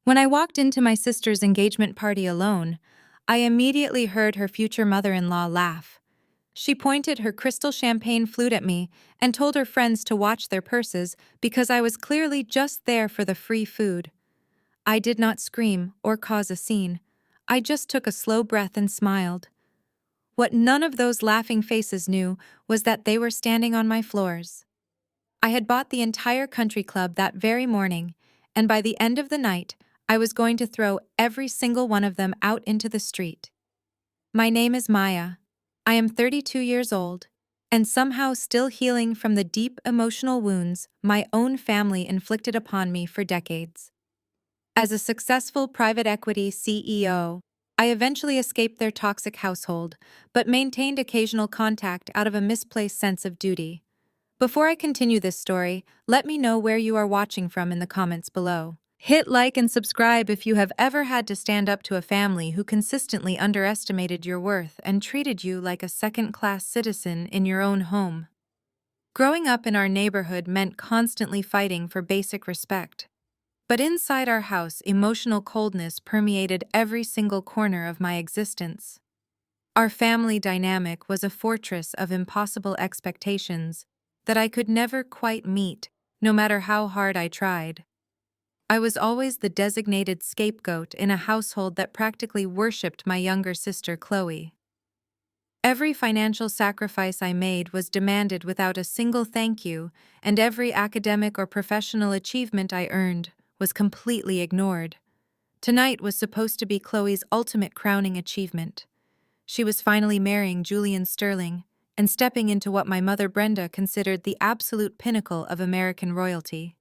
When I walked into my sister's engagement party alone, I immediately heard her future mother-in-law laugh. She pointed her crystal champagne flute at me and told her friends to watch their purses because I was clearly just there for the free food. I did not scream or cause a scene. I just took a slow breath and smiled. What none of those laughing faces knew was that they were standing on my floors. I had bought the entire country club that very morning, and by the end of the night, I was going to throw every single one of them out into the street. My name is Maya. I am 32 years old, and somehow still healing from the deep emotional wounds my own family inflicted upon me for decades. As a successful private equity CEO, I eventually escaped their toxic household, but maintained occasional contact out of a misplaced sense of duty. Before I continue this story, let me know where you are watching from in the comments below. Hit like and subscribe if you have ever had to stand up to a family who consistently underestimated your worth and treated you like a second-class citizen in your own home. Growing up in our neighborhood meant constantly fighting for basic respect. But inside our house, emotional coldness permeated every single corner of my existence. Our family dynamic was a fortress of impossible expectations that I could never quite meet, no matter how hard I tried. I was always the designated scapegoat in a household that practically worshipped my younger sister, Chloe. Every financial sacrifice I made was demanded without a single thank you, and every academic or professional achievement I earned was completely ignored. Tonight was supposed to be Chloe's ultimate crowning achievement. She was finally marrying Julian Sterling and stepping into what my mother Brenda considered the absolute pinnacle of American royalty.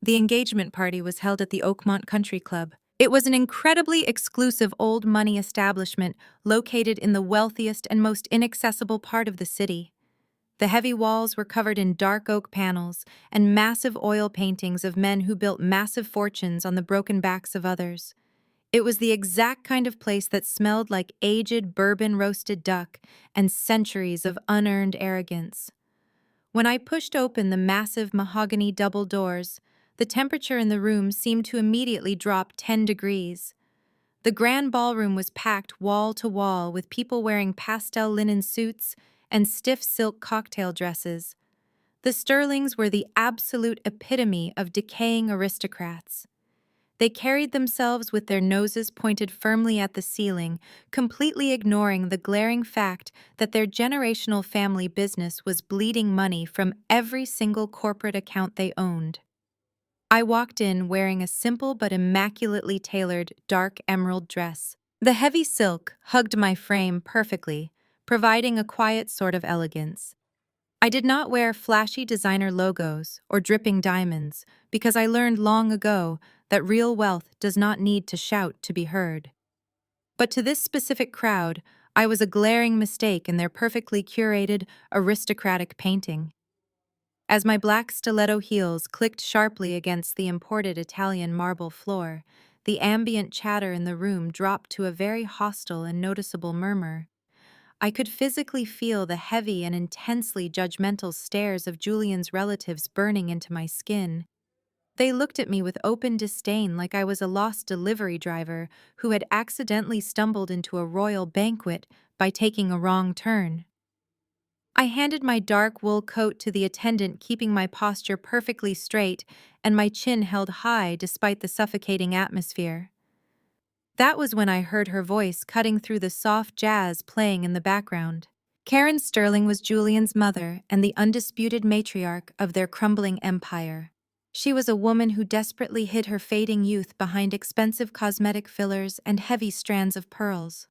The engagement party was held at the Oakmont Country Club. It was an incredibly exclusive old money establishment located in the wealthiest and most inaccessible part of the city. The heavy walls were covered in dark oak panels and massive oil paintings of men who built massive fortunes on the broken backs of others. It was the exact kind of place that smelled like aged bourbon-roasted duck and centuries of unearned arrogance. When I pushed open the massive mahogany double doors, the temperature in the room seemed to immediately drop 10 degrees. The grand ballroom was packed wall to wall with people wearing pastel linen suits and stiff silk cocktail dresses. The Sterlings were the absolute epitome of decaying aristocrats. They carried themselves with their noses pointed firmly at the ceiling, completely ignoring the glaring fact that their generational family business was bleeding money from every single corporate account they owned. I walked in wearing a simple but immaculately tailored dark emerald dress. The heavy silk hugged my frame perfectly, providing a quiet sort of elegance. I did not wear flashy designer logos or dripping diamonds because I learned long ago that real wealth does not need to shout to be heard. But to this specific crowd, I was a glaring mistake in their perfectly curated, aristocratic painting. As my black stiletto heels clicked sharply against the imported Italian marble floor, the ambient chatter in the room dropped to a very hostile and noticeable murmur. I could physically feel the heavy and intensely judgmental stares of Julian's relatives burning into my skin. They looked at me with open disdain like I was a lost delivery driver who had accidentally stumbled into a royal banquet by taking a wrong turn. I handed my dark wool coat to the attendant, keeping my posture perfectly straight and my chin held high despite the suffocating atmosphere. That was when I heard her voice cutting through the soft jazz playing in the background. Karen Sterling was Julian's mother and the undisputed matriarch of their crumbling empire. She was a woman who desperately hid her fading youth behind expensive cosmetic fillers and heavy strands of pearls.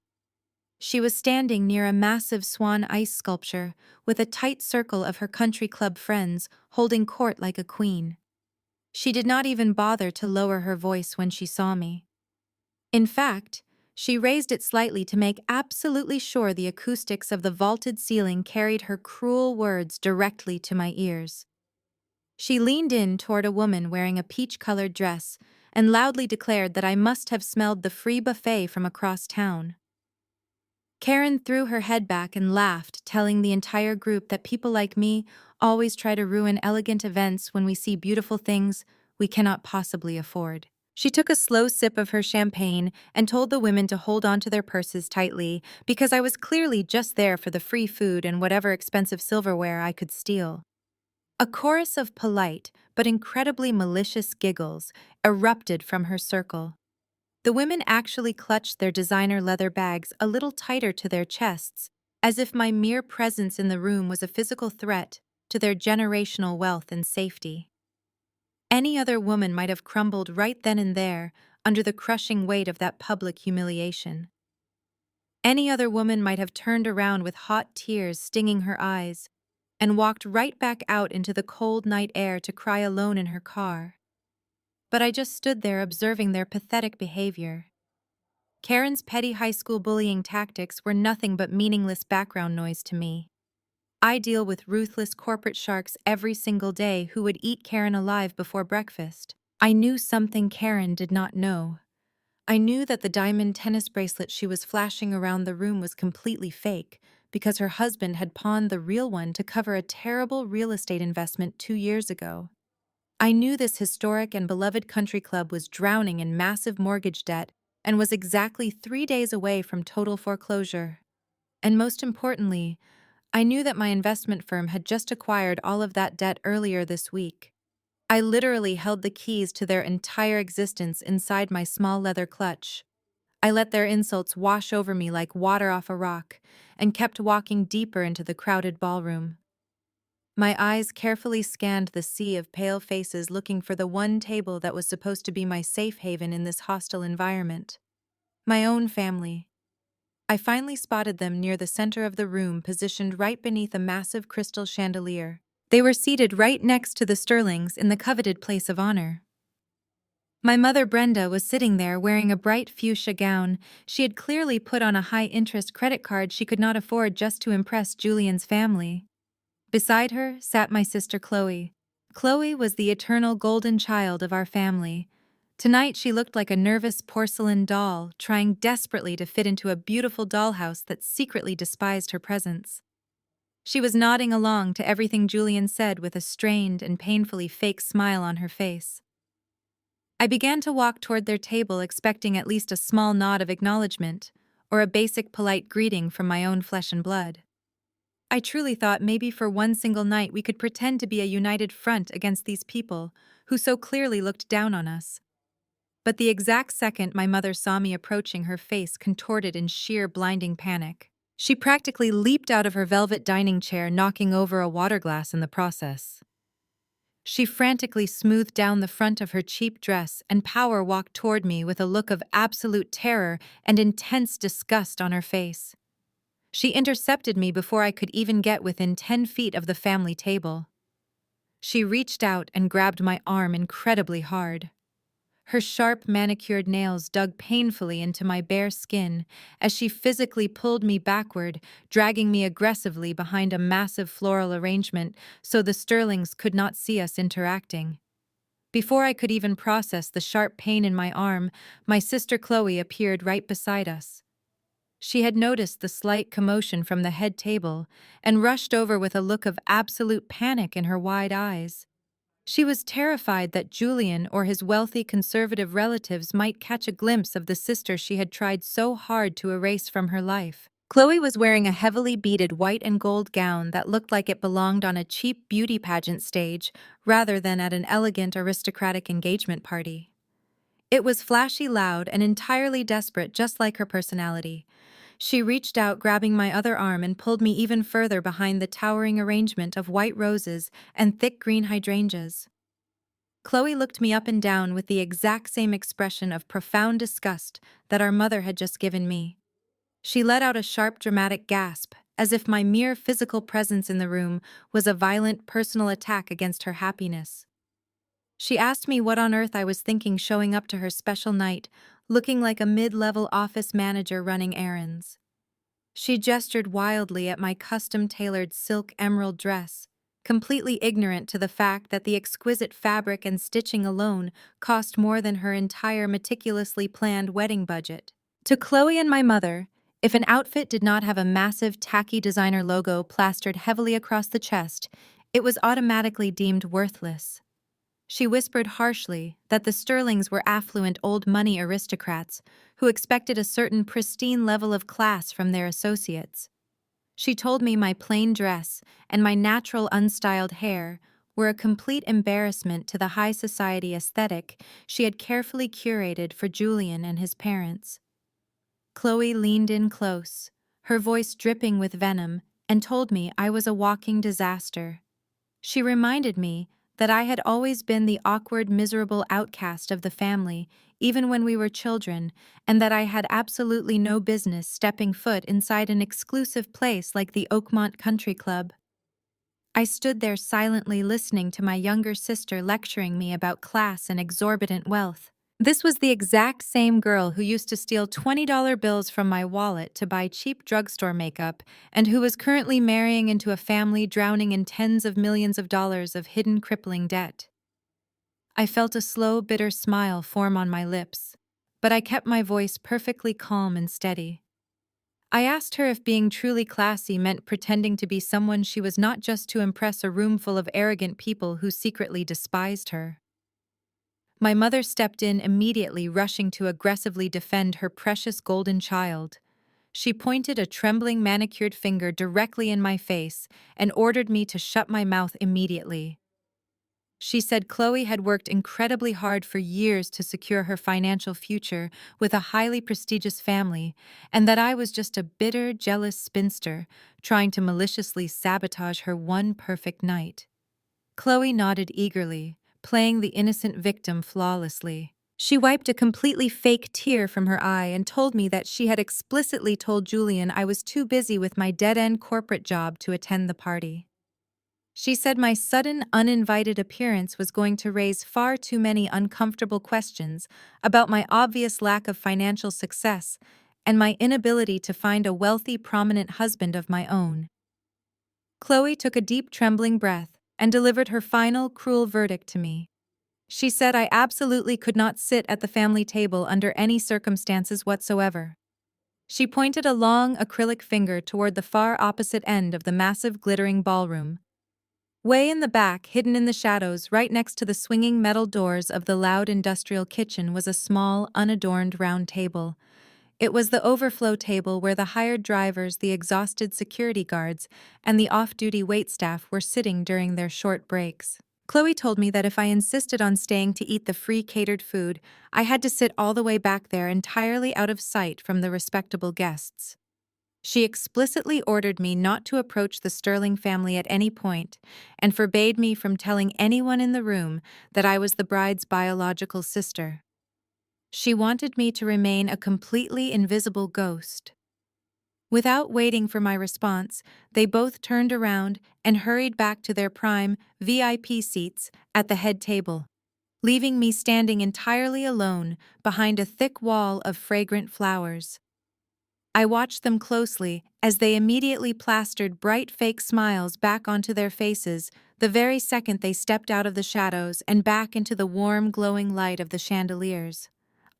She was standing near a massive swan ice sculpture with a tight circle of her country club friends holding court like a queen. She did not even bother to lower her voice when she saw me. In fact, she raised it slightly to make absolutely sure the acoustics of the vaulted ceiling carried her cruel words directly to my ears. She leaned in toward a woman wearing a peach-colored dress and loudly declared that I must have smelled the free buffet from across town. Karen threw her head back and laughed, telling the entire group that people like me always try to ruin elegant events when we see beautiful things we cannot possibly afford. She took a slow sip of her champagne and told the women to hold onto their purses tightly because I was clearly just there for the free food and whatever expensive silverware I could steal. A chorus of polite but incredibly malicious giggles erupted from her circle. The women actually clutched their designer leather bags a little tighter to their chests, as if my mere presence in the room was a physical threat to their generational wealth and safety. Any other woman might have crumbled right then and there under the crushing weight of that public humiliation. Any other woman might have turned around with hot tears stinging her eyes and walked right back out into the cold night air to cry alone in her car. But I just stood there observing their pathetic behavior. Karen's petty high school bullying tactics were nothing but meaningless background noise to me. I deal with ruthless corporate sharks every single day who would eat Karen alive before breakfast. I knew something Karen did not know. I knew that the diamond tennis bracelet she was flashing around the room was completely fake because her husband had pawned the real one to cover a terrible real estate investment 2 years ago. I knew this historic and beloved country club was drowning in massive mortgage debt and was exactly 3 days away from total foreclosure. And most importantly, I knew that my investment firm had just acquired all of that debt earlier this week. I literally held the keys to their entire existence inside my small leather clutch. I let their insults wash over me like water off a rock and kept walking deeper into the crowded ballroom. My eyes carefully scanned the sea of pale faces looking for the one table that was supposed to be my safe haven in this hostile environment. My own family. I finally spotted them near the center of the room, positioned right beneath a massive crystal chandelier. They were seated right next to the Sterlings in the coveted place of honor. My mother Brenda was sitting there wearing a bright fuchsia gown. She had clearly put on a high-interest credit card she could not afford just to impress Julian's family. Beside her sat my sister Chloe. Chloe was the eternal golden child of our family. Tonight she looked like a nervous porcelain doll, trying desperately to fit into a beautiful dollhouse that secretly despised her presence. She was nodding along to everything Julian said with a strained and painfully fake smile on her face. I began to walk toward their table expecting at least a small nod of acknowledgement, or a basic polite greeting from my own flesh and blood. I truly thought maybe for one single night we could pretend to be a united front against these people who so clearly looked down on us. But the exact second my mother saw me approaching, her face contorted in sheer blinding panic. She practically leaped out of her velvet dining chair, knocking over a water glass in the process. She frantically smoothed down the front of her cheap dress and power walked toward me with a look of absolute terror and intense disgust on her face. She intercepted me before I could even get within 10 feet of the family table. She reached out and grabbed my arm incredibly hard. Her sharp, manicured nails dug painfully into my bare skin as she physically pulled me backward, dragging me aggressively behind a massive floral arrangement so the Sterlings could not see us interacting. Before I could even process the sharp pain in my arm, my sister Chloe appeared right beside us. She had noticed the slight commotion from the head table and rushed over with a look of absolute panic in her wide eyes. She was terrified that Julian or his wealthy conservative relatives might catch a glimpse of the sister she had tried so hard to erase from her life. Chloe was wearing a heavily beaded white and gold gown that looked like it belonged on a cheap beauty pageant stage rather than at an elegant aristocratic engagement party. It was flashy, loud, and entirely desperate, just like her personality. She reached out, grabbing my other arm, and pulled me even further behind the towering arrangement of white roses and thick green hydrangeas. Chloe looked me up and down with the exact same expression of profound disgust that our mother had just given me. She let out a sharp, dramatic gasp, as if my mere physical presence in the room was a violent personal attack against her happiness. She asked me what on earth I was thinking showing up to her special night, looking like a mid-level office manager running errands. She gestured wildly at my custom-tailored silk emerald dress, completely ignorant to the fact that the exquisite fabric and stitching alone cost more than her entire meticulously planned wedding budget. To Chloe and my mother, if an outfit did not have a massive tacky designer logo plastered heavily across the chest, it was automatically deemed worthless. She whispered harshly that the Sterlings were affluent old money aristocrats who expected a certain pristine level of class from their associates. She told me my plain dress and my natural unstyled hair were a complete embarrassment to the high society aesthetic she had carefully curated for Julian and his parents. Chloe leaned in close, her voice dripping with venom, and told me I was a walking disaster. She reminded me that I had always been the awkward, miserable outcast of the family, even when we were children, and that I had absolutely no business stepping foot inside an exclusive place like the Oakmont Country Club. I stood there silently listening to my younger sister lecturing me about class and exorbitant wealth. This was the exact same girl who used to steal $20 bills from my wallet to buy cheap drugstore makeup and who was currently marrying into a family drowning in tens of millions of dollars of hidden crippling debt. I felt a slow, bitter smile form on my lips, but I kept my voice perfectly calm and steady. I asked her if being truly classy meant pretending to be someone she was not just to impress a room full of arrogant people who secretly despised her. My mother stepped in immediately, rushing to aggressively defend her precious golden child. She pointed a trembling manicured finger directly in my face and ordered me to shut my mouth immediately. She said Chloe had worked incredibly hard for years to secure her financial future with a highly prestigious family, and that I was just a bitter, jealous spinster trying to maliciously sabotage her one perfect night. Chloe nodded eagerly, playing the innocent victim flawlessly. She wiped a completely fake tear from her eye and told me that she had explicitly told Julian I was too busy with my dead-end corporate job to attend the party. She said my sudden, uninvited appearance was going to raise far too many uncomfortable questions about my obvious lack of financial success and my inability to find a wealthy, prominent husband of my own. Chloe took a deep, trembling breath and delivered her final, cruel verdict to me. She said I absolutely could not sit at the family table under any circumstances whatsoever. She pointed a long, acrylic finger toward the far opposite end of the massive, glittering ballroom. Way in the back, hidden in the shadows, right next to the swinging metal doors of the loud industrial kitchen, was a small, unadorned round table. It was the overflow table where the hired drivers, the exhausted security guards, and the off-duty waitstaff were sitting during their short breaks. Chloe told me that if I insisted on staying to eat the free catered food, I had to sit all the way back there entirely out of sight from the respectable guests. She explicitly ordered me not to approach the Sterling family at any point and forbade me from telling anyone in the room that I was the bride's biological sister. She wanted me to remain a completely invisible ghost. Without waiting for my response, they both turned around and hurried back to their prime VIP seats at the head table, leaving me standing entirely alone behind a thick wall of fragrant flowers. I watched them closely as they immediately plastered bright fake smiles back onto their faces the very second they stepped out of the shadows and back into the warm, glowing light of the chandeliers.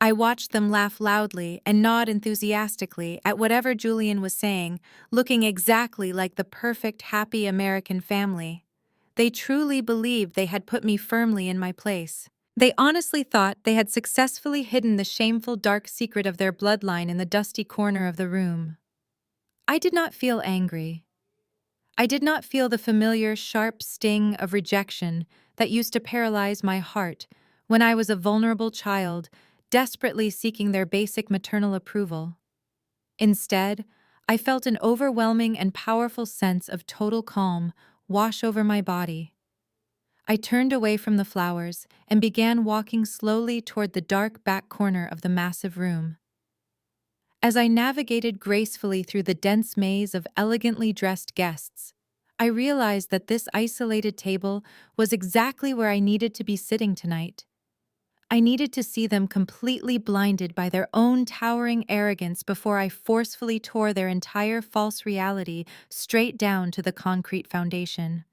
I watched them laugh loudly and nod enthusiastically at whatever Julian was saying, looking exactly like the perfect, happy American family. They truly believed they had put me firmly in my place. They honestly thought they had successfully hidden the shameful dark secret of their bloodline in the dusty corner of the room. I did not feel angry. I did not feel the familiar sharp sting of rejection that used to paralyze my heart when I was a vulnerable child, desperately seeking their basic maternal approval. Instead, I felt an overwhelming and powerful sense of total calm wash over my body. I turned away from the flowers and began walking slowly toward the dark back corner of the massive room. As I navigated gracefully through the dense maze of elegantly dressed guests, I realized that this isolated table was exactly where I needed to be sitting tonight. I needed to see them completely blinded by their own towering arrogance before I forcefully tore their entire false reality straight down to the concrete foundation.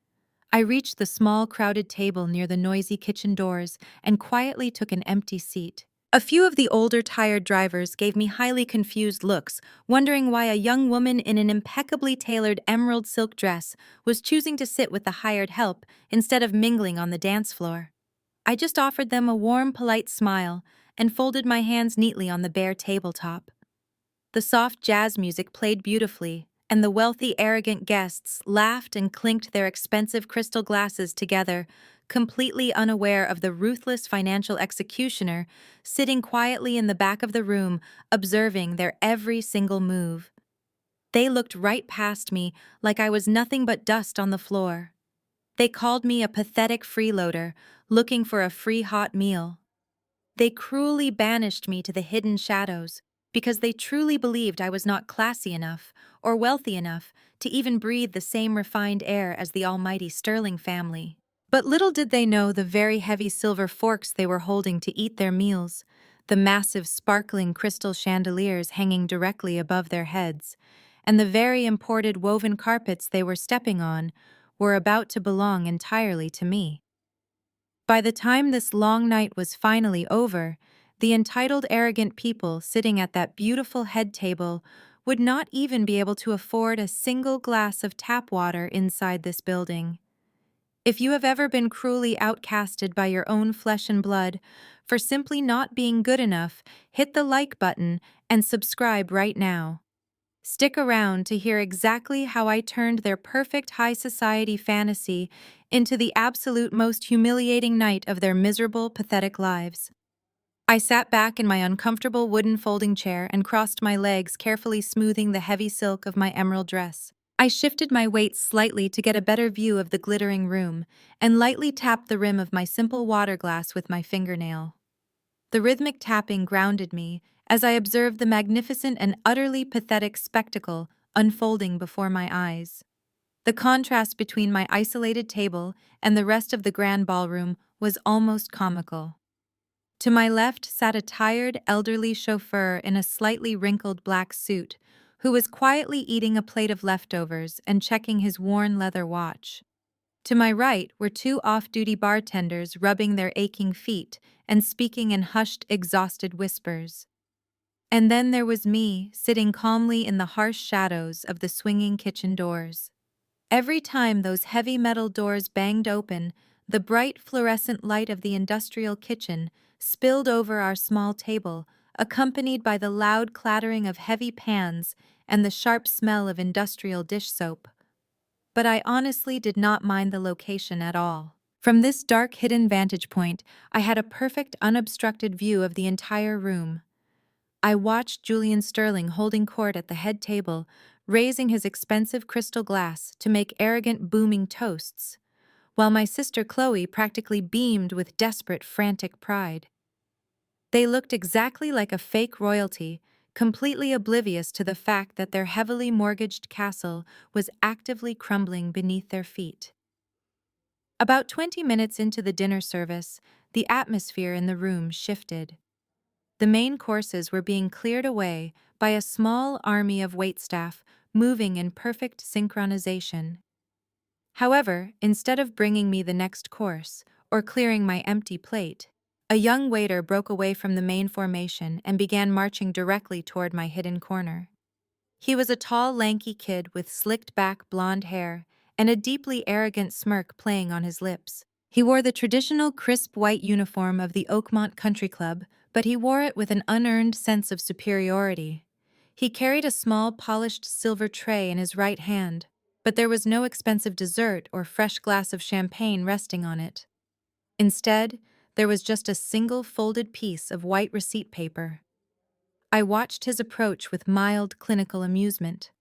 I reached the small, crowded table near the noisy kitchen doors and quietly took an empty seat. A few of the older, tired drivers gave me highly confused looks, wondering why a young woman in an impeccably tailored emerald silk dress was choosing to sit with the hired help instead of mingling on the dance floor. I just offered them a warm, polite smile and folded my hands neatly on the bare tabletop. The soft jazz music played beautifully, and the wealthy, arrogant guests laughed and clinked their expensive crystal glasses together, completely unaware of the ruthless financial executioner sitting quietly in the back of the room, observing their every single move. They looked right past me like I was nothing but dust on the floor. They called me a pathetic freeloader, looking for a free hot meal. They cruelly banished me to the hidden shadows because they truly believed I was not classy enough or wealthy enough to even breathe the same refined air as the almighty Sterling family. But little did they know the very heavy silver forks they were holding to eat their meals, the massive sparkling crystal chandeliers hanging directly above their heads, and the very imported woven carpets they were stepping on were about to belong entirely to me. By the time this long night was finally over, the entitled, arrogant people sitting at that beautiful head table would not even be able to afford a single glass of tap water inside this building. If you have ever been cruelly outcasted by your own flesh and blood for simply not being good enough, hit the like button and subscribe right now. Stick around to hear exactly how I turned their perfect high society fantasy into the absolute most humiliating night of their miserable, pathetic lives. I sat back in my uncomfortable wooden folding chair and crossed my legs, carefully smoothing the heavy silk of my emerald dress. I shifted my weight slightly to get a better view of the glittering room and lightly tapped the rim of my simple water glass with my fingernail. The rhythmic tapping grounded me as I observed the magnificent and utterly pathetic spectacle unfolding before my eyes. The contrast between my isolated table and the rest of the grand ballroom was almost comical. To my left sat a tired, elderly chauffeur in a slightly wrinkled black suit, who was quietly eating a plate of leftovers and checking his worn leather watch. To my right were two off-duty bartenders rubbing their aching feet and speaking in hushed, exhausted whispers. And then there was me, sitting calmly in the harsh shadows of the swinging kitchen doors. Every time those heavy metal doors banged open, the bright fluorescent light of the industrial kitchen spilled over our small table, accompanied by the loud clattering of heavy pans and the sharp smell of industrial dish soap. But I honestly did not mind the location at all. From this dark, hidden vantage point, I had a perfect, unobstructed view of the entire room. I watched Julian Sterling holding court at the head table, raising his expensive crystal glass to make arrogant, booming toasts, while my sister Chloe practically beamed with desperate, frantic pride. They looked exactly like a fake royalty, completely oblivious to the fact that their heavily mortgaged castle was actively crumbling beneath their feet. About 20 minutes into the dinner service, the atmosphere in the room shifted. The main courses were being cleared away by a small army of waitstaff moving in perfect synchronization. However, instead of bringing me the next course or clearing my empty plate, a young waiter broke away from the main formation and began marching directly toward my hidden corner. He was a tall, lanky kid with slicked-back blonde hair and a deeply arrogant smirk playing on his lips. He wore the traditional crisp white uniform of the Oakmont Country Club, but he wore it with an unearned sense of superiority. He carried a small, polished silver tray in his right hand, but there was no expensive dessert or fresh glass of champagne resting on it. Instead, there was just a single folded piece of white receipt paper. I watched his approach with mild, clinical amusement.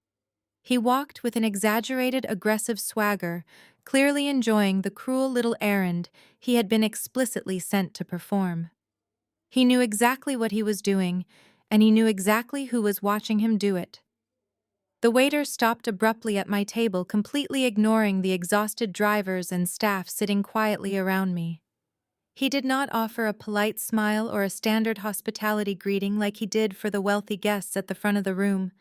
He walked with an exaggerated, aggressive swagger, clearly enjoying the cruel little errand he had been explicitly sent to perform. He knew exactly what he was doing, and he knew exactly who was watching him do it. The waiter stopped abruptly at my table, completely ignoring the exhausted drivers and staff sitting quietly around me. He did not offer a polite smile or a standard hospitality greeting like he did for the wealthy guests at the front of the room.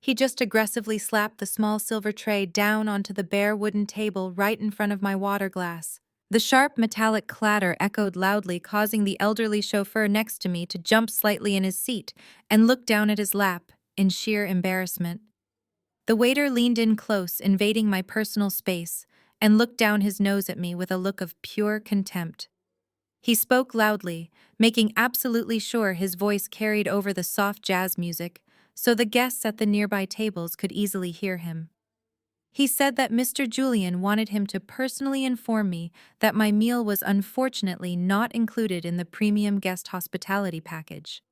He just aggressively slapped the small silver tray down onto the bare wooden table right in front of my water glass. The sharp metallic clatter echoed loudly, causing the elderly chauffeur next to me to jump slightly in his seat and look down at his lap in sheer embarrassment. The waiter leaned in close, invading my personal space, and looked down his nose at me with a look of pure contempt. He spoke loudly, making absolutely sure his voice carried over the soft jazz music, so the guests at the nearby tables could easily hear him. He said that Mr. Julian wanted him to personally inform me that my meal was unfortunately not included in the premium guest hospitality package.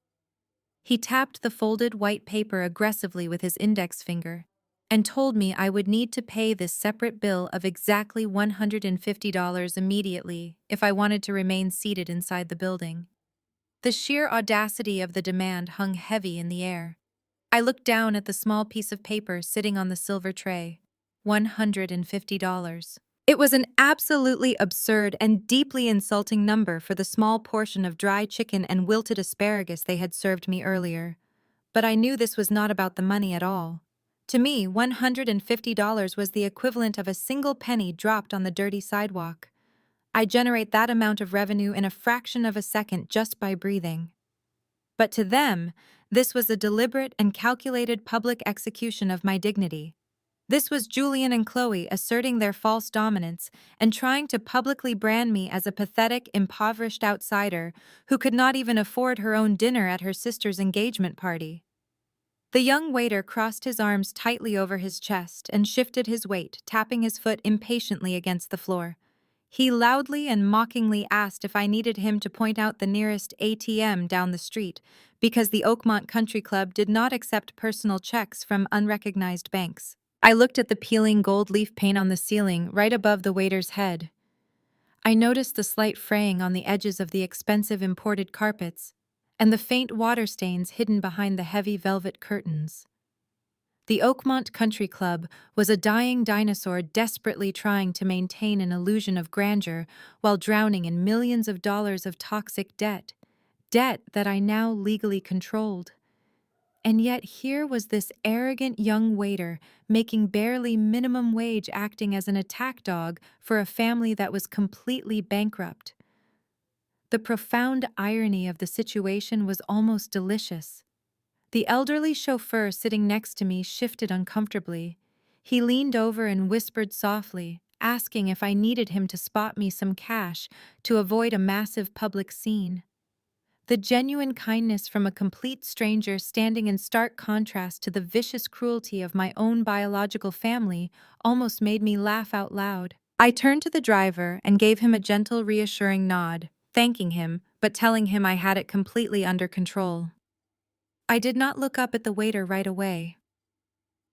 He tapped the folded white paper aggressively with his index finger and told me I would need to pay this separate bill of exactly $150 immediately if I wanted to remain seated inside the building. The sheer audacity of the demand hung heavy in the air. I looked down at the small piece of paper sitting on the silver tray. $150. It was an absolutely absurd and deeply insulting number for the small portion of dry chicken and wilted asparagus they had served me earlier. But I knew this was not about the money at all. To me, $150 was the equivalent of a single penny dropped on the dirty sidewalk. I generate that amount of revenue in a fraction of a second just by breathing. But to them, this was a deliberate and calculated public execution of my dignity. This was Julian and Chloe asserting their false dominance and trying to publicly brand me as a pathetic, impoverished outsider who could not even afford her own dinner at her sister's engagement party. The young waiter crossed his arms tightly over his chest and shifted his weight, tapping his foot impatiently against the floor. He loudly and mockingly asked if I needed him to point out the nearest ATM down the street, because the Oakmont Country Club did not accept personal checks from unrecognized banks. I looked at the peeling gold leaf paint on the ceiling right above the waiter's head. I noticed the slight fraying on the edges of the expensive imported carpets, and the faint water stains hidden behind the heavy velvet curtains. The Oakmont Country Club was a dying dinosaur desperately trying to maintain an illusion of grandeur while drowning in millions of dollars of toxic debt that I now legally controlled. And yet here was this arrogant young waiter making barely minimum wage, acting as an attack dog for a family that was completely bankrupt. The profound irony of the situation was almost delicious. The elderly chauffeur sitting next to me shifted uncomfortably. He leaned over and whispered softly, asking if I needed him to spot me some cash to avoid a massive public scene. The genuine kindness from a complete stranger standing in stark contrast to the vicious cruelty of my own biological family almost made me laugh out loud. I turned to the driver and gave him a gentle, reassuring nod, thanking him, but telling him I had it completely under control. I did not look up at the waiter right away.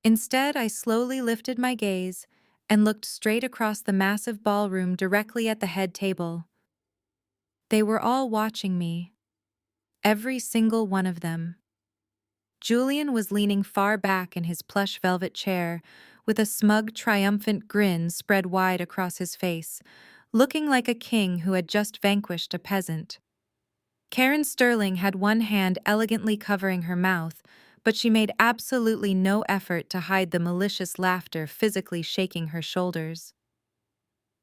Instead, I slowly lifted my gaze and looked straight across the massive ballroom directly at the head table. They were all watching me. Every single one of them. Julian was leaning far back in his plush velvet chair, with a smug, triumphant grin spread wide across his face, looking like a king who had just vanquished a peasant. Karen Sterling had one hand elegantly covering her mouth, but she made absolutely no effort to hide the malicious laughter physically shaking her shoulders.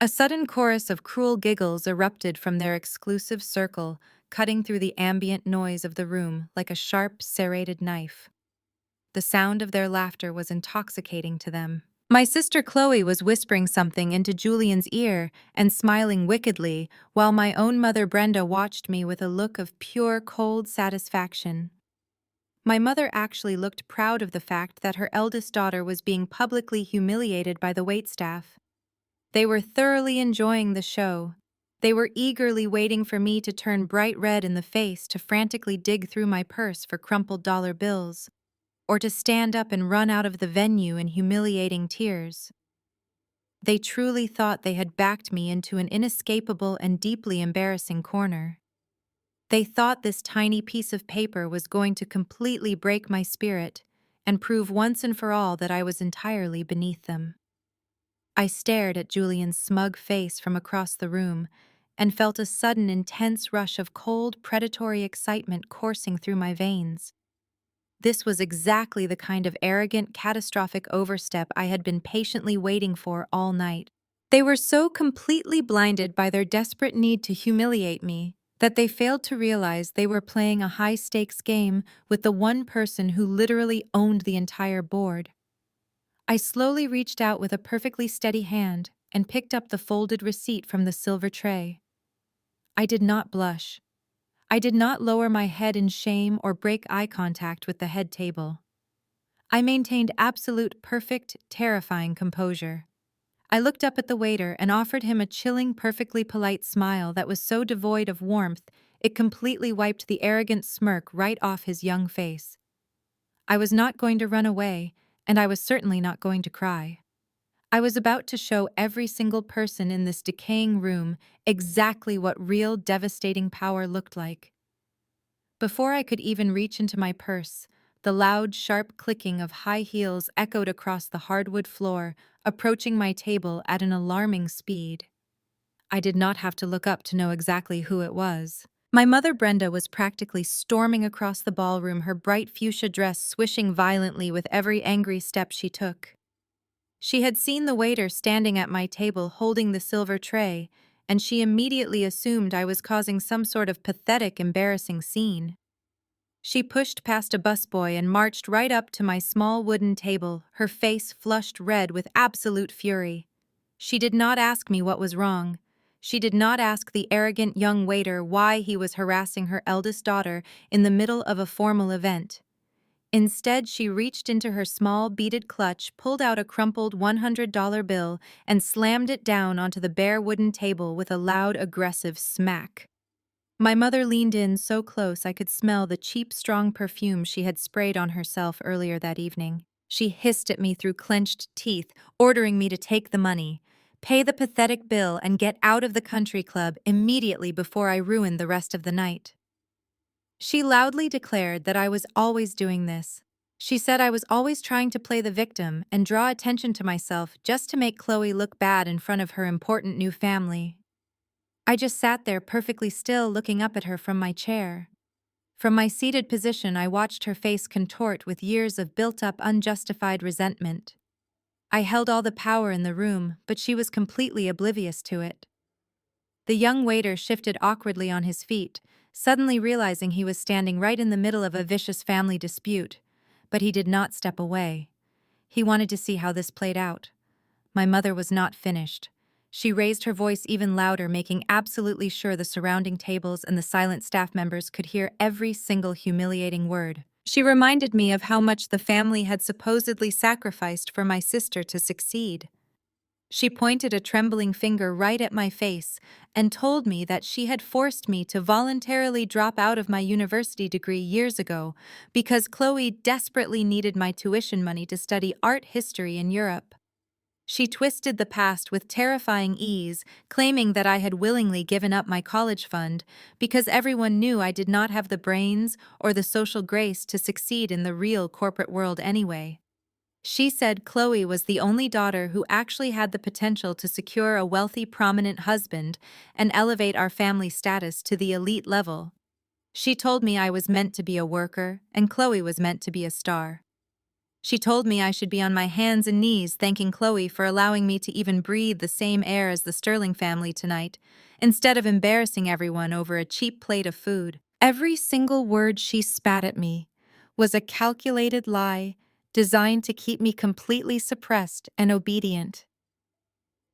A sudden chorus of cruel giggles erupted from their exclusive circle, cutting through the ambient noise of the room like a sharp, serrated knife. The sound of their laughter was intoxicating to them. My sister Chloe was whispering something into Julian's ear and smiling wickedly, while my own mother Brenda watched me with a look of pure, cold satisfaction. My mother actually looked proud of the fact that her eldest daughter was being publicly humiliated by the waitstaff. They were thoroughly enjoying the show. They were eagerly waiting for me to turn bright red in the face to frantically dig through my purse for crumpled dollar bills, or to stand up and run out of the venue in humiliating tears. They truly thought they had backed me into an inescapable and deeply embarrassing corner. They thought this tiny piece of paper was going to completely break my spirit and prove once and for all that I was entirely beneath them. I stared at Julian's smug face from across the room and felt a sudden intense rush of cold, predatory excitement coursing through my veins. This was exactly the kind of arrogant, catastrophic overstep I had been patiently waiting for all night. They were so completely blinded by their desperate need to humiliate me that they failed to realize they were playing a high-stakes game with the one person who literally owned the entire board. I slowly reached out with a perfectly steady hand and picked up the folded receipt from the silver tray. I did not blush. I did not lower my head in shame or break eye contact with the head table. I maintained absolute, perfect, terrifying composure. I looked up at the waiter and offered him a chilling, perfectly polite smile that was so devoid of warmth it completely wiped the arrogant smirk right off his young face. I was not going to run away, and I was certainly not going to cry. I was about to show every single person in this decaying room exactly what real devastating power looked like. Before I could even reach into my purse, the loud, sharp clicking of high heels echoed across the hardwood floor, approaching my table at an alarming speed. I did not have to look up to know exactly who it was. My mother Brenda was practically storming across the ballroom, her bright fuchsia dress swishing violently with every angry step she took. She had seen the waiter standing at my table holding the silver tray, and she immediately assumed I was causing some sort of pathetic, embarrassing scene. She pushed past a busboy and marched right up to my small wooden table, her face flushed red with absolute fury. She did not ask me what was wrong. She did not ask the arrogant young waiter why he was harassing her eldest daughter in the middle of a formal event. Instead, she reached into her small beaded clutch, pulled out a crumpled $100 bill, and slammed it down onto the bare wooden table with a loud, aggressive smack. My mother leaned in so close I could smell the cheap, strong perfume she had sprayed on herself earlier that evening. She hissed at me through clenched teeth, ordering me to take the money, pay the pathetic bill, and get out of the country club immediately before I ruined the rest of the night. She loudly declared that I was always doing this. She said I was always trying to play the victim and draw attention to myself just to make Chloe look bad in front of her important new family. I just sat there perfectly still, looking up at her from my chair. From my seated position, I watched her face contort with years of built-up unjustified resentment. I held all the power in the room, but she was completely oblivious to it. The young waiter shifted awkwardly on his feet, suddenly realizing he was standing right in the middle of a vicious family dispute. But he did not step away. He wanted to see how this played out. My mother was not finished. She raised her voice even louder, making absolutely sure the surrounding tables and the silent staff members could hear every single humiliating word. She reminded me of how much the family had supposedly sacrificed for my sister to succeed. She pointed a trembling finger right at my face and told me that she had forced me to voluntarily drop out of my university degree years ago because Chloe desperately needed my tuition money to study art history in Europe. She twisted the past with terrifying ease, claiming that I had willingly given up my college fund because everyone knew I did not have the brains or the social grace to succeed in the real corporate world anyway. She said Chloe was the only daughter who actually had the potential to secure a wealthy, prominent husband and elevate our family status to the elite level. She told me I was meant to be a worker and Chloe was meant to be a star. She told me I should be on my hands and knees thanking Chloe for allowing me to even breathe the same air as the Sterling family tonight, instead of embarrassing everyone over a cheap plate of food. Every single word she spat at me was a calculated lie designed to keep me completely suppressed and obedient.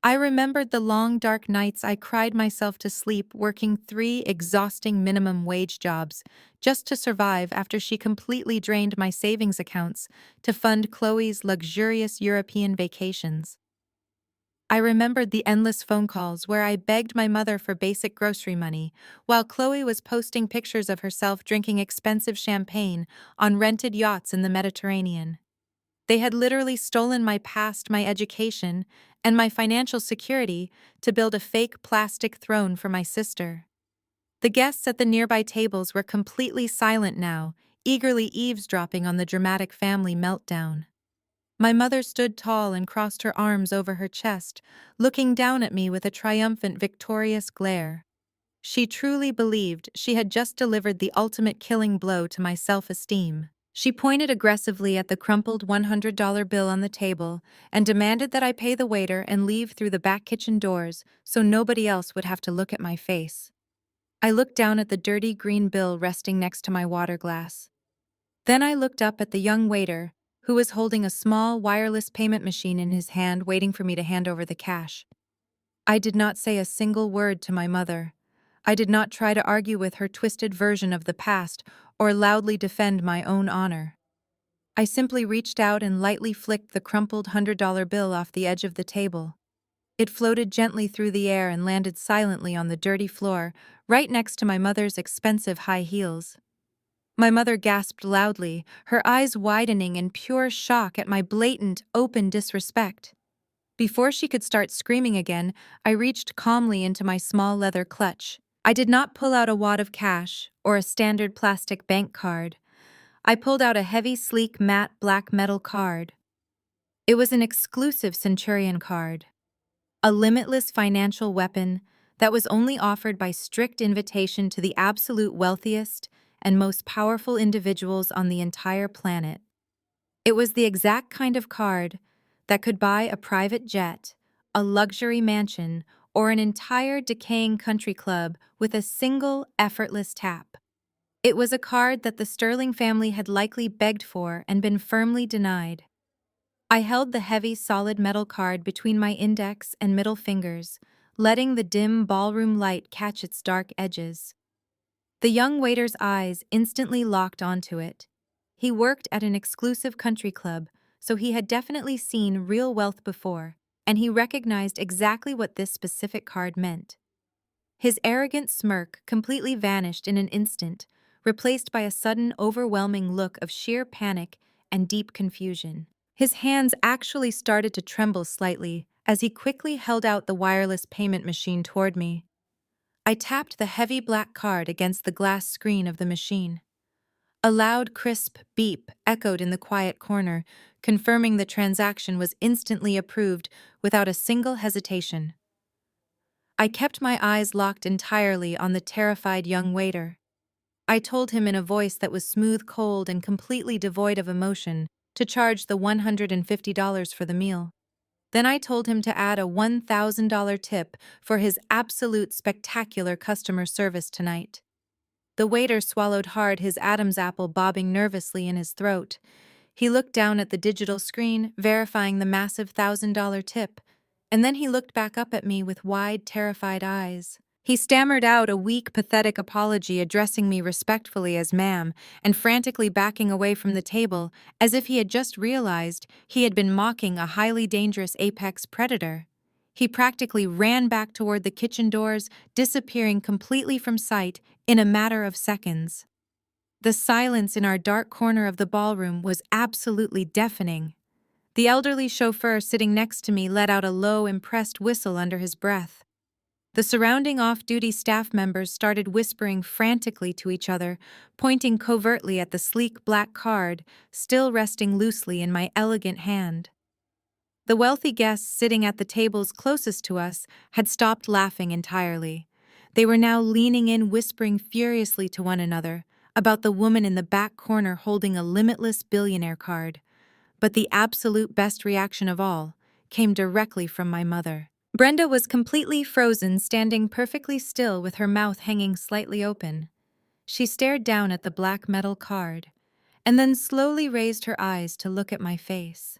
I remembered the long, dark nights I cried myself to sleep working 3 exhausting minimum wage jobs just to survive after she completely drained my savings accounts to fund Chloe's luxurious European vacations. I remembered the endless phone calls where I begged my mother for basic grocery money while Chloe was posting pictures of herself drinking expensive champagne on rented yachts in the Mediterranean. They had literally stolen my past, my education, and my financial security to build a fake plastic throne for my sister. The guests at the nearby tables were completely silent now, eagerly eavesdropping on the dramatic family meltdown. My mother stood tall and crossed her arms over her chest, looking down at me with a triumphant, victorious glare. She truly believed she had just delivered the ultimate killing blow to my self-esteem. She pointed aggressively at the crumpled $100 bill on the table and demanded that I pay the waiter and leave through the back kitchen doors so nobody else would have to look at my face. I looked down at the dirty green bill resting next to my water glass. Then I looked up at the young waiter, who was holding a small wireless payment machine in his hand waiting for me to hand over the cash. I did not say a single word to my mother. I did not try to argue with her twisted version of the past or loudly defend my own honor. I simply reached out and lightly flicked the crumpled $100 bill off the edge of the table. It floated gently through the air and landed silently on the dirty floor, right next to my mother's expensive high heels. My mother gasped loudly, her eyes widening in pure shock at my blatant, open disrespect. Before she could start screaming again, I reached calmly into my small leather clutch. I did not pull out a wad of cash or a standard plastic bank card. I pulled out a heavy, sleek, matte black metal card. It was an exclusive Centurion card, a limitless financial weapon that was only offered by strict invitation to the absolute wealthiest and most powerful individuals on the entire planet. It was the exact kind of card that could buy a private jet, a luxury mansion, or an entire decaying country club with a single, effortless tap. It was a card that the Sterling family had likely begged for and been firmly denied. I held the heavy, solid metal card between my index and middle fingers, letting the dim ballroom light catch its dark edges. The young waiter's eyes instantly locked onto it. He worked at an exclusive country club, so he had definitely seen real wealth before, and he recognized exactly what this specific card meant. His arrogant smirk completely vanished in an instant, replaced by a sudden, overwhelming look of sheer panic and deep confusion. His hands actually started to tremble slightly as he quickly held out the wireless payment machine toward me. I tapped the heavy black card against the glass screen of the machine. A loud, crisp beep echoed in the quiet corner, confirming the transaction was instantly approved without a single hesitation. I kept my eyes locked entirely on the terrified young waiter. I told him in a voice that was smooth, cold, and completely devoid of emotion to charge the $150 for the meal. Then I told him to add a $1,000 tip for his absolute spectacular customer service tonight. The waiter swallowed hard, his Adam's apple bobbing nervously in his throat. He looked down at the digital screen, verifying the massive $1,000 tip, and then he looked back up at me with wide, terrified eyes. He stammered out a weak, pathetic apology, addressing me respectfully as ma'am, and frantically backing away from the table as if he had just realized he had been mocking a highly dangerous apex predator. He practically ran back toward the kitchen doors, disappearing completely from sight in a matter of seconds. The silence in our dark corner of the ballroom was absolutely deafening. The elderly chauffeur sitting next to me let out a low, impressed whistle under his breath. The surrounding off-duty staff members started whispering frantically to each other, pointing covertly at the sleek black card still resting loosely in my elegant hand. The wealthy guests sitting at the tables closest to us had stopped laughing entirely. They were now leaning in, whispering furiously to one another about the woman in the back corner holding a limitless billionaire card. But the absolute best reaction of all came directly from my mother. Brenda was completely frozen, standing perfectly still with her mouth hanging slightly open. She stared down at the black metal card, and then slowly raised her eyes to look at my face.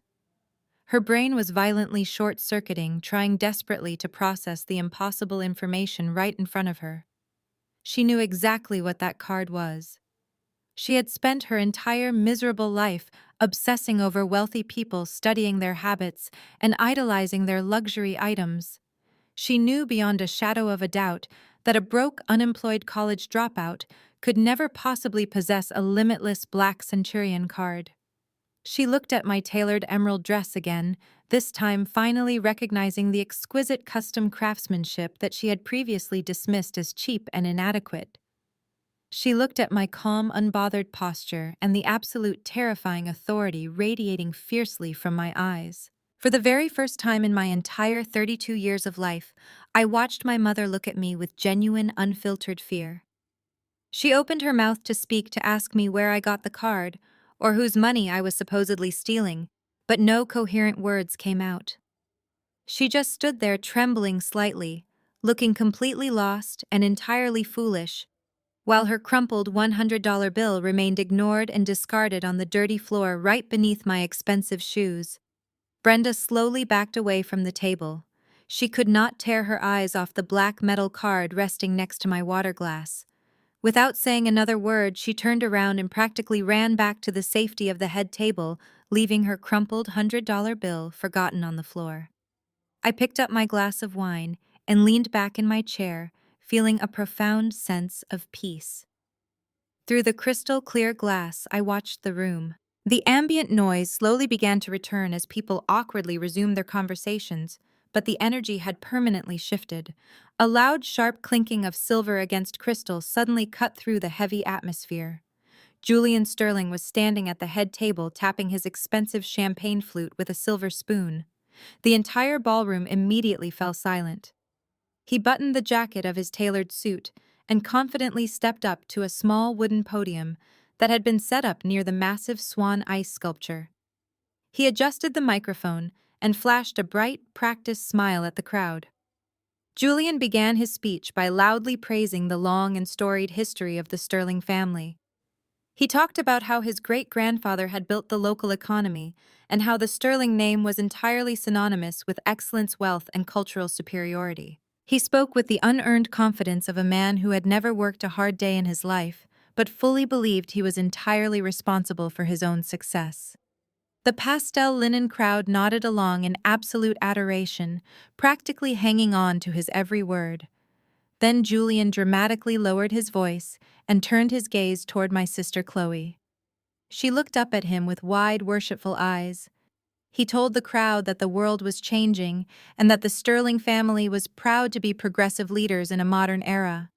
Her brain was violently short-circuiting, trying desperately to process the impossible information right in front of her. She knew exactly what that card was. She had spent her entire miserable life obsessing over wealthy people, studying their habits, and idolizing their luxury items. She knew beyond a shadow of a doubt that a broke, unemployed college dropout could never possibly possess a limitless black Centurion card. She looked at my tailored emerald dress again, this time finally recognizing the exquisite custom craftsmanship that she had previously dismissed as cheap and inadequate. She looked at my calm, unbothered posture and the absolute terrifying authority radiating fiercely from my eyes. For the very first time in my entire 32 years of life, I watched my mother look at me with genuine, unfiltered fear. She opened her mouth to speak, to ask me where I got the card, or whose money I was supposedly stealing, but no coherent words came out. She just stood there trembling slightly, looking completely lost and entirely foolish, while her crumpled $100 bill remained ignored and discarded on the dirty floor right beneath my expensive shoes. Brenda slowly backed away from the table. She could not tear her eyes off the black metal card resting next to my water glass. Without saying another word, she turned around and practically ran back to the safety of the head table, leaving her crumpled $100 bill forgotten on the floor. I picked up my glass of wine and leaned back in my chair, feeling a profound sense of peace. Through the crystal clear glass, I watched the room. The ambient noise slowly began to return as people awkwardly resumed their conversations, but the energy had permanently shifted. A loud, sharp clinking of silver against crystal suddenly cut through the heavy atmosphere. Julian Sterling was standing at the head table tapping his expensive champagne flute with a silver spoon. The entire ballroom immediately fell silent. He buttoned the jacket of his tailored suit and confidently stepped up to a small wooden podium that had been set up near the massive swan ice sculpture. He adjusted the microphone and flashed a bright, practiced smile at the crowd. Julian began his speech by loudly praising the long and storied history of the Sterling family. He talked about how his great-grandfather had built the local economy and how the Sterling name was entirely synonymous with excellence, wealth, and cultural superiority. He spoke with the unearned confidence of a man who had never worked a hard day in his life, but fully believed he was entirely responsible for his own success. The pastel linen crowd nodded along in absolute adoration, practically hanging on to his every word. Then Julian dramatically lowered his voice and turned his gaze toward my sister Chloe. She looked up at him with wide, worshipful eyes. He told the crowd that the world was changing and that the Sterling family was proud to be progressive leaders in a modern era.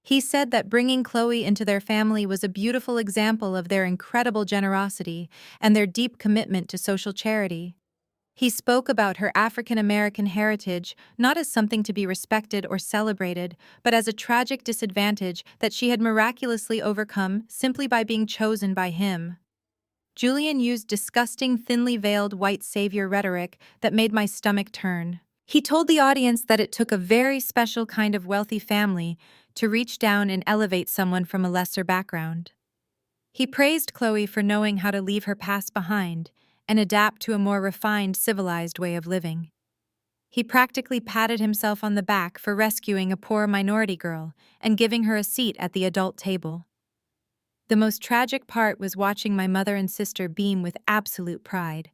He said that bringing Chloe into their family was a beautiful example of their incredible generosity and their deep commitment to social charity. He spoke about her African American heritage not as something to be respected or celebrated, but as a tragic disadvantage that she had miraculously overcome simply by being chosen by him. Julian used disgusting, thinly veiled white savior rhetoric that made my stomach turn. He told the audience that it took a very special kind of wealthy family to reach down and elevate someone from a lesser background. He praised Chloe for knowing how to leave her past behind and adapt to a more refined, civilized way of living. He practically patted himself on the back for rescuing a poor minority girl and giving her a seat at the adult table. The most tragic part was watching my mother and sister beam with absolute pride.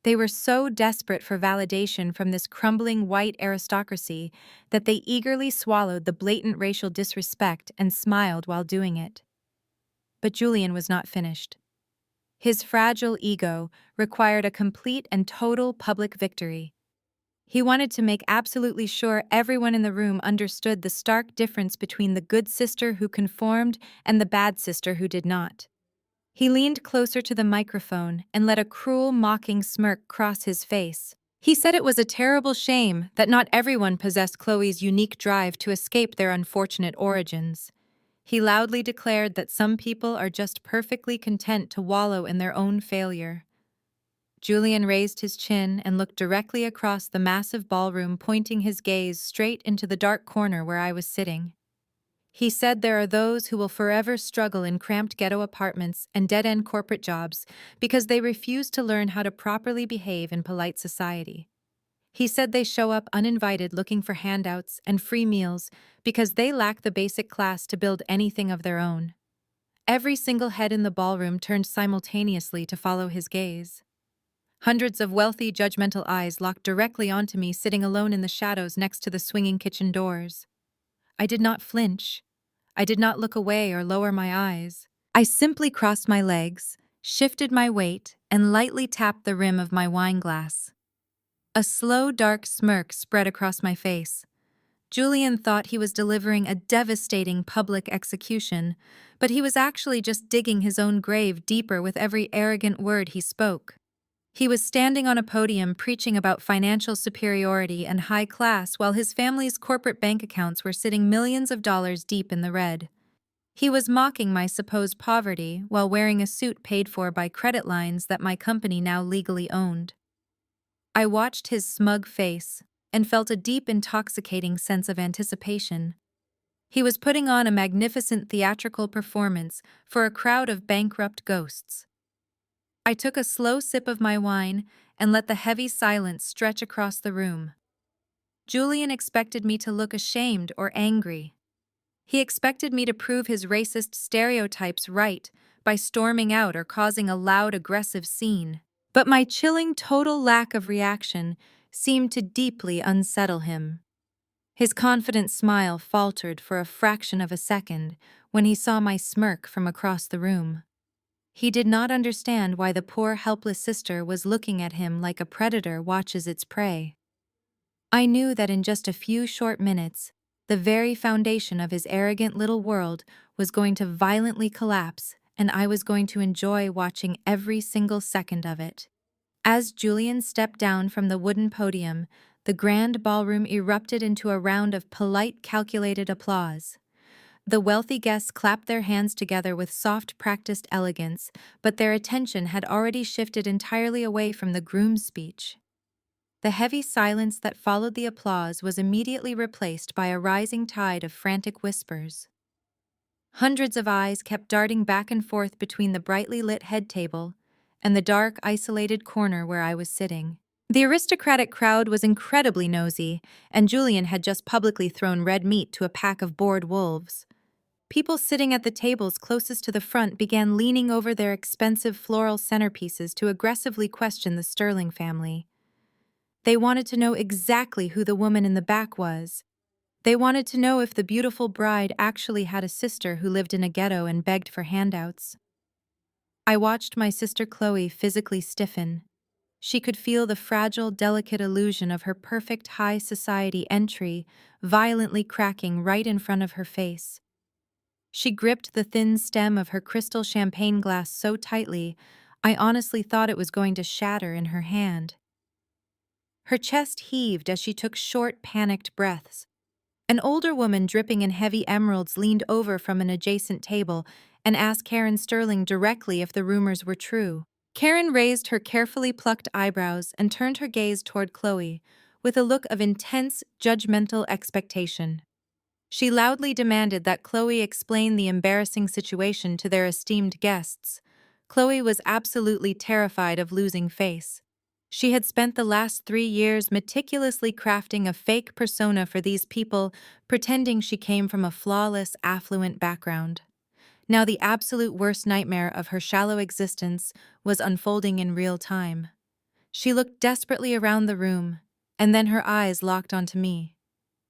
They were so desperate for validation from this crumbling white aristocracy that they eagerly swallowed the blatant racial disrespect and smiled while doing it. But Julian was not finished. His fragile ego required a complete and total public victory. He wanted to make absolutely sure everyone in the room understood the stark difference between the good sister who conformed and the bad sister who did not. He leaned closer to the microphone and let a cruel, mocking smirk cross his face. He said it was a terrible shame that not everyone possessed Chloe's unique drive to escape their unfortunate origins. He loudly declared that some people are just perfectly content to wallow in their own failure. Julian raised his chin and looked directly across the massive ballroom, pointing his gaze straight into the dark corner where I was sitting. He said there are those who will forever struggle in cramped ghetto apartments and dead-end corporate jobs because they refuse to learn how to properly behave in polite society. He said they show up uninvited looking for handouts and free meals because they lack the basic class to build anything of their own. Every single head in the ballroom turned simultaneously to follow his gaze. Hundreds of wealthy, judgmental eyes locked directly onto me sitting alone in the shadows next to the swinging kitchen doors. I did not flinch. I did not look away or lower my eyes. I simply crossed my legs, shifted my weight, and lightly tapped the rim of my wine glass. A slow, dark smirk spread across my face. Julian thought he was delivering a devastating public execution, but he was actually just digging his own grave deeper with every arrogant word he spoke. He was standing on a podium preaching about financial superiority and high class while his family's corporate bank accounts were sitting millions of dollars deep in the red. He was mocking my supposed poverty while wearing a suit paid for by credit lines that my company now legally owned. I watched his smug face and felt a deep, intoxicating sense of anticipation. He was putting on a magnificent theatrical performance for a crowd of bankrupt ghosts. I took a slow sip of my wine and let the heavy silence stretch across the room. Julian expected me to look ashamed or angry. He expected me to prove his racist stereotypes right by storming out or causing a loud, aggressive scene. But my chilling total lack of reaction seemed to deeply unsettle him. His confident smile faltered for a fraction of a second when he saw my smirk from across the room. He did not understand why the poor helpless sister was looking at him like a predator watches its prey. I knew that in just a few short minutes, the very foundation of his arrogant little world was going to violently collapse, and I was going to enjoy watching every single second of it. As Julian stepped down from the wooden podium, the grand ballroom erupted into a round of polite, calculated applause. The wealthy guests clapped their hands together with soft, practiced elegance, but their attention had already shifted entirely away from the groom's speech. The heavy silence that followed the applause was immediately replaced by a rising tide of frantic whispers. Hundreds of eyes kept darting back and forth between the brightly lit head table and the dark, isolated corner where I was sitting. The aristocratic crowd was incredibly nosy, and Julian had just publicly thrown red meat to a pack of bored wolves. People sitting at the tables closest to the front began leaning over their expensive floral centerpieces to aggressively question the Sterling family. They wanted to know exactly who the woman in the back was. They wanted to know if the beautiful bride actually had a sister who lived in a ghetto and begged for handouts. I watched my sister Chloe physically stiffen. She could feel the fragile, delicate illusion of her perfect high society entry violently cracking right in front of her face. She gripped the thin stem of her crystal champagne glass so tightly, I honestly thought it was going to shatter in her hand. Her chest heaved as she took short, panicked breaths. An older woman dripping in heavy emeralds leaned over from an adjacent table and asked Karen Sterling directly if the rumors were true. Karen raised her carefully plucked eyebrows and turned her gaze toward Chloe with a look of intense, judgmental expectation. She loudly demanded that Chloe explain the embarrassing situation to their esteemed guests. Chloe was absolutely terrified of losing face. She had spent the last 3 years meticulously crafting a fake persona for these people, pretending she came from a flawless, affluent background. Now the absolute worst nightmare of her shallow existence was unfolding in real time. She looked desperately around the room, and then her eyes locked onto me.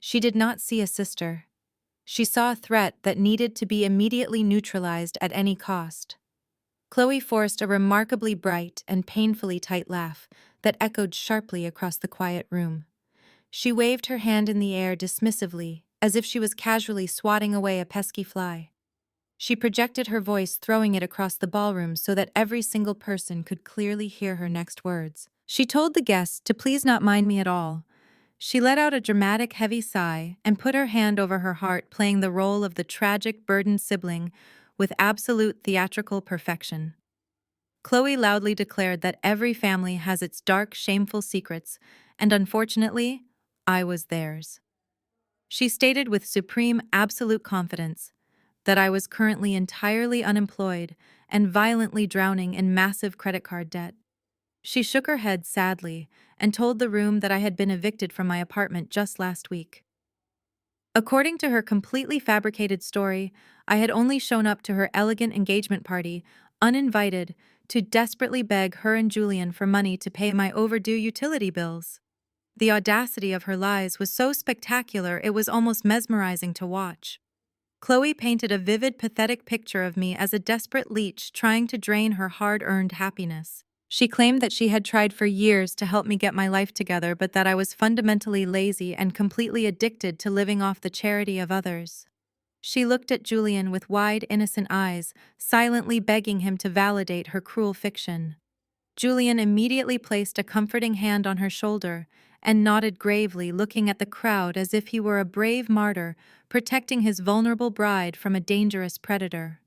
She did not see a sister. She saw a threat that needed to be immediately neutralized at any cost. Chloe forced a remarkably bright and painfully tight laugh that echoed sharply across the quiet room. She waved her hand in the air dismissively, as if she was casually swatting away a pesky fly. She projected her voice, throwing it across the ballroom so that every single person could clearly hear her next words. She told the guests to please not mind me at all. She let out a dramatic, heavy sigh and put her hand over her heart, playing the role of the tragic, burdened sibling with absolute theatrical perfection. Chloe loudly declared that every family has its dark, shameful secrets, and unfortunately, I was theirs. She stated with supreme, absolute confidence that I was currently entirely unemployed and violently drowning in massive credit card debt. She shook her head sadly and told the room that I had been evicted from my apartment just last week. According to her completely fabricated story, I had only shown up to her elegant engagement party, uninvited, to desperately beg her and Julian for money to pay my overdue utility bills. The audacity of her lies was so spectacular it was almost mesmerizing to watch. Chloe painted a vivid, pathetic picture of me as a desperate leech trying to drain her hard-earned happiness. She claimed that she had tried for years to help me get my life together, but that I was fundamentally lazy and completely addicted to living off the charity of others. She looked at Julian with wide, innocent eyes, silently begging him to validate her cruel fiction. Julian immediately placed a comforting hand on her shoulder and nodded gravely, looking at the crowd as if he were a brave martyr protecting his vulnerable bride from a dangerous predator.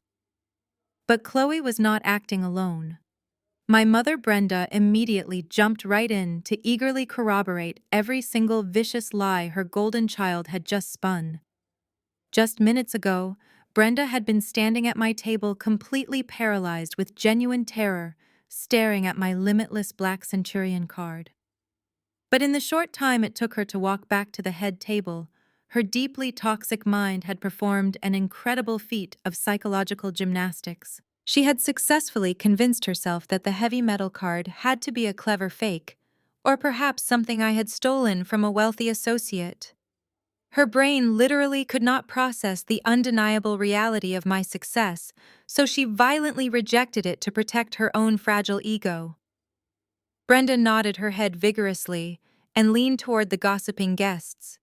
But Chloe was not acting alone. My mother Brenda immediately jumped right in to eagerly corroborate every single vicious lie her golden child had just spun. Just minutes ago, Brenda had been standing at my table completely paralyzed with genuine terror, staring at my limitless Black Centurion card. But in the short time it took her to walk back to the head table, her deeply toxic mind had performed an incredible feat of psychological gymnastics. She had successfully convinced herself that the heavy metal card had to be a clever fake, or perhaps something I had stolen from a wealthy associate. Her brain literally could not process the undeniable reality of my success, so she violently rejected it to protect her own fragile ego. Brenda nodded her head vigorously and leaned toward the gossiping guests.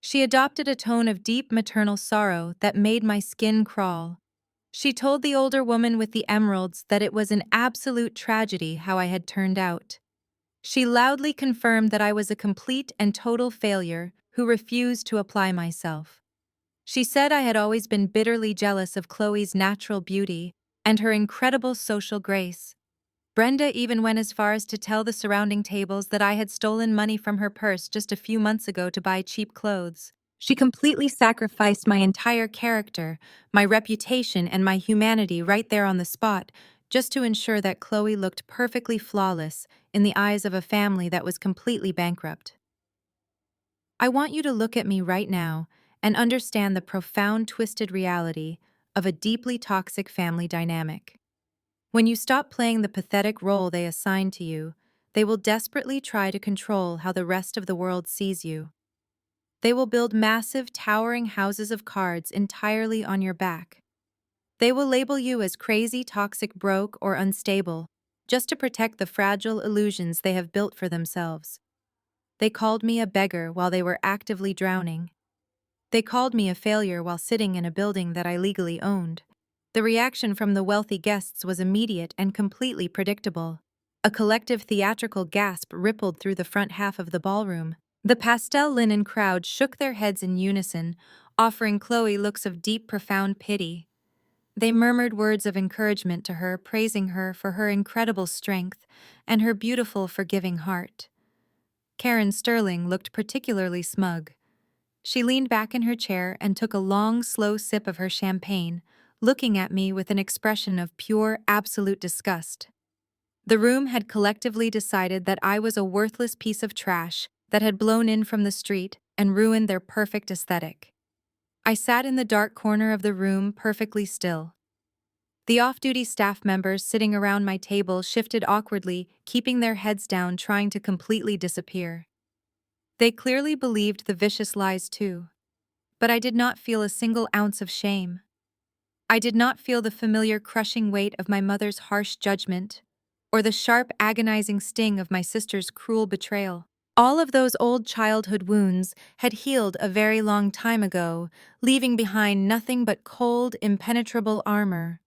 She adopted a tone of deep maternal sorrow that made my skin crawl. She told the older woman with the emeralds that it was an absolute tragedy how I had turned out. She loudly confirmed that I was a complete and total failure who refused to apply myself. She said I had always been bitterly jealous of Chloe's natural beauty and her incredible social grace. Brenda even went as far as to tell the surrounding tables that I had stolen money from her purse just a few months ago to buy cheap clothes. She completely sacrificed my entire character, my reputation, and my humanity right there on the spot, just to ensure that Chloe looked perfectly flawless in the eyes of a family that was completely bankrupt. I want you to look at me right now and understand the profound twisted reality of a deeply toxic family dynamic. When you stop playing the pathetic role they assign to you, they will desperately try to control how the rest of the world sees you. They will build massive, towering houses of cards entirely on your back. They will label you as crazy, toxic, broke, or unstable, just to protect the fragile illusions they have built for themselves. They called me a beggar while they were actively drowning. They called me a failure while sitting in a building that I legally owned. The reaction from the wealthy guests was immediate and completely predictable. A collective theatrical gasp rippled through the front half of the ballroom. The pastel linen crowd shook their heads in unison, offering Chloe looks of deep, profound pity. They murmured words of encouragement to her, praising her for her incredible strength and her beautiful, forgiving heart. Karen Sterling looked particularly smug. She leaned back in her chair and took a long, slow sip of her champagne, looking at me with an expression of pure, absolute disgust. The room had collectively decided that I was a worthless piece of trash that had blown in from the street and ruined their perfect aesthetic. I sat in the dark corner of the room, perfectly still. The off-duty staff members sitting around my table shifted awkwardly, keeping their heads down, trying to completely disappear. They clearly believed the vicious lies too. But I did not feel a single ounce of shame. I did not feel the familiar crushing weight of my mother's harsh judgment, or the sharp, agonizing sting of my sister's cruel betrayal. All of those old childhood wounds had healed a very long time ago, leaving behind nothing but cold, impenetrable armor.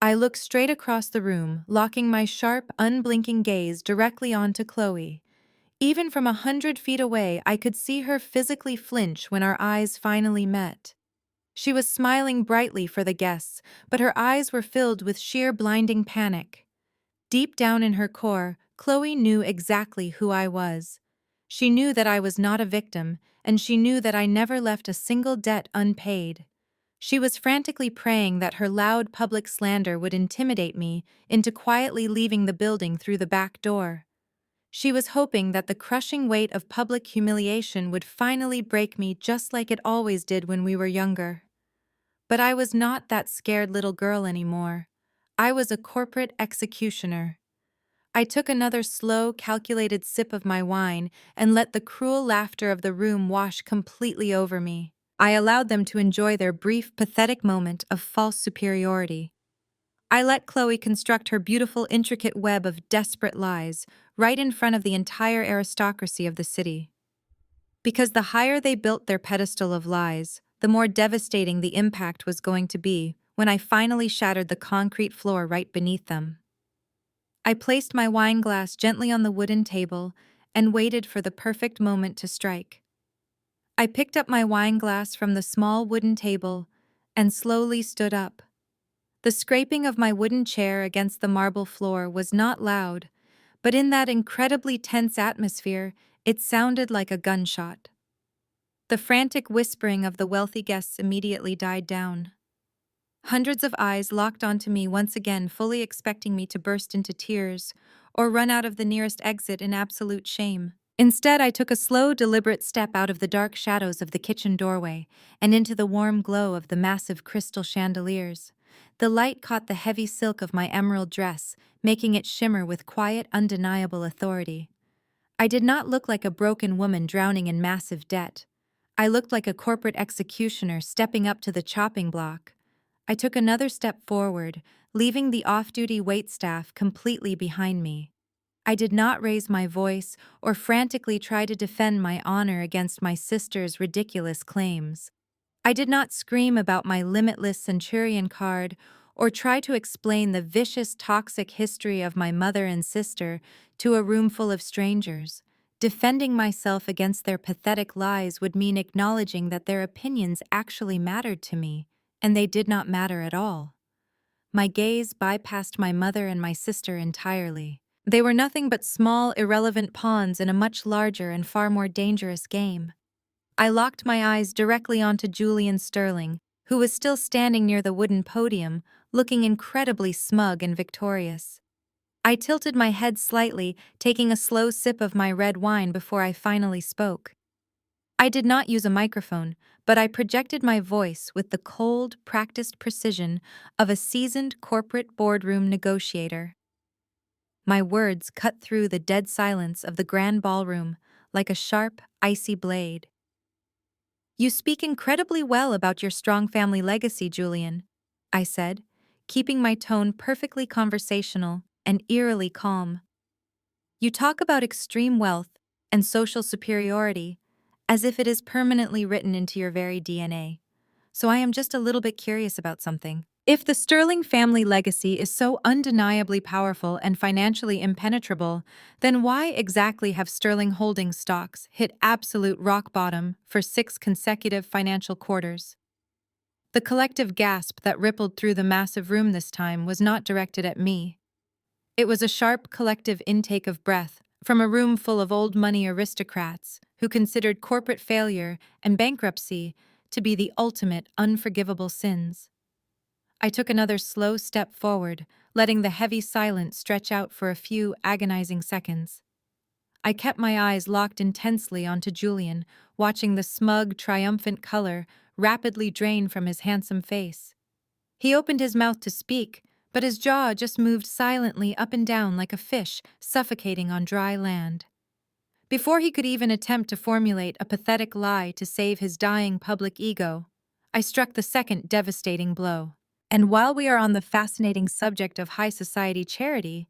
I looked straight across the room, locking my sharp, unblinking gaze directly onto Chloe. Even from 100 feet away, I could see her physically flinch when our eyes finally met. She was smiling brightly for the guests, but her eyes were filled with sheer blinding panic. Deep down in her core, Chloe knew exactly who I was. She knew that I was not a victim, and she knew that I never left a single debt unpaid. She was frantically praying that her loud public slander would intimidate me into quietly leaving the building through the back door. She was hoping that the crushing weight of public humiliation would finally break me just like it always did when we were younger. But I was not that scared little girl anymore. I was a corporate executioner. I took another slow, calculated sip of my wine and let the cruel laughter of the room wash completely over me. I allowed them to enjoy their brief, pathetic moment of false superiority. I let Chloe construct her beautiful, intricate web of desperate lies right in front of the entire aristocracy of the city. Because the higher they built their pedestal of lies, the more devastating the impact was going to be when I finally shattered the concrete floor right beneath them. I placed my wine glass gently on the wooden table and waited for the perfect moment to strike. I picked up my wine glass from the small wooden table and slowly stood up. The scraping of my wooden chair against the marble floor was not loud, but in that incredibly tense atmosphere, it sounded like a gunshot. The frantic whispering of the wealthy guests immediately died down. Hundreds of eyes locked onto me once again, fully expecting me to burst into tears or run out of the nearest exit in absolute shame. Instead, I took a slow, deliberate step out of the dark shadows of the kitchen doorway and into the warm glow of the massive crystal chandeliers. The light caught the heavy silk of my emerald dress, making it shimmer with quiet, undeniable authority. I did not look like a broken woman drowning in massive debt. I looked like a corporate executioner stepping up to the chopping block. I took another step forward, leaving the off-duty waitstaff completely behind me. I did not raise my voice or frantically try to defend my honor against my sister's ridiculous claims. I did not scream about my limitless centurion card or try to explain the vicious, toxic history of my mother and sister to a room full of strangers. Defending myself against their pathetic lies would mean acknowledging that their opinions actually mattered to me, and they did not matter at all. My gaze bypassed my mother and my sister entirely. They were nothing but small, irrelevant pawns in a much larger and far more dangerous game. I locked my eyes directly onto Julian Sterling, who was still standing near the wooden podium, looking incredibly smug and victorious. I tilted my head slightly, taking a slow sip of my red wine before I finally spoke. I did not use a microphone, but I projected my voice with the cold, practiced precision of a seasoned corporate boardroom negotiator. My words cut through the dead silence of the grand ballroom like a sharp, icy blade. "You speak incredibly well about your strong family legacy, Julian," I said, keeping my tone perfectly conversational and eerily calm. "You talk about extreme wealth and social superiority as if it is permanently written into your very DNA. So I am just a little bit curious about something. If the Sterling family legacy is so undeniably powerful and financially impenetrable, then why exactly have Sterling Holdings stocks hit absolute rock bottom for 6 consecutive financial quarters?" The collective gasp that rippled through the massive room this time was not directed at me. It was a sharp collective intake of breath from a room full of old money aristocrats who considered corporate failure and bankruptcy to be the ultimate unforgivable sins. I took another slow step forward, letting the heavy silence stretch out for a few agonizing seconds. I kept my eyes locked intensely onto Julian, watching the smug, triumphant color rapidly drain from his handsome face. He opened his mouth to speak, but his jaw just moved silently up and down like a fish suffocating on dry land. Before he could even attempt to formulate a pathetic lie to save his dying public ego, I struck the second devastating blow. And while we are on the fascinating subject of high society charity,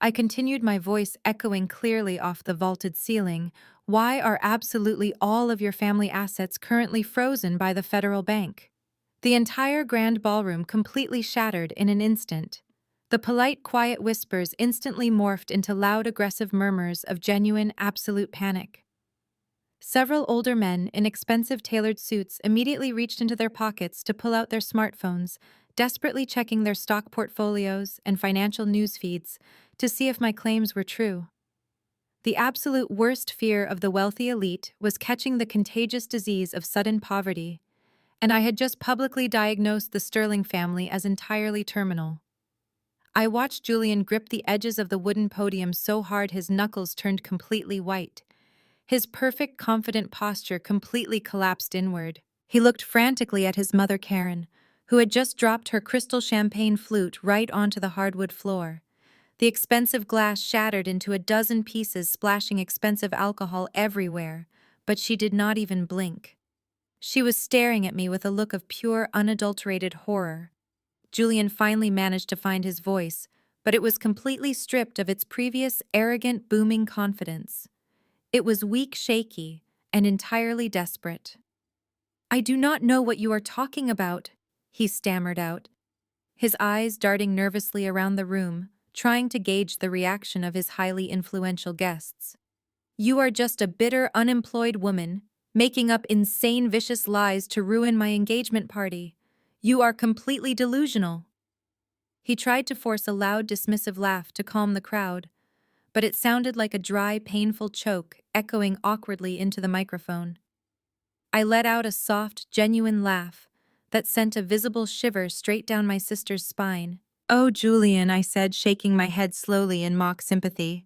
I continued, my voice echoing clearly off the vaulted ceiling, "Why are absolutely all of your family assets currently frozen by the federal bank?" The entire grand ballroom completely shattered in an instant. The polite, quiet whispers instantly morphed into loud, aggressive murmurs of genuine, absolute panic. Several older men in expensive tailored suits immediately reached into their pockets to pull out their smartphones, desperately checking their stock portfolios and financial news feeds to see if my claims were true. The absolute worst fear of the wealthy elite was catching the contagious disease of sudden poverty, and I had just publicly diagnosed the Sterling family as entirely terminal. I watched Julian grip the edges of the wooden podium so hard his knuckles turned completely white. His perfect, confident posture completely collapsed inward. He looked frantically at his mother Karen, who had just dropped her crystal champagne flute right onto the hardwood floor. The expensive glass shattered into a dozen pieces, splashing expensive alcohol everywhere, but she did not even blink. She was staring at me with a look of pure, unadulterated horror. Julian finally managed to find his voice, but it was completely stripped of its previous arrogant, booming confidence. It was weak, shaky, and entirely desperate. "I do not know what you are talking about," he stammered out, his eyes darting nervously around the room, trying to gauge the reaction of his highly influential guests. "You are just a bitter, unemployed woman, making up insane, vicious lies to ruin my engagement party. You are completely delusional." He tried to force a loud, dismissive laugh to calm the crowd, but it sounded like a dry, painful choke echoing awkwardly into the microphone. I let out a soft, genuine laugh that sent a visible shiver straight down my sister's spine. "Oh, Julian," I said, shaking my head slowly in mock sympathy.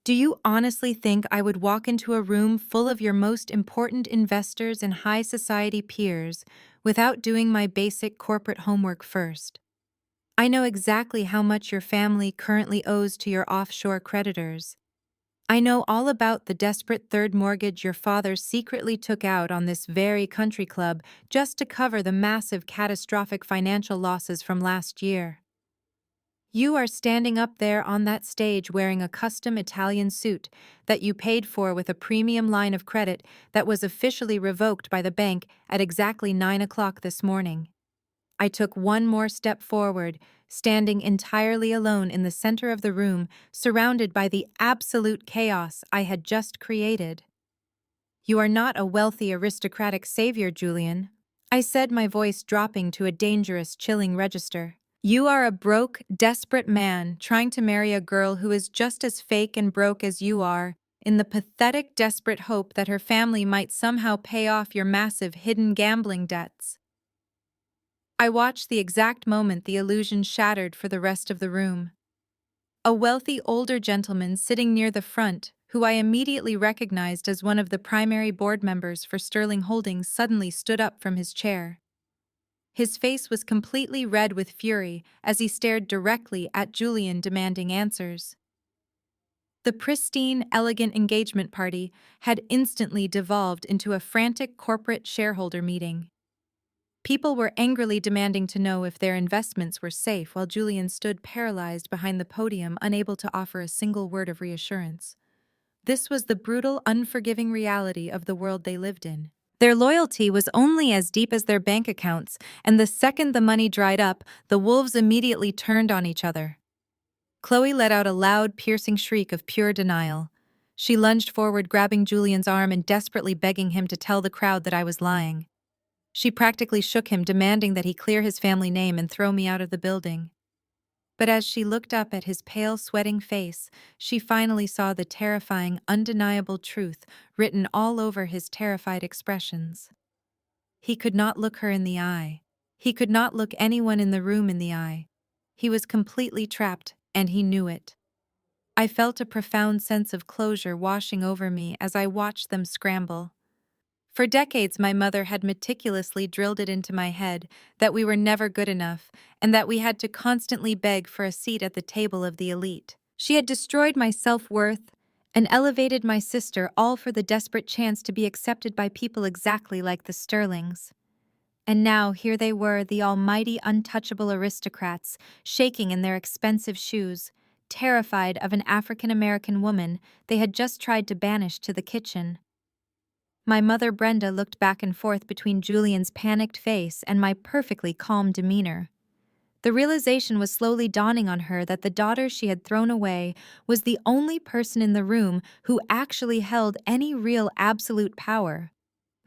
Do you honestly think I would walk into a room full of your most important investors and high society peers without doing my basic corporate homework first? I know exactly how much your family currently owes to your offshore creditors. I know all about the desperate third mortgage your father secretly took out on this very country club just to cover the massive catastrophic financial losses from last year. You are standing up there on that stage wearing a custom Italian suit that you paid for with a premium line of credit that was officially revoked by the bank at exactly 9 o'clock this morning. I took one more step forward, standing entirely alone in the center of the room, surrounded by the absolute chaos I had just created. You are not a wealthy aristocratic savior, Julian, I said, my voice dropping to a dangerous, chilling register. You are a broke, desperate man trying to marry a girl who is just as fake and broke as you are, in the pathetic, desperate hope that her family might somehow pay off your massive hidden gambling debts. I watched the exact moment the illusion shattered for the rest of the room. A wealthy older gentleman sitting near the front, who I immediately recognized as one of the primary board members for Sterling Holdings, suddenly stood up from his chair. His face was completely red with fury as he stared directly at Julian, demanding answers. The pristine, elegant engagement party had instantly devolved into a frantic corporate shareholder meeting. People were angrily demanding to know if their investments were safe, while Julian stood paralyzed behind the podium, unable to offer a single word of reassurance. This was the brutal, unforgiving reality of the world they lived in. Their loyalty was only as deep as their bank accounts, and the second the money dried up, the wolves immediately turned on each other. Chloe let out a loud, piercing shriek of pure denial. She lunged forward, grabbing Julian's arm and desperately begging him to tell the crowd that I was lying. She practically shook him, demanding that he clear his family name and throw me out of the building. But as she looked up at his pale, sweating face, she finally saw the terrifying, undeniable truth written all over his terrified expressions. He could not look her in the eye. He could not look anyone in the room in the eye. He was completely trapped, and he knew it. I felt a profound sense of closure washing over me as I watched them scramble. For decades, my mother had meticulously drilled it into my head that we were never good enough and that we had to constantly beg for a seat at the table of the elite. She had destroyed my self-worth and elevated my sister, all for the desperate chance to be accepted by people exactly like the Sterlings. And now here they were, the almighty, untouchable aristocrats, shaking in their expensive shoes, terrified of an African-American woman they had just tried to banish to the kitchen. My mother Brenda looked back and forth between Julian's panicked face and my perfectly calm demeanor. The realization was slowly dawning on her that the daughter she had thrown away was the only person in the room who actually held any real absolute power.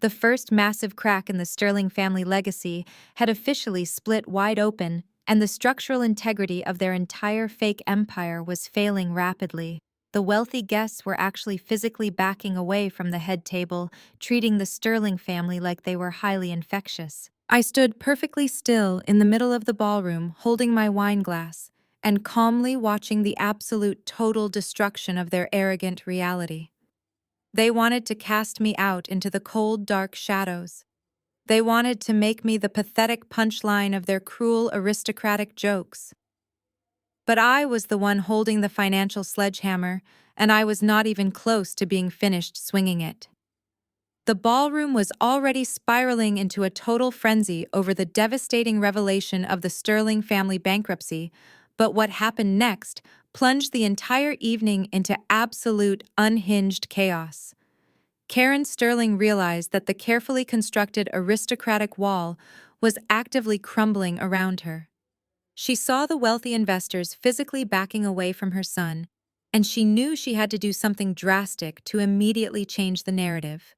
The first massive crack in the Sterling family legacy had officially split wide open, and the structural integrity of their entire fake empire was failing rapidly. The wealthy guests were actually physically backing away from the head table, treating the Sterling family like they were highly infectious. I stood perfectly still in the middle of the ballroom, holding my wine glass, and calmly watching the absolute total destruction of their arrogant reality. They wanted to cast me out into the cold, dark shadows. They wanted to make me the pathetic punchline of their cruel, aristocratic jokes. But I was the one holding the financial sledgehammer, and I was not even close to being finished swinging it. The ballroom was already spiraling into a total frenzy over the devastating revelation of the Sterling family bankruptcy, but what happened next plunged the entire evening into absolute, unhinged chaos. Karen Sterling realized that the carefully constructed aristocratic wall was actively crumbling around her. She saw the wealthy investors physically backing away from her son, and she knew she had to do something drastic to immediately change the narrative.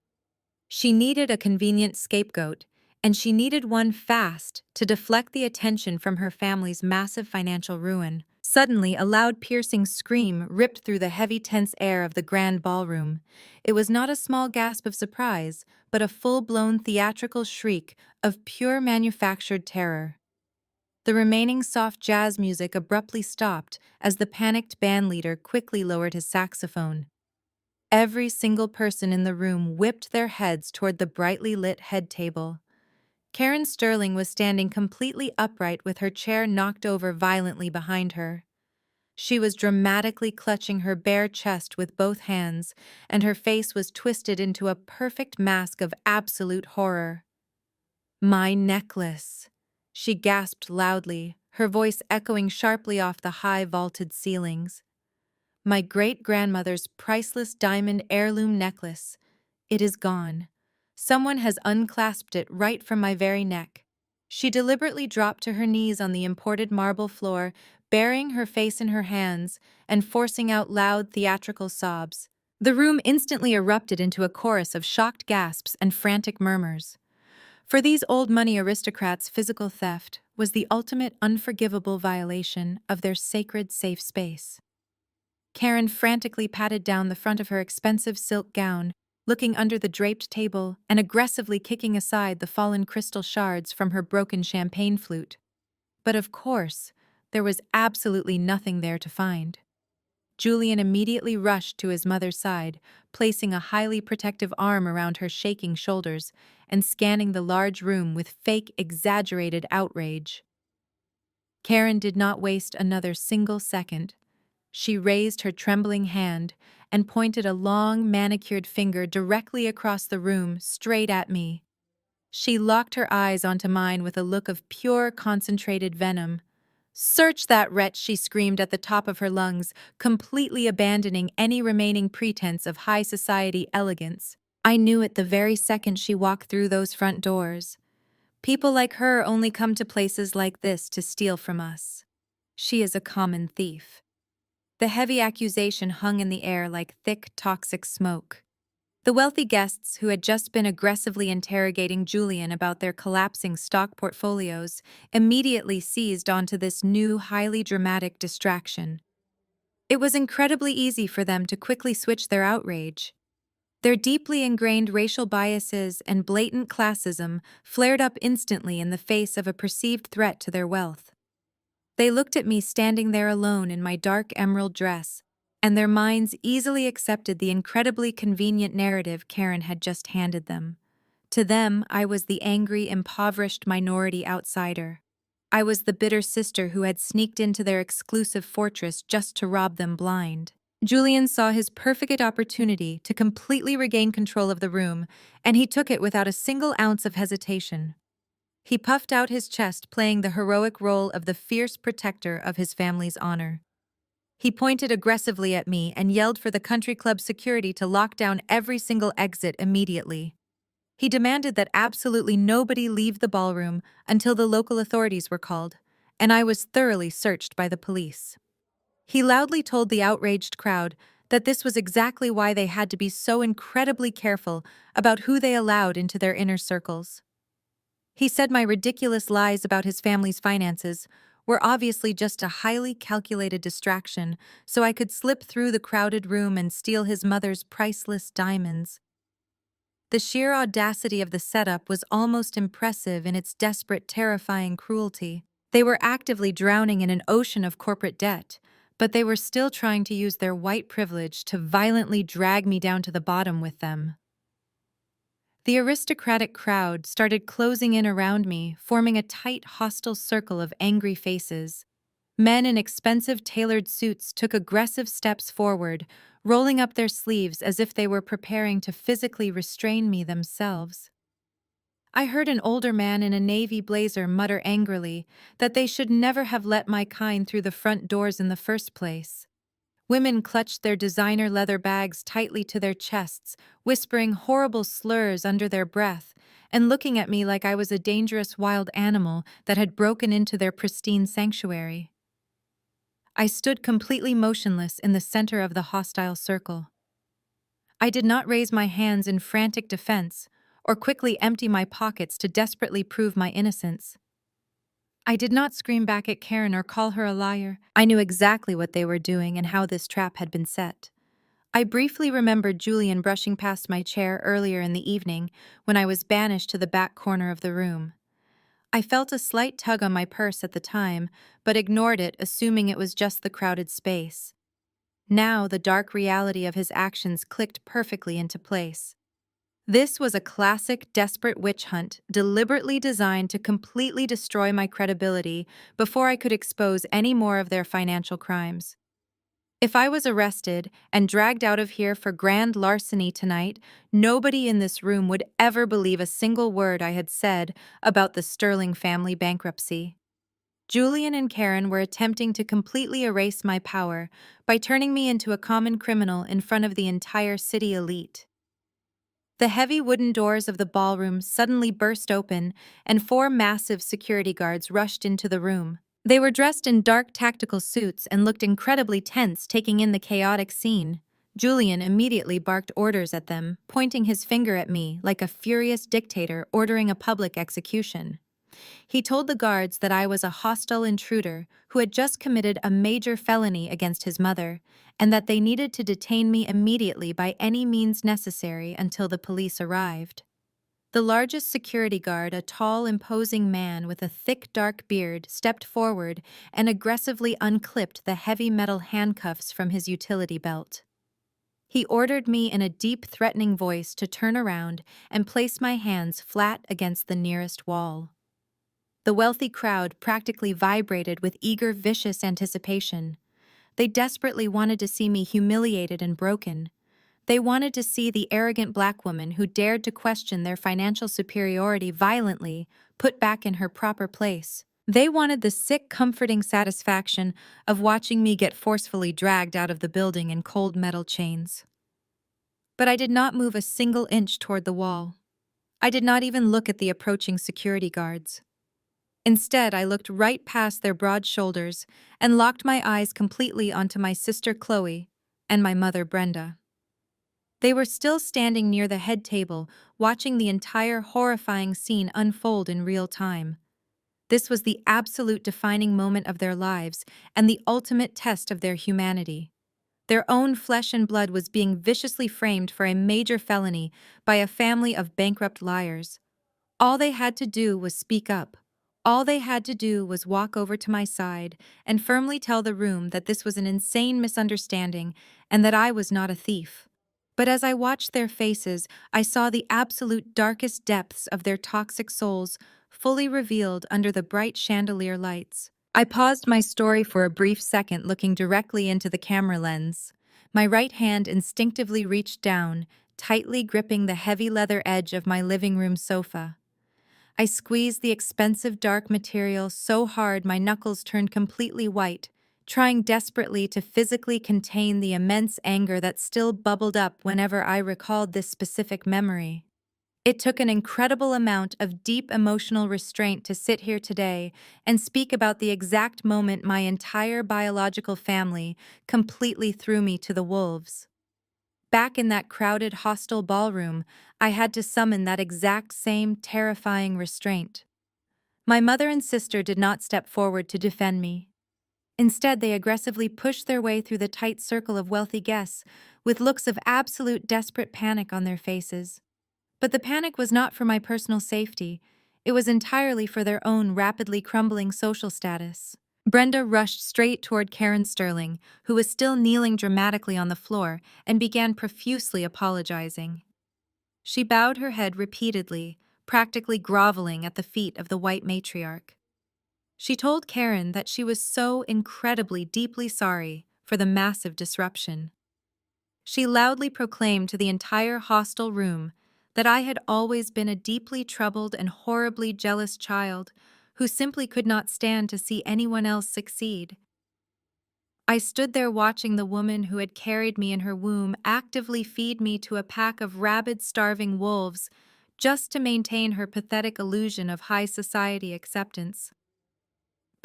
She needed a convenient scapegoat, and she needed one fast to deflect the attention from her family's massive financial ruin. Suddenly, a loud, piercing scream ripped through the heavy, tense air of the grand ballroom. It was not a small gasp of surprise, but a full-blown theatrical shriek of pure manufactured terror. The remaining soft jazz music abruptly stopped as the panicked bandleader quickly lowered his saxophone. Every single person in the room whipped their heads toward the brightly lit head table. Karen Sterling was standing completely upright with her chair knocked over violently behind her. She was dramatically clutching her bare chest with both hands, and her face was twisted into a perfect mask of absolute horror. "My necklace!" she gasped loudly, her voice echoing sharply off the high vaulted ceilings. "My great-grandmother's priceless diamond heirloom necklace. It is gone. Someone has unclasped it right from my very neck." She deliberately dropped to her knees on the imported marble floor, burying her face in her hands and forcing out loud theatrical sobs. The room instantly erupted into a chorus of shocked gasps and frantic murmurs. For these old money aristocrats, physical theft was the ultimate unforgivable violation of their sacred safe space. Karen frantically patted down the front of her expensive silk gown, looking under the draped table and aggressively kicking aside the fallen crystal shards from her broken champagne flute. But of course, there was absolutely nothing there to find. Julian immediately rushed to his mother's side, placing a highly protective arm around her shaking shoulders and scanning the large room with fake, exaggerated outrage. Karen did not waste another single second. She raised her trembling hand and pointed a long, manicured finger directly across the room, straight at me. She locked her eyes onto mine with a look of pure, concentrated venom. "Search that wretch!" she screamed at the top of her lungs, completely abandoning any remaining pretense of high society elegance. I knew it the very second she walked through those front doors. People like her only come to places like this to steal from us. She is a common thief. The heavy accusation hung in the air like thick, toxic smoke. The wealthy guests who had just been aggressively interrogating Julian about their collapsing stock portfolios immediately seized onto this new, highly dramatic distraction. It was incredibly easy for them to quickly switch their outrage. Their deeply ingrained racial biases and blatant classism flared up instantly in the face of a perceived threat to their wealth. They looked at me standing there alone in my dark emerald dress, and their minds easily accepted the incredibly convenient narrative Karen had just handed them. To them, I was the angry, impoverished minority outsider. I was the bitter sister who had sneaked into their exclusive fortress just to rob them blind. Julian saw his perfect opportunity to completely regain control of the room, and he took it without a single ounce of hesitation. He puffed out his chest, playing the heroic role of the fierce protector of his family's honor. He pointed aggressively at me and yelled for the country club security to lock down every single exit immediately. He demanded that absolutely nobody leave the ballroom until the local authorities were called, and I was thoroughly searched by the police. He loudly told the outraged crowd that this was exactly why they had to be so incredibly careful about who they allowed into their inner circles. He said my ridiculous lies about his family's finances were obviously just a highly calculated distraction so I could slip through the crowded room and steal his mother's priceless diamonds. The sheer audacity of the setup was almost impressive in its desperate, terrifying cruelty. They were actively drowning in an ocean of corporate debt, but they were still trying to use their white privilege to violently drag me down to the bottom with them. The aristocratic crowd started closing in around me, forming a tight, hostile circle of angry faces. Men in expensive tailored suits took aggressive steps forward, rolling up their sleeves as if they were preparing to physically restrain me themselves. I heard an older man in a navy blazer mutter angrily that they should never have let my kind through the front doors in the first place. Women clutched their designer leather bags tightly to their chests, whispering horrible slurs under their breath, and looking at me like I was a dangerous wild animal that had broken into their pristine sanctuary. I stood completely motionless in the center of the hostile circle. I did not raise my hands in frantic defense or quickly empty my pockets to desperately prove my innocence. I did not scream back at Karen or call her a liar. I knew exactly what they were doing and how this trap had been set. I briefly remembered Julian brushing past my chair earlier in the evening when I was banished to the back corner of the room. I felt a slight tug on my purse at the time, but ignored it, assuming it was just the crowded space. Now, the dark reality of his actions clicked perfectly into place. This was a classic desperate witch hunt, deliberately designed to completely destroy my credibility before I could expose any more of their financial crimes. If I was arrested and dragged out of here for grand larceny tonight, nobody in this room would ever believe a single word I had said about the Sterling family bankruptcy. Julian and Karen were attempting to completely erase my power by turning me into a common criminal in front of the entire city elite. The heavy wooden doors of the ballroom suddenly burst open, and four massive security guards rushed into the room. They were dressed in dark tactical suits and looked incredibly tense, taking in the chaotic scene. Julian immediately barked orders at them, pointing his finger at me like a furious dictator ordering a public execution. He told the guards that I was a hostile intruder who had just committed a major felony against his mother, and that they needed to detain me immediately by any means necessary until the police arrived. The largest security guard, a tall, imposing man with a thick, dark beard, stepped forward and aggressively unclipped the heavy metal handcuffs from his utility belt. He ordered me in a deep, threatening voice to turn around and place my hands flat against the nearest wall. The wealthy crowd practically vibrated with eager, vicious anticipation. They desperately wanted to see me humiliated and broken. They wanted to see the arrogant black woman who dared to question their financial superiority violently put back in her proper place. They wanted the sick, comforting satisfaction of watching me get forcefully dragged out of the building in cold metal chains. But I did not move a single inch toward the wall. I did not even look at the approaching security guards. Instead, I looked right past their broad shoulders and locked my eyes completely onto my sister Chloe and my mother Brenda. They were still standing near the head table, watching the entire horrifying scene unfold in real time. This was the absolute defining moment of their lives and the ultimate test of their humanity. Their own flesh and blood was being viciously framed for a major felony by a family of bankrupt liars. All they had to do was speak up. All they had to do was walk over to my side and firmly tell the room that this was an insane misunderstanding and that I was not a thief. But as I watched their faces, I saw the absolute darkest depths of their toxic souls fully revealed under the bright chandelier lights. I paused my story for a brief second, looking directly into the camera lens. My right hand instinctively reached down, tightly gripping the heavy leather edge of my living room sofa. I squeezed the expensive dark material so hard my knuckles turned completely white, trying desperately to physically contain the immense anger that still bubbled up whenever I recalled this specific memory. It took an incredible amount of deep emotional restraint to sit here today and speak about the exact moment my entire biological family completely threw me to the wolves. Back in that crowded, hostile ballroom, I had to summon that exact same terrifying restraint. My mother and sister did not step forward to defend me. Instead, they aggressively pushed their way through the tight circle of wealthy guests, with looks of absolute desperate panic on their faces. But the panic was not for my personal safety. It was entirely for their own rapidly crumbling social status. Brenda rushed straight toward Karen Sterling, who was still kneeling dramatically on the floor, and began profusely apologizing. She bowed her head repeatedly, practically groveling at the feet of the white matriarch. She told Karen that she was so incredibly deeply sorry for the massive disruption. She loudly proclaimed to the entire hostel room that I had always been a deeply troubled and horribly jealous child who simply could not stand to see anyone else succeed. I stood there watching the woman who had carried me in her womb actively feed me to a pack of rabid, starving wolves just to maintain her pathetic illusion of high society acceptance.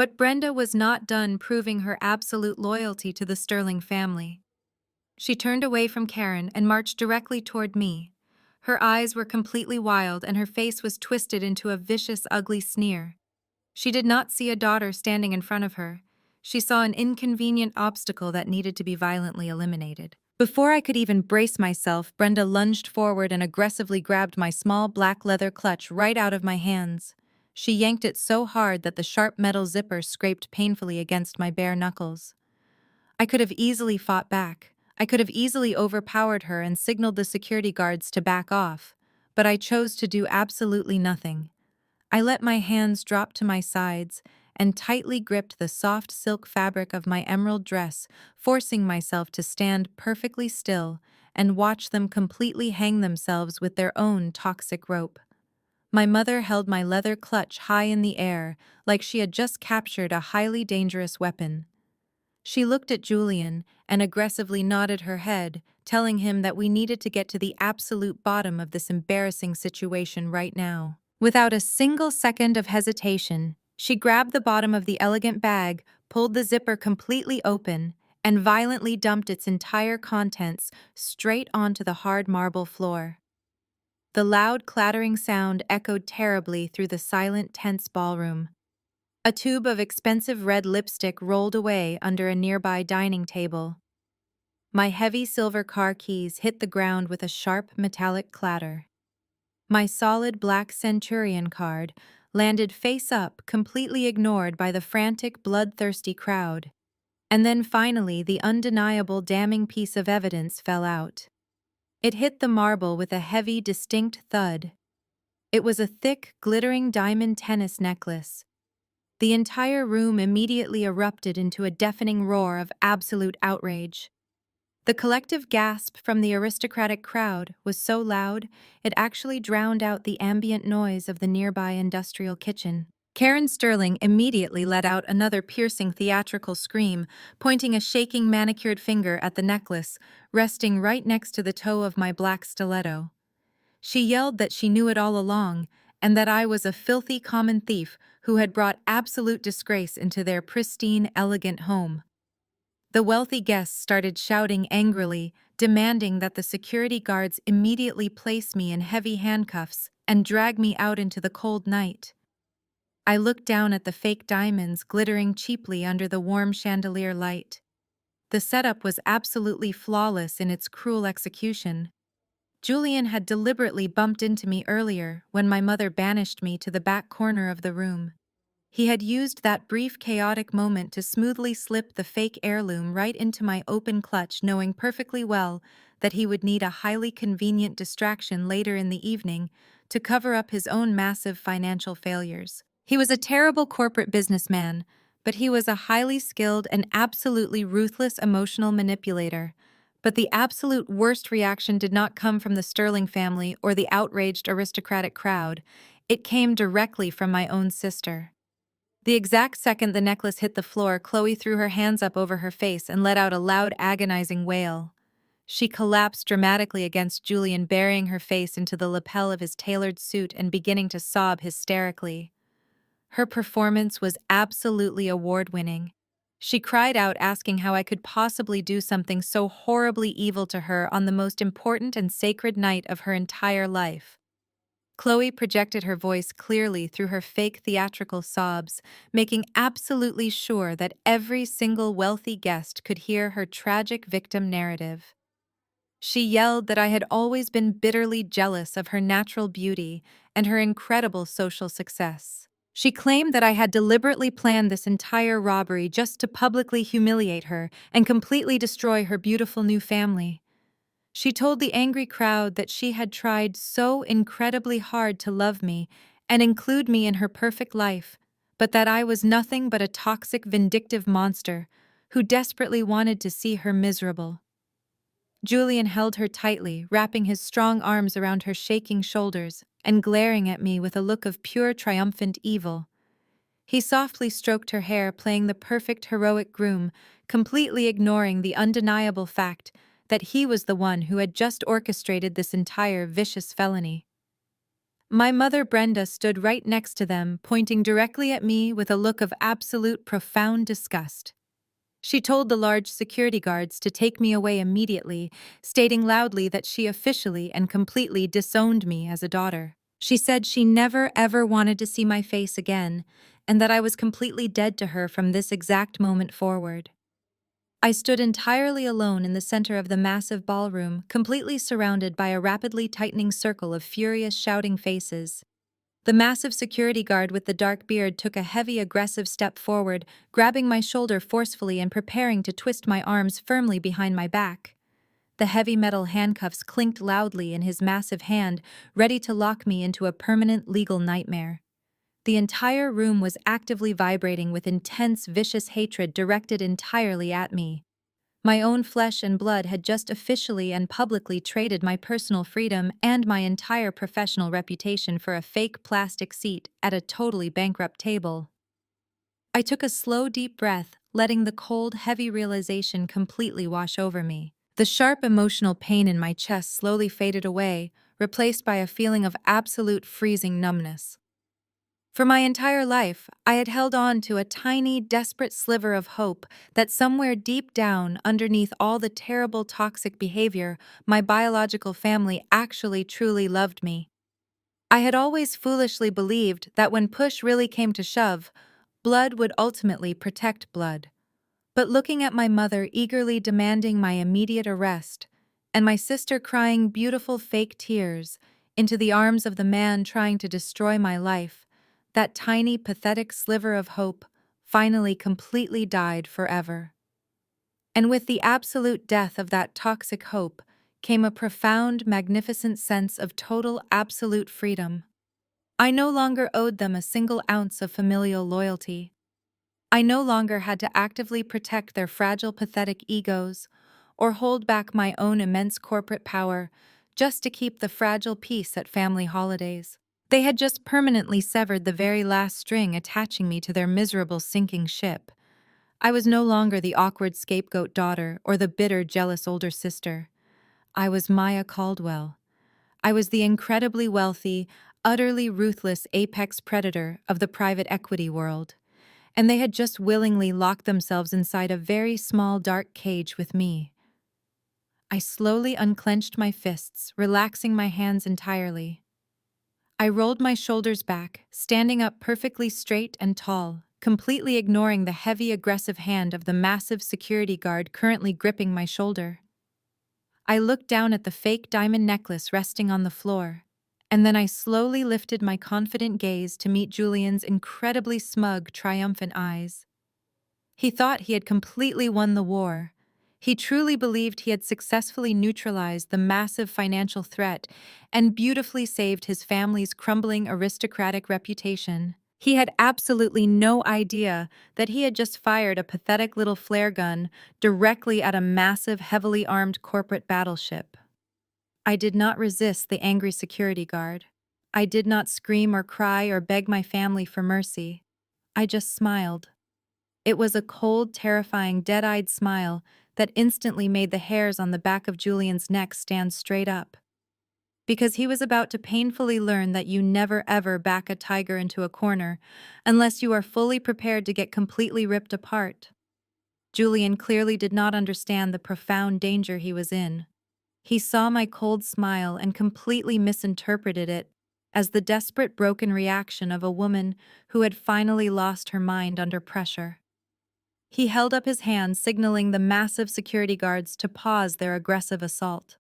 But Brenda was not done proving her absolute loyalty to the Sterling family. She turned away from Karen and marched directly toward me. Her eyes were completely wild and her face was twisted into a vicious, ugly sneer. She did not see a daughter standing in front of her. She saw an inconvenient obstacle that needed to be violently eliminated. Before I could even brace myself, Brenda lunged forward and aggressively grabbed my small black leather clutch right out of my hands. She yanked it so hard that the sharp metal zipper scraped painfully against my bare knuckles. I could have easily fought back. I could have easily overpowered her and signaled the security guards to back off, but I chose to do absolutely nothing. I let my hands drop to my sides and tightly gripped the soft silk fabric of my emerald dress, forcing myself to stand perfectly still and watch them completely hang themselves with their own toxic rope. My mother held my leather clutch high in the air, like she had just captured a highly dangerous weapon. She looked at Julian and aggressively nodded her head, telling him that we needed to get to the absolute bottom of this embarrassing situation right now. Without a single second of hesitation, she grabbed the bottom of the elegant bag, pulled the zipper completely open, and violently dumped its entire contents straight onto the hard marble floor. The loud clattering sound echoed terribly through the silent, tense ballroom. A tube of expensive red lipstick rolled away under a nearby dining table. My heavy silver car keys hit the ground with a sharp metallic clatter. My solid black Centurion card landed face up, completely ignored by the frantic, bloodthirsty crowd. And then finally, the undeniable damning piece of evidence fell out. It hit the marble with a heavy, distinct thud. It was a thick, glittering diamond tennis necklace. The entire room immediately erupted into a deafening roar of absolute outrage. The collective gasp from the aristocratic crowd was so loud, it actually drowned out the ambient noise of the nearby industrial kitchen. Karen Sterling immediately let out another piercing theatrical scream, pointing a shaking manicured finger at the necklace, resting right next to the toe of my black stiletto. She yelled that she knew it all along, and that I was a filthy common thief who had brought absolute disgrace into their pristine, elegant home. The wealthy guests started shouting angrily, demanding that the security guards immediately place me in heavy handcuffs and drag me out into the cold night. I looked down at the fake diamonds glittering cheaply under the warm chandelier light. The setup was absolutely flawless in its cruel execution. Julian had deliberately bumped into me earlier when my mother banished me to the back corner of the room. He had used that brief chaotic moment to smoothly slip the fake heirloom right into my open clutch, knowing perfectly well that he would need a highly convenient distraction later in the evening to cover up his own massive financial failures. He was a terrible corporate businessman, but he was a highly skilled and absolutely ruthless emotional manipulator. But the absolute worst reaction did not come from the Sterling family or the outraged aristocratic crowd. It came directly from my own sister. The exact second the necklace hit the floor, Chloe threw her hands up over her face and let out a loud, agonizing wail. She collapsed dramatically against Julian, burying her face into the lapel of his tailored suit and beginning to sob hysterically. Her performance was absolutely award-winning. She cried out, asking how I could possibly do something so horribly evil to her on the most important and sacred night of her entire life. Chloe projected her voice clearly through her fake theatrical sobs, making absolutely sure that every single wealthy guest could hear her tragic victim narrative. She yelled that I had always been bitterly jealous of her natural beauty and her incredible social success. She claimed that I had deliberately planned this entire robbery just to publicly humiliate her and completely destroy her beautiful new family. She told the angry crowd that she had tried so incredibly hard to love me and include me in her perfect life, but that I was nothing but a toxic, vindictive monster who desperately wanted to see her miserable. Julian held her tightly, wrapping his strong arms around her shaking shoulders and glaring at me with a look of pure triumphant evil. He softly stroked her hair, playing the perfect heroic groom, completely ignoring the undeniable fact that he was the one who had just orchestrated this entire vicious felony. My mother Brenda stood right next to them, pointing directly at me with a look of absolute profound disgust. She told the large security guards to take me away immediately, stating loudly that she officially and completely disowned me as a daughter. She said she never ever wanted to see my face again, and that I was completely dead to her from this exact moment forward. I stood entirely alone in the center of the massive ballroom, completely surrounded by a rapidly tightening circle of furious shouting faces. The massive security guard with the dark beard took a heavy, aggressive step forward, grabbing my shoulder forcefully and preparing to twist my arms firmly behind my back. The heavy metal handcuffs clinked loudly in his massive hand, ready to lock me into a permanent legal nightmare. The entire room was actively vibrating with intense, vicious hatred directed entirely at me. My own flesh and blood had just officially and publicly traded my personal freedom and my entire professional reputation for a fake plastic seat at a totally bankrupt table. I took a slow, deep breath, letting the cold, heavy realization completely wash over me. The sharp emotional pain in my chest slowly faded away, replaced by a feeling of absolute freezing numbness. For my entire life, I had held on to a tiny, desperate sliver of hope that somewhere deep down, underneath all the terrible toxic behavior, my biological family actually truly loved me. I had always foolishly believed that when push really came to shove, blood would ultimately protect blood. But looking at my mother eagerly demanding my immediate arrest, and my sister crying beautiful fake tears into the arms of the man trying to destroy my life, that tiny, pathetic sliver of hope finally completely died forever. And with the absolute death of that toxic hope came a profound, magnificent sense of total, absolute freedom. I no longer owed them a single ounce of familial loyalty. I no longer had to actively protect their fragile, pathetic egos or hold back my own immense corporate power just to keep the fragile peace at family holidays. They had just permanently severed the very last string attaching me to their miserable sinking ship. I was no longer the awkward scapegoat daughter or the bitter, jealous older sister. I was Maya Caldwell. I was the incredibly wealthy, utterly ruthless apex predator of the private equity world. And they had just willingly locked themselves inside a very small, dark cage with me. I slowly unclenched my fists, relaxing my hands entirely. I rolled my shoulders back, standing up perfectly straight and tall, completely ignoring the heavy, aggressive hand of the massive security guard currently gripping my shoulder. I looked down at the fake diamond necklace resting on the floor, and then I slowly lifted my confident gaze to meet Julian's incredibly smug, triumphant eyes. He thought he had completely won the war. He truly believed he had successfully neutralized the massive financial threat and beautifully saved his family's crumbling aristocratic reputation. He had absolutely no idea that he had just fired a pathetic little flare gun directly at a massive, heavily armed corporate battleship. I did not resist the angry security guard. I did not scream or cry or beg my family for mercy. I just smiled. It was a cold, terrifying, dead-eyed smile that instantly made the hairs on the back of Julian's neck stand straight up. Because he was about to painfully learn that you never ever back a tiger into a corner unless you are fully prepared to get completely ripped apart. Julian clearly did not understand the profound danger he was in. He saw my cold smile and completely misinterpreted it as the desperate, broken reaction of a woman who had finally lost her mind under pressure. He held up his hand, signaling the massive security guards to pause their aggressive assault.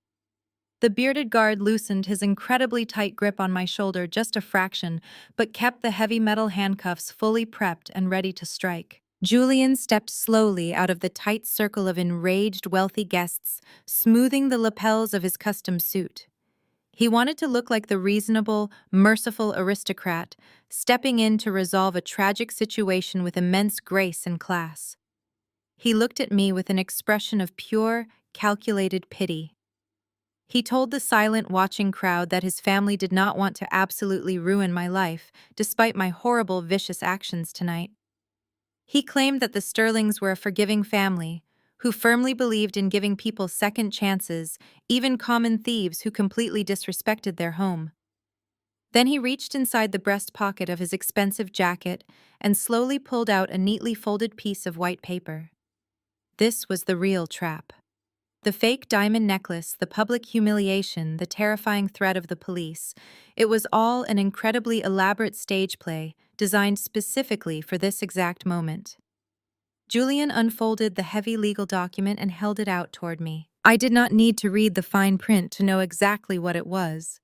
The bearded guard loosened his incredibly tight grip on my shoulder just a fraction, but kept the heavy metal handcuffs fully prepped and ready to strike. Julian stepped slowly out of the tight circle of enraged, wealthy guests, smoothing the lapels of his custom suit. He wanted to look like the reasonable, merciful aristocrat, stepping in to resolve a tragic situation with immense grace and class. He looked at me with an expression of pure, calculated pity. He told the silent, watching crowd that his family did not want to absolutely ruin my life, despite my horrible, vicious actions tonight. He claimed that the Sterlings were a forgiving family, who firmly believed in giving people second chances, even common thieves who completely disrespected their home. Then he reached inside the breast pocket of his expensive jacket and slowly pulled out a neatly folded piece of white paper. This was the real trap. The fake diamond necklace, the public humiliation, the terrifying threat of the police. It was all an incredibly elaborate stage play designed specifically for this exact moment. Julian unfolded the heavy legal document and held it out toward me. I did not need to read the fine print to know exactly what it was.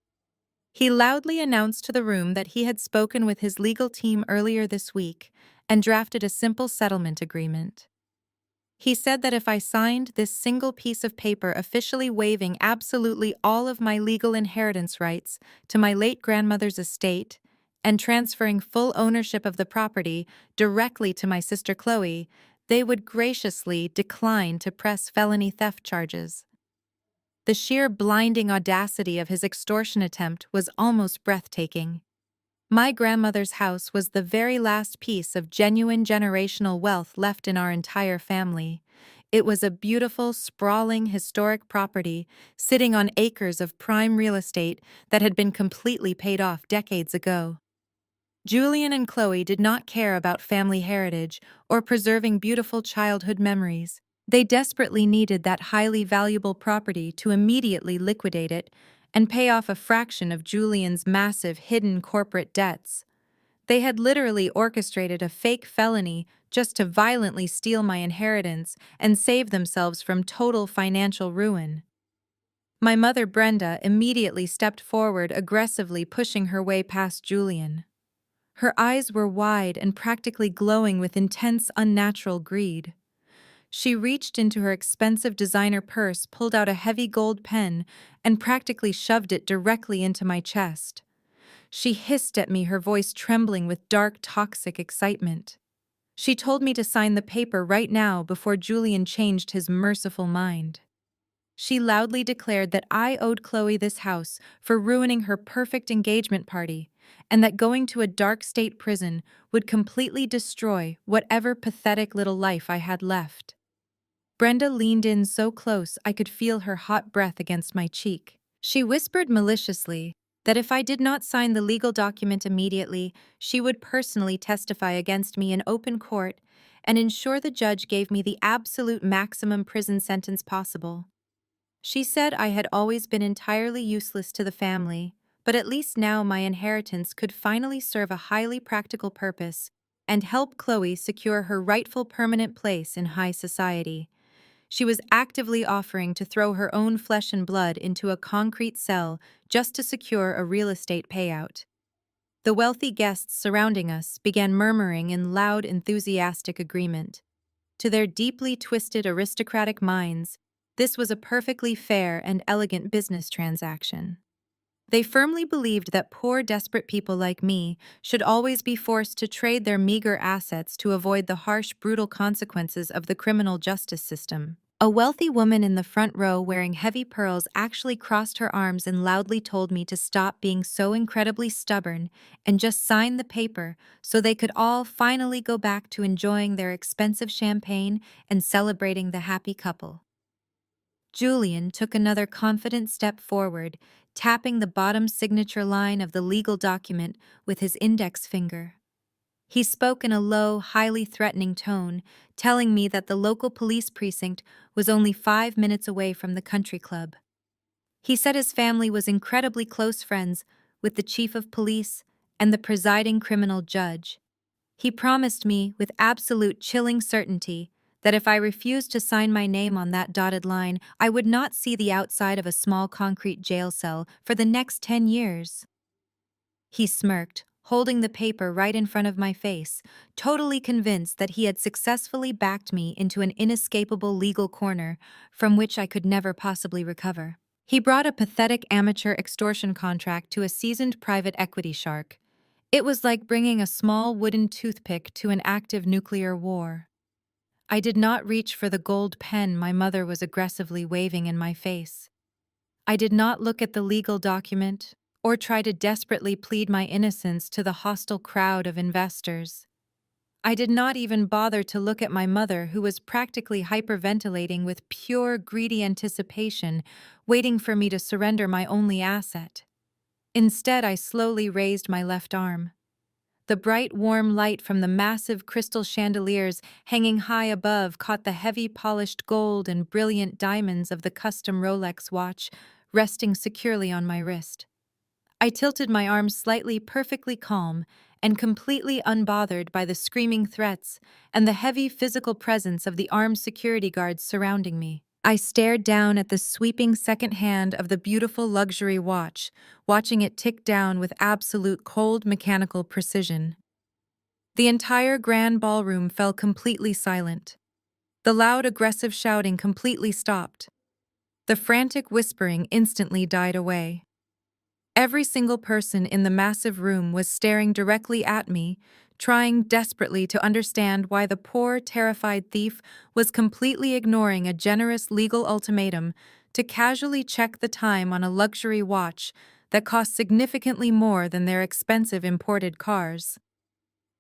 He loudly announced to the room that he had spoken with his legal team earlier this week and drafted a simple settlement agreement. He said that if I signed this single piece of paper officially waiving absolutely all of my legal inheritance rights to my late grandmother's estate and transferring full ownership of the property directly to my sister Chloe, they would graciously decline to press felony theft charges. The sheer blinding audacity of his extortion attempt was almost breathtaking. My grandmother's house was the very last piece of genuine generational wealth left in our entire family. It was a beautiful, sprawling, historic property sitting on acres of prime real estate that had been completely paid off decades ago. Julian and Chloe did not care about family heritage or preserving beautiful childhood memories. They desperately needed that highly valuable property to immediately liquidate it and pay off a fraction of Julian's massive hidden corporate debts. They had literally orchestrated a fake felony just to violently steal my inheritance and save themselves from total financial ruin. My mother, Brenda, immediately stepped forward, aggressively pushing her way past Julian. Her eyes were wide and practically glowing with intense, unnatural greed. She reached into her expensive designer purse, pulled out a heavy gold pen, and practically shoved it directly into my chest. She hissed at me, her voice trembling with dark, toxic excitement. She told me to sign the paper right now before Julian changed his merciful mind. She loudly declared that I owed Chloe this house for ruining her perfect engagement party, and that going to a dark state prison would completely destroy whatever pathetic little life I had left. Brenda leaned in so close I could feel her hot breath against my cheek. She whispered maliciously that if I did not sign the legal document immediately, she would personally testify against me in open court and ensure the judge gave me the absolute maximum prison sentence possible. She said I had always been entirely useless to the family, but at least now my inheritance could finally serve a highly practical purpose and help Chloe secure her rightful permanent place in high society. She was actively offering to throw her own flesh and blood into a concrete cell just to secure a real estate payout. The wealthy guests surrounding us began murmuring in loud, enthusiastic agreement. To their deeply twisted aristocratic minds, this was a perfectly fair and elegant business transaction. They firmly believed that poor, desperate people like me should always be forced to trade their meager assets to avoid the harsh, brutal consequences of the criminal justice system. A wealthy woman in the front row wearing heavy pearls actually crossed her arms and loudly told me to stop being so incredibly stubborn and just sign the paper so they could all finally go back to enjoying their expensive champagne and celebrating the happy couple. Julian took another confident step forward, tapping the bottom signature line of the legal document with his index finger. He spoke in a low, highly threatening tone, telling me that the local police precinct was only 5 minutes away from the country club. He said his family was incredibly close friends with the chief of police and the presiding criminal judge. He promised me, with absolute chilling certainty, that if I refused to sign my name on that dotted line, I would not see the outside of a small concrete jail cell for the next 10 years. He smirked, holding the paper right in front of my face, totally convinced that he had successfully backed me into an inescapable legal corner from which I could never possibly recover. He brought a pathetic amateur extortion contract to a seasoned private equity shark. It was like bringing a small wooden toothpick to an active nuclear war. I did not reach for the gold pen my mother was aggressively waving in my face. I did not look at the legal document or try to desperately plead my innocence to the hostile crowd of investors. I did not even bother to look at my mother, who was practically hyperventilating with pure, greedy anticipation, waiting for me to surrender my only asset. Instead, I slowly raised my left arm. The bright, warm light from the massive crystal chandeliers hanging high above caught the heavy polished gold and brilliant diamonds of the custom Rolex watch resting securely on my wrist. I tilted my arm slightly, perfectly calm, and completely unbothered by the screaming threats and the heavy physical presence of the armed security guards surrounding me. I stared down at the sweeping second hand of the beautiful luxury watch, watching it tick down with absolute cold mechanical precision. The entire grand ballroom fell completely silent. The loud, aggressive shouting completely stopped. The frantic whispering instantly died away. Every single person in the massive room was staring directly at me, trying desperately to understand why the poor, terrified thief was completely ignoring a generous legal ultimatum to casually check the time on a luxury watch that cost significantly more than their expensive imported cars.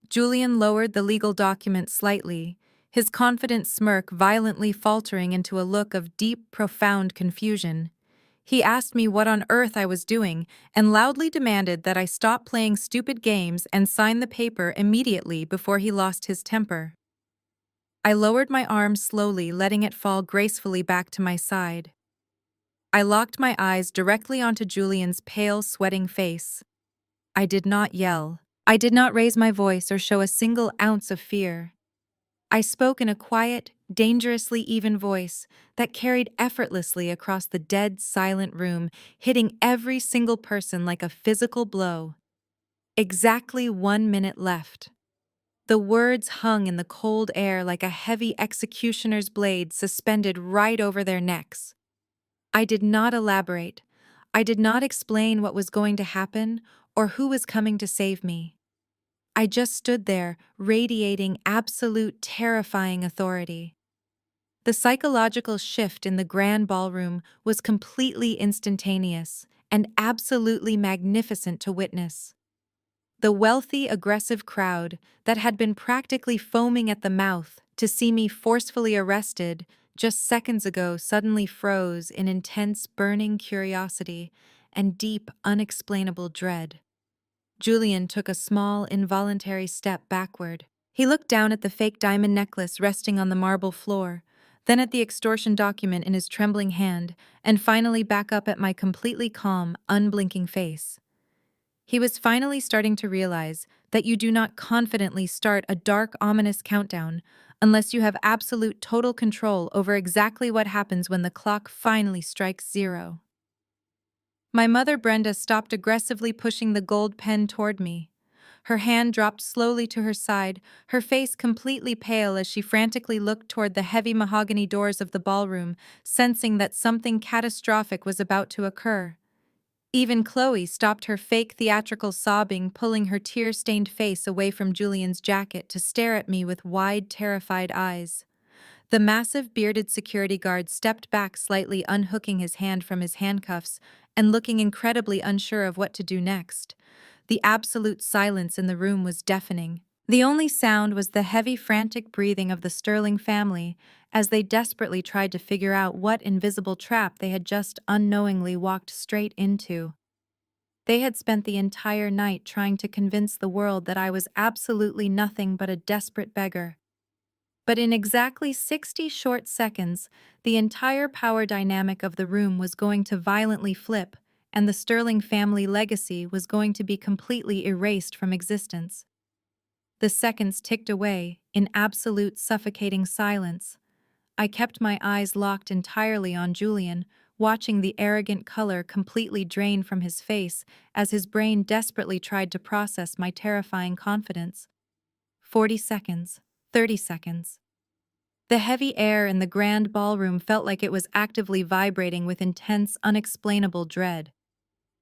Julian lowered the legal document slightly, his confident smirk violently faltering into a look of deep, profound confusion. He asked me what on earth I was doing and loudly demanded that I stop playing stupid games and sign the paper immediately before he lost his temper. I lowered my arm slowly, letting it fall gracefully back to my side. I locked my eyes directly onto Julian's pale, sweating face. I did not yell. I did not raise my voice or show a single ounce of fear. I spoke in a quiet, dangerously even voice that carried effortlessly across the dead, silent room, hitting every single person like a physical blow. Exactly 1 minute left. The words hung in the cold air like a heavy executioner's blade suspended right over their necks. I did not elaborate. I did not explain what was going to happen or who was coming to save me. I just stood there, radiating absolute terrifying authority. The psychological shift in the grand ballroom was completely instantaneous and absolutely magnificent to witness. The wealthy, aggressive crowd that had been practically foaming at the mouth to see me forcefully arrested just seconds ago suddenly froze in intense, burning curiosity and deep, unexplainable dread. Julian took a small, involuntary step backward. He looked down at the fake diamond necklace resting on the marble floor, then at the extortion document in his trembling hand, and finally back up at my completely calm, unblinking face. He was finally starting to realize that you do not confidently start a dark, ominous countdown unless you have absolute total control over exactly what happens when the clock finally strikes 0. My mother Brenda stopped aggressively pushing the gold pen toward me. Her hand dropped slowly to her side, her face completely pale as she frantically looked toward the heavy mahogany doors of the ballroom, sensing that something catastrophic was about to occur. Even Chloe stopped her fake theatrical sobbing, pulling her tear-stained face away from Julian's jacket to stare at me with wide, terrified eyes. The massive bearded security guard stepped back slightly, unhooking his hand from his handcuffs and looking incredibly unsure of what to do next. The absolute silence in the room was deafening. The only sound was the heavy, frantic breathing of the Sterling family as they desperately tried to figure out what invisible trap they had just unknowingly walked straight into. They had spent the entire night trying to convince the world that I was absolutely nothing but a desperate beggar. But in exactly 60 short seconds, the entire power dynamic of the room was going to violently flip, and the Sterling family legacy was going to be completely erased from existence. The seconds ticked away, in absolute suffocating silence. I kept my eyes locked entirely on Julian, watching the arrogant color completely drain from his face as his brain desperately tried to process my terrifying confidence. 40 seconds, 30 seconds. The heavy air in the grand ballroom felt like it was actively vibrating with intense, unexplainable dread.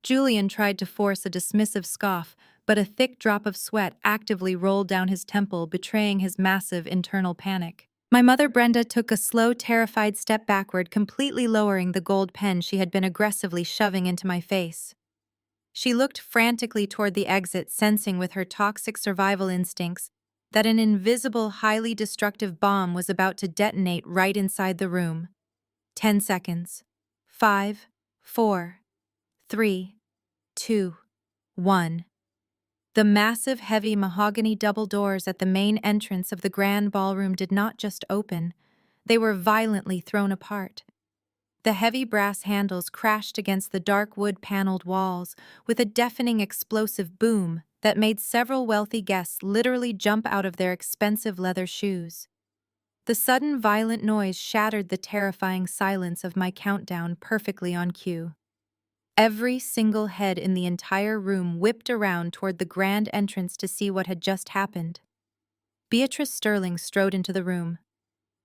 Julian tried to force a dismissive scoff, but a thick drop of sweat actively rolled down his temple, betraying his massive internal panic. My mother Brenda took a slow, terrified step backward, completely lowering the gold pen she had been aggressively shoving into my face. She looked frantically toward the exit, sensing with her toxic survival instincts that an invisible, highly destructive bomb was about to detonate right inside the room. 10 seconds. 5, 4, 3, 2, 1. The massive, heavy mahogany double doors at the main entrance of the grand ballroom did not just open, they were violently thrown apart. The heavy brass handles crashed against the dark wood-paneled walls with a deafening explosive boom that made several wealthy guests literally jump out of their expensive leather shoes. The sudden violent noise shattered the terrifying silence of my countdown perfectly on cue. Every single head in the entire room whipped around toward the grand entrance to see what had just happened. Beatrice Sterling strode into the room.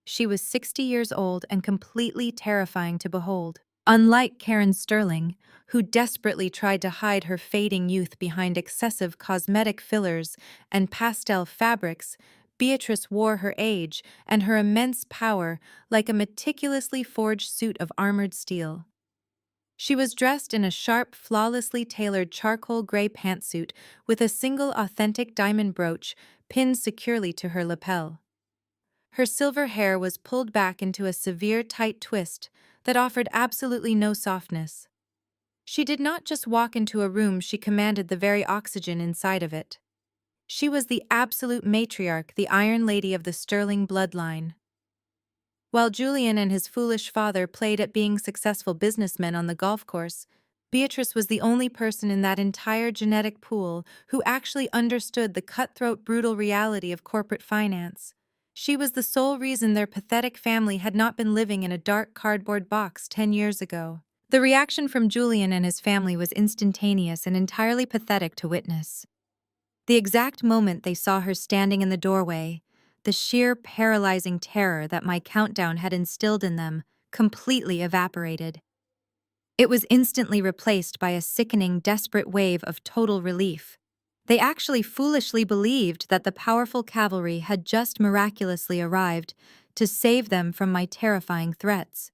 She was 60 years old and completely terrifying to behold. Unlike Karen Sterling, who desperately tried to hide her fading youth behind excessive cosmetic fillers and pastel fabrics, Beatrice wore her age and her immense power like a meticulously forged suit of armored steel. She was dressed in a sharp, flawlessly tailored charcoal gray pantsuit with a single authentic diamond brooch pinned securely to her lapel. Her silver hair was pulled back into a severe, tight twist that offered absolutely no softness. She did not just walk into a room, she commanded the very oxygen inside of it. She was the absolute matriarch, the Iron Lady of the Sterling bloodline. While Julian and his foolish father played at being successful businessmen on the golf course, Beatrice was the only person in that entire genetic pool who actually understood the cutthroat, brutal reality of corporate finance. She was the sole reason their pathetic family had not been living in a dark cardboard box 10 years ago. The reaction from Julian and his family was instantaneous and entirely pathetic to witness. The exact moment they saw her standing in the doorway, the sheer paralyzing terror that my countdown had instilled in them completely evaporated. It was instantly replaced by a sickening, desperate wave of total relief. They actually foolishly believed that the powerful cavalry had just miraculously arrived to save them from my terrifying threats.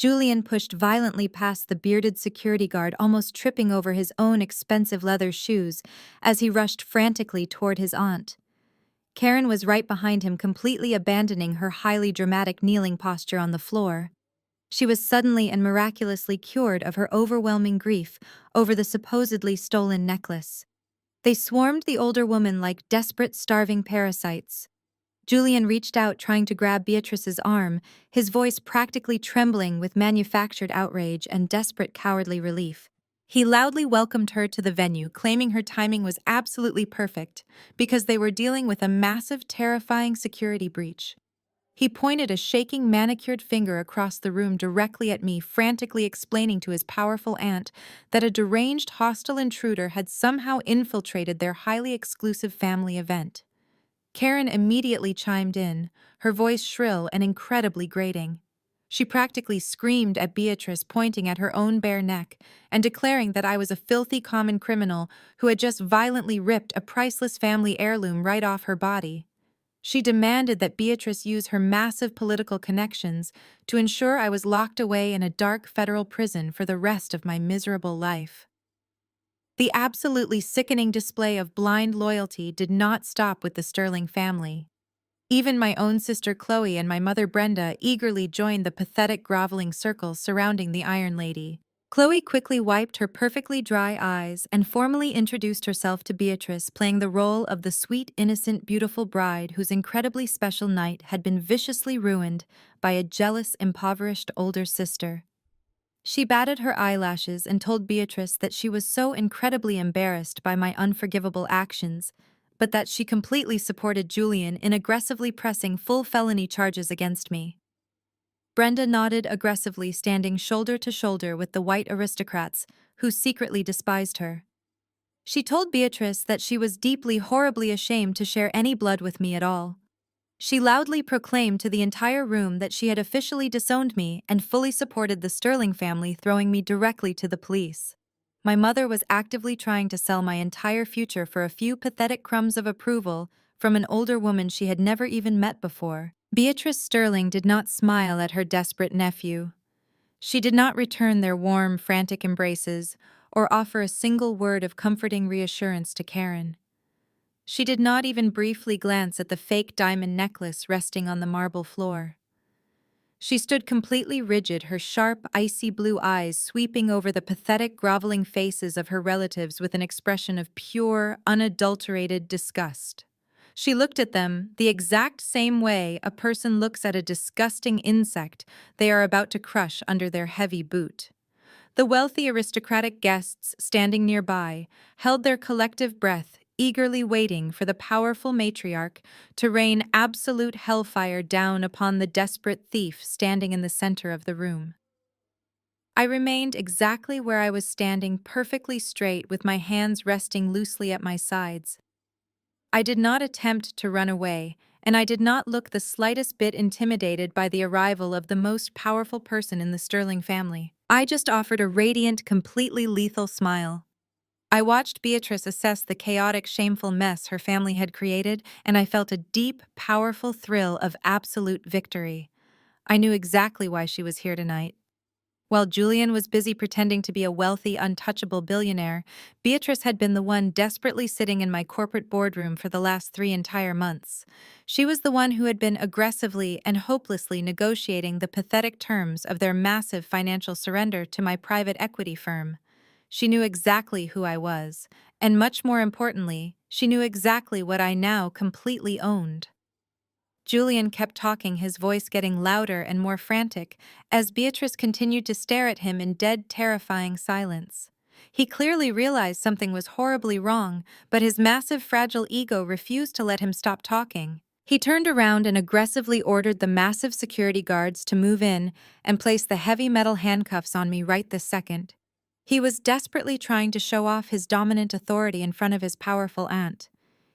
Julian pushed violently past the bearded security guard, almost tripping over his own expensive leather shoes as he rushed frantically toward his aunt. Karen was right behind him, completely abandoning her highly dramatic kneeling posture on the floor. She was suddenly and miraculously cured of her overwhelming grief over the supposedly stolen necklace. They swarmed the older woman like desperate, starving parasites. Julian reached out, trying to grab Beatrice's arm, his voice practically trembling with manufactured outrage and desperate cowardly relief. He loudly welcomed her to the venue, claiming her timing was absolutely perfect because they were dealing with a massive, terrifying security breach. He pointed a shaking, manicured finger across the room directly at me, frantically explaining to his powerful aunt that a deranged, hostile intruder had somehow infiltrated their highly exclusive family event. Karen immediately chimed in, her voice shrill and incredibly grating. She practically screamed at Beatrice, pointing at her own bare neck and declaring that I was a filthy common criminal who had just violently ripped a priceless family heirloom right off her body. She demanded that Beatrice use her massive political connections to ensure I was locked away in a dark federal prison for the rest of my miserable life. The absolutely sickening display of blind loyalty did not stop with the Sterling family. Even my own sister Chloe and my mother Brenda eagerly joined the pathetic groveling circle surrounding the Iron Lady. Chloe quickly wiped her perfectly dry eyes and formally introduced herself to Beatrice, playing the role of the sweet, innocent, beautiful bride whose incredibly special night had been viciously ruined by a jealous, impoverished older sister. She batted her eyelashes and told Beatrice that she was so incredibly embarrassed by my unforgivable actions, but that she completely supported Julian in aggressively pressing full felony charges against me. Brenda nodded aggressively, standing shoulder to shoulder with the white aristocrats, who secretly despised her. She told Beatrice that she was deeply, horribly ashamed to share any blood with me at all. She loudly proclaimed to the entire room that she had officially disowned me and fully supported the Sterling family, throwing me directly to the police. My mother was actively trying to sell my entire future for a few pathetic crumbs of approval from an older woman she had never even met before. Beatrice Sterling did not smile at her desperate nephew. She did not return their warm, frantic embraces or offer a single word of comforting reassurance to Karen. She did not even briefly glance at the fake diamond necklace resting on the marble floor. She stood completely rigid, her sharp, icy blue eyes sweeping over the pathetic, groveling faces of her relatives with an expression of pure, unadulterated disgust. She looked at them the exact same way a person looks at a disgusting insect they are about to crush under their heavy boot. The wealthy aristocratic guests standing nearby held their collective breath, eagerly waiting for the powerful matriarch to rain absolute hellfire down upon the desperate thief standing in the center of the room. I remained exactly where I was standing, perfectly straight, with my hands resting loosely at my sides. I did not attempt to run away, and I did not look the slightest bit intimidated by the arrival of the most powerful person in the Sterling family. I just offered a radiant, completely lethal smile. I watched Beatrice assess the chaotic, shameful mess her family had created, and I felt a deep, powerful thrill of absolute victory. I knew exactly why she was here tonight. While Julian was busy pretending to be a wealthy, untouchable billionaire, Beatrice had been the one desperately sitting in my corporate boardroom for the last 3 entire months. She was the one who had been aggressively and hopelessly negotiating the pathetic terms of their massive financial surrender to my private equity firm. She knew exactly who I was, and much more importantly, she knew exactly what I now completely owned. Julian kept talking, his voice getting louder and more frantic, as Beatrice continued to stare at him in dead, terrifying silence. He clearly realized something was horribly wrong, but his massive, fragile ego refused to let him stop talking. He turned around and aggressively ordered the massive security guards to move in and place the heavy metal handcuffs on me right this second. He was desperately trying to show off his dominant authority in front of his powerful aunt.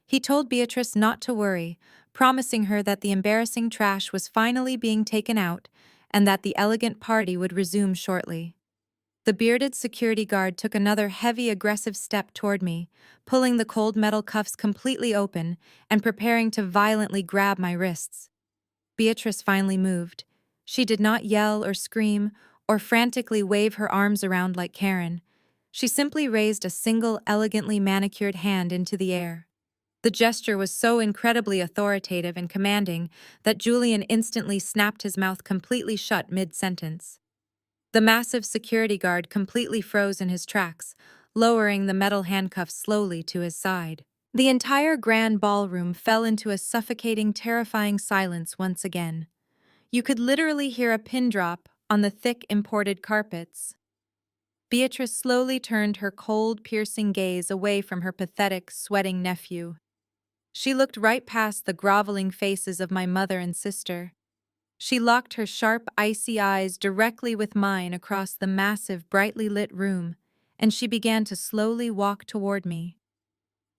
He told Beatrice not to worry, promising her that the embarrassing trash was finally being taken out and that the elegant party would resume shortly. The bearded security guard took another heavy, aggressive step toward me, pulling the cold metal cuffs completely open and preparing to violently grab my wrists. Beatrice finally moved. She did not yell or scream or frantically wave her arms around like Karen. She simply raised a single, elegantly manicured hand into the air. The gesture was so incredibly authoritative and commanding that Julian instantly snapped his mouth completely shut mid-sentence. The massive security guard completely froze in his tracks, lowering the metal handcuffs slowly to his side. The entire grand ballroom fell into a suffocating, terrifying silence once again. You could literally hear a pin drop on the thick imported carpets. Beatrice slowly turned her cold, piercing gaze away from her pathetic, sweating nephew. She looked right past the groveling faces of my mother and sister. She locked her sharp, icy eyes directly with mine across the massive, brightly lit room, and she began to slowly walk toward me.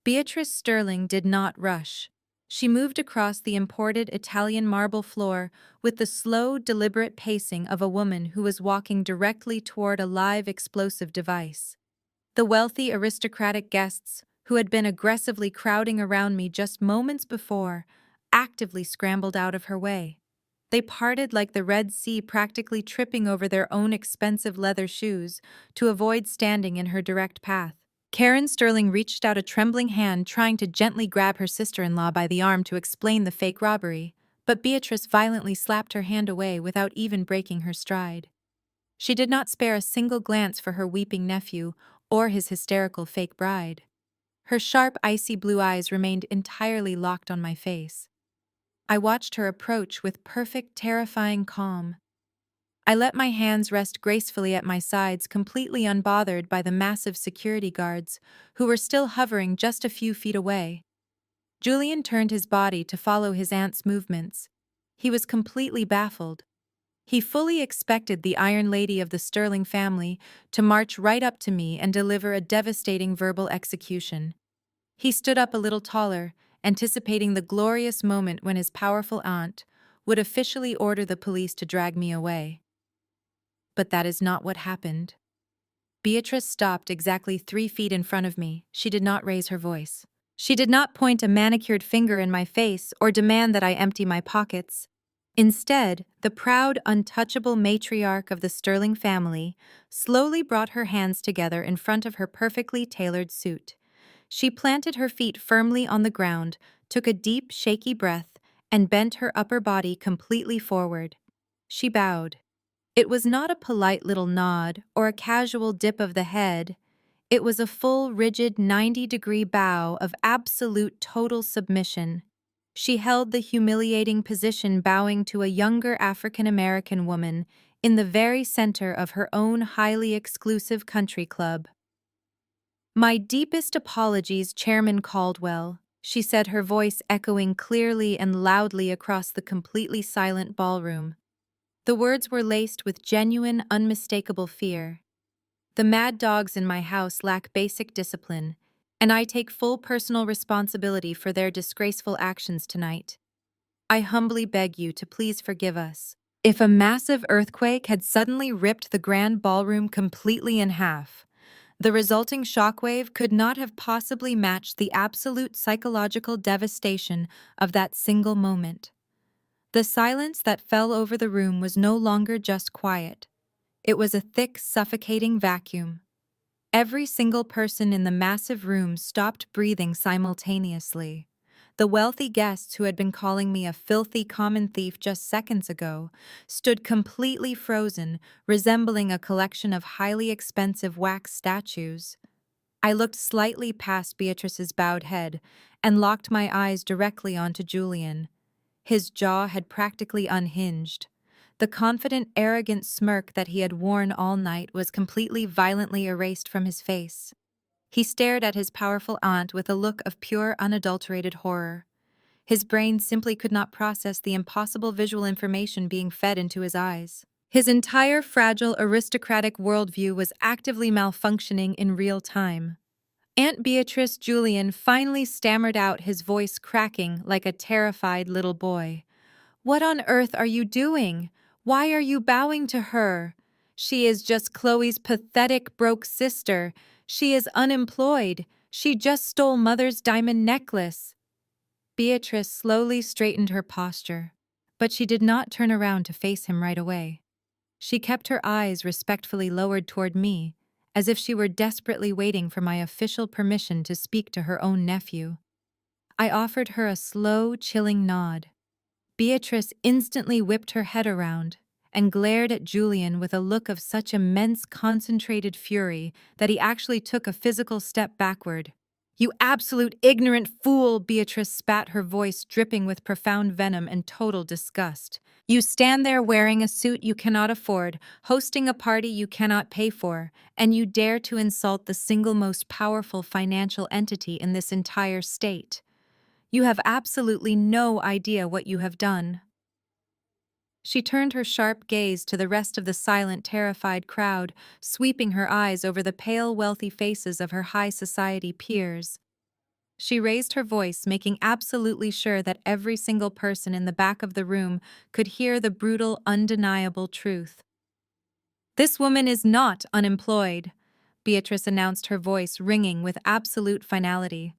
Beatrice Sterling did not rush. She moved across the imported Italian marble floor with the slow, deliberate pacing of a woman who was walking directly toward a live explosive device. The wealthy, aristocratic guests, who had been aggressively crowding around me just moments before, actively scrambled out of her way. They parted like the Red Sea, practically tripping over their own expensive leather shoes to avoid standing in her direct path. Karen Sterling reached out a trembling hand, trying to gently grab her sister-in-law by the arm to explain the fake robbery, but Beatrice violently slapped her hand away without even breaking her stride. She did not spare a single glance for her weeping nephew or his hysterical fake bride. Her sharp, icy blue eyes remained entirely locked on my face. I watched her approach with perfect, terrifying calm. I let my hands rest gracefully at my sides, completely unbothered by the massive security guards, who were still hovering just a few feet away. Julian turned his body to follow his aunt's movements. He was completely baffled. He fully expected the Iron Lady of the Sterling family to march right up to me and deliver a devastating verbal execution. He stood up a little taller, anticipating the glorious moment when his powerful aunt would officially order the police to drag me away. But that is not what happened. Beatrice stopped exactly 3 feet in front of me. She did not raise her voice. She did not point a manicured finger in my face or demand that I empty my pockets. Instead, the proud, untouchable matriarch of the Sterling family slowly brought her hands together in front of her perfectly tailored suit. She planted her feet firmly on the ground, took a deep, shaky breath, and bent her upper body completely forward. She bowed. It was not a polite little nod or a casual dip of the head. It was a full, rigid 90-degree bow of absolute total submission. She held the humiliating position, bowing to a younger African-American woman in the very center of her own highly exclusive country club. My deepest apologies, Chairman Caldwell, she said, her voice echoing clearly and loudly across the completely silent ballroom. The words were laced with genuine, unmistakable fear. The mad dogs in my house lack basic discipline, and I take full personal responsibility for their disgraceful actions tonight. I humbly beg you to please forgive us. If a massive earthquake had suddenly ripped the grand ballroom completely in half, the resulting shockwave could not have possibly matched the absolute psychological devastation of that single moment. The silence that fell over the room was no longer just quiet. It was a thick, suffocating vacuum. Every single person in the massive room stopped breathing simultaneously. The wealthy guests who had been calling me a filthy common thief just seconds ago stood completely frozen, resembling a collection of highly expensive wax statues. I looked slightly past Beatrice's bowed head and locked my eyes directly onto Julian. His jaw had practically unhinged. The confident, arrogant smirk that he had worn all night was completely violently erased from his face. He stared at his powerful aunt with a look of pure, unadulterated horror. His brain simply could not process the impossible visual information being fed into his eyes. His entire fragile, aristocratic worldview was actively malfunctioning in real time. Aunt Beatrice Julian finally stammered out, his voice cracking like a terrified little boy. "What on earth are you doing? Why are you bowing to her? She is just Chloe's pathetic, broke sister. She is unemployed. She just stole Mother's diamond necklace." Beatrice slowly straightened her posture, but she did not turn around to face him right away. She kept her eyes respectfully lowered toward me, as if she were desperately waiting for my official permission to speak to her own nephew. I offered her a slow, chilling nod. Beatrice instantly whipped her head around and glared at Julian with a look of such immense concentrated fury that he actually took a physical step backward. "You absolute ignorant fool!" Beatrice spat, her voice dripping with profound venom and total disgust. "You stand there wearing a suit you cannot afford, hosting a party you cannot pay for, and you dare to insult the single most powerful financial entity in this entire state. You have absolutely no idea what you have done." She turned her sharp gaze to the rest of the silent, terrified crowd, sweeping her eyes over the pale, wealthy faces of her high society peers. She raised her voice, making absolutely sure that every single person in the back of the room could hear the brutal, undeniable truth. "This woman is not unemployed," Beatrice announced, her voice ringing with absolute finality.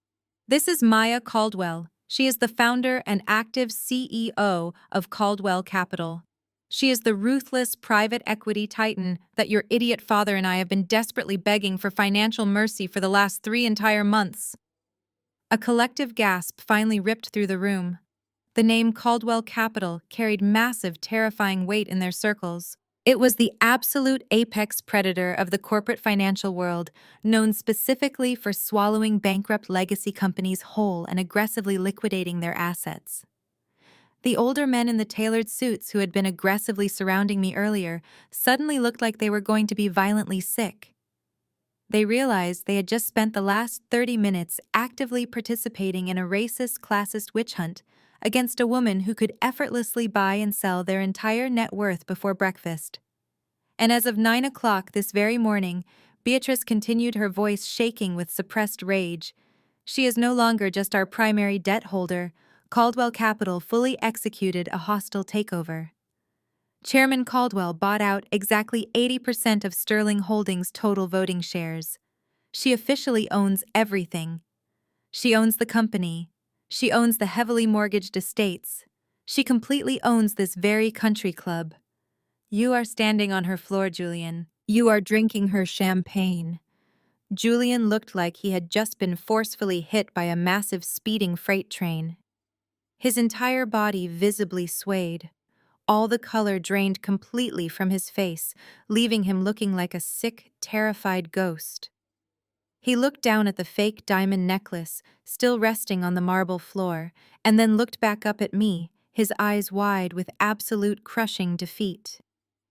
"This is Maya Caldwell. She is the founder and active CEO of Caldwell Capital. She is the ruthless private equity titan that your idiot father and I have been desperately begging for financial mercy for the last 3 entire months." A collective gasp finally ripped through the room. The name Caldwell Capital carried massive, terrifying weight in their circles. It was the absolute apex predator of the corporate financial world, known specifically for swallowing bankrupt legacy companies whole and aggressively liquidating their assets. The older men in the tailored suits who had been aggressively surrounding me earlier suddenly looked like they were going to be violently sick. They realized they had just spent the last 30 minutes actively participating in a racist, classist witch hunt against a woman who could effortlessly buy and sell their entire net worth before breakfast. And as of 9 o'clock this very morning, Beatrice continued, her voice shaking with suppressed rage. "She is no longer just our primary debt holder. Caldwell Capital fully executed a hostile takeover. Chairman Caldwell bought out exactly 80% of Sterling Holdings' total voting shares. She officially owns everything. She owns the company. She owns the heavily mortgaged estates. She completely owns this very country club. You are standing on her floor, Julian. You are drinking her champagne." Julian looked like he had just been forcefully hit by a massive speeding freight train. His entire body visibly swayed. All the color drained completely from his face, leaving him looking like a sick, terrified ghost. He looked down at the fake diamond necklace, still resting on the marble floor, and then looked back up at me, his eyes wide with absolute crushing defeat.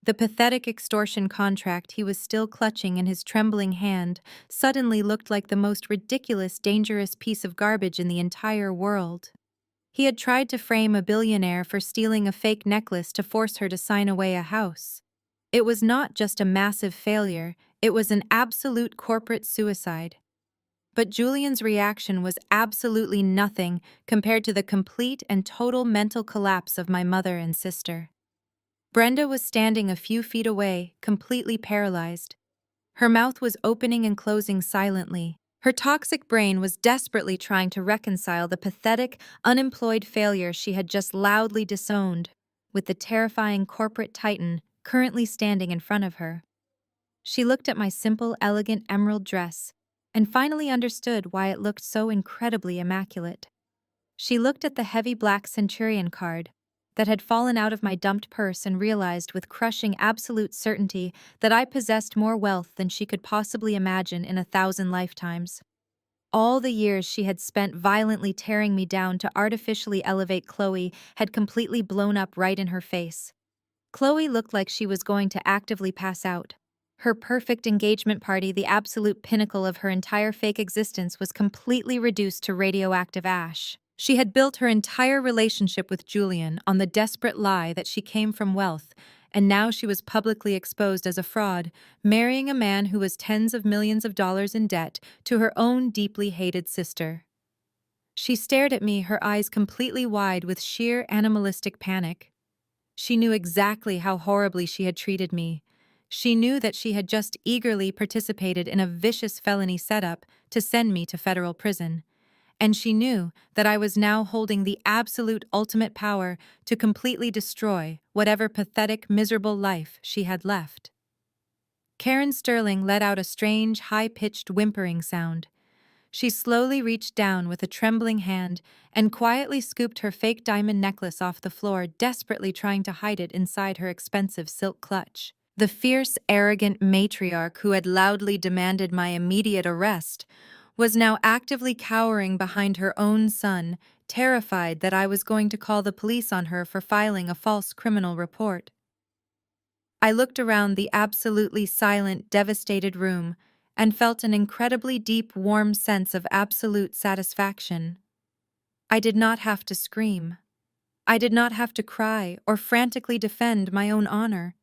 The pathetic extortion contract he was still clutching in his trembling hand suddenly looked like the most ridiculous, dangerous piece of garbage in the entire world. He had tried to frame a billionaire for stealing a fake necklace to force her to sign away a house. It was not just a massive failure, it was an absolute corporate suicide. But Julian's reaction was absolutely nothing compared to the complete and total mental collapse of my mother and sister. Brenda was standing a few feet away, completely paralyzed. Her mouth was opening and closing silently. Her toxic brain was desperately trying to reconcile the pathetic, unemployed failure she had just loudly disowned with the terrifying corporate titan currently standing in front of her. She looked at my simple, elegant emerald dress and finally understood why it looked so incredibly immaculate. She looked at the heavy black centurion card that had fallen out of my dumped purse and realized with crushing absolute certainty that I possessed more wealth than she could possibly imagine in 1,000 lifetimes. All the years she had spent violently tearing me down to artificially elevate Chloe had completely blown up right in her face. Chloe looked like she was going to actively pass out. Her perfect engagement party, the absolute pinnacle of her entire fake existence, was completely reduced to radioactive ash. She had built her entire relationship with Julian on the desperate lie that she came from wealth, and now she was publicly exposed as a fraud, marrying a man who was tens of millions of dollars in debt to her own deeply hated sister. She stared at me, her eyes completely wide with sheer animalistic panic. She knew exactly how horribly she had treated me. She knew that she had just eagerly participated in a vicious felony setup to send me to federal prison. And she knew that I was now holding the absolute ultimate power to completely destroy whatever pathetic, miserable life she had left. Karen Sterling let out a strange, high-pitched whimpering sound. She slowly reached down with a trembling hand and quietly scooped her fake diamond necklace off the floor, desperately trying to hide it inside her expensive silk clutch. The fierce, arrogant matriarch who had loudly demanded my immediate arrest was now actively cowering behind her own son, terrified that I was going to call the police on her for filing a false criminal report. I looked around the absolutely silent, devastated room and felt an incredibly deep, warm sense of absolute satisfaction. I did not have to scream. I did not have to cry or frantically defend my own honor.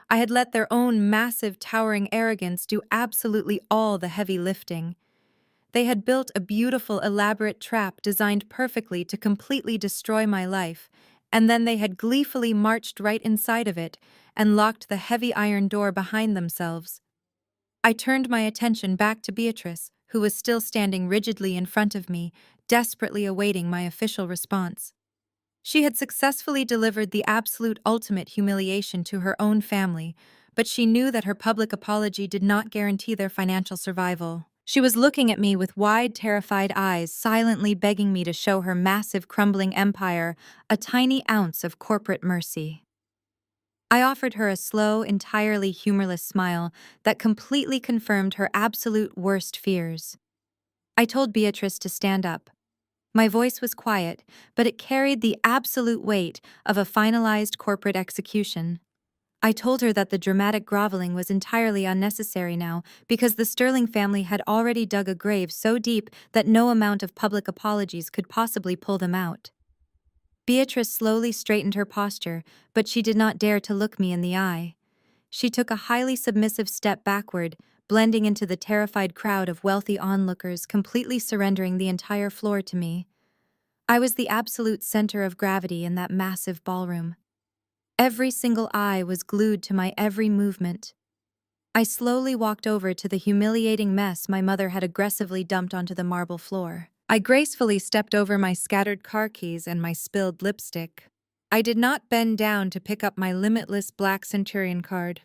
I had let their own massive, towering arrogance do absolutely all the heavy lifting. They had built a beautiful, elaborate trap designed perfectly to completely destroy my life, and then they had gleefully marched right inside of it and locked the heavy iron door behind themselves. I turned my attention back to Beatrice, who was still standing rigidly in front of me, desperately awaiting my official response. She had successfully delivered the absolute ultimate humiliation to her own family, but she knew that her public apology did not guarantee their financial survival. She was looking at me with wide, terrified eyes, silently begging me to show her massive, crumbling empire a tiny ounce of corporate mercy. I offered her a slow, entirely humorless smile that completely confirmed her absolute worst fears. I told Beatrice to stand up. My voice was quiet, but it carried the absolute weight of a finalized corporate execution. I told her that the dramatic groveling was entirely unnecessary now because the Sterling family had already dug a grave so deep that no amount of public apologies could possibly pull them out. Beatrice slowly straightened her posture, but she did not dare to look me in the eye. She took a highly submissive step backward, blending into the terrified crowd of wealthy onlookers, completely surrendering the entire floor to me. I was the absolute center of gravity in that massive ballroom. Every single eye was glued to my every movement. I slowly walked over to the humiliating mess my mother had aggressively dumped onto the marble floor. I gracefully stepped over my scattered car keys and my spilled lipstick. I did not bend down to pick up my limitless black centurion card.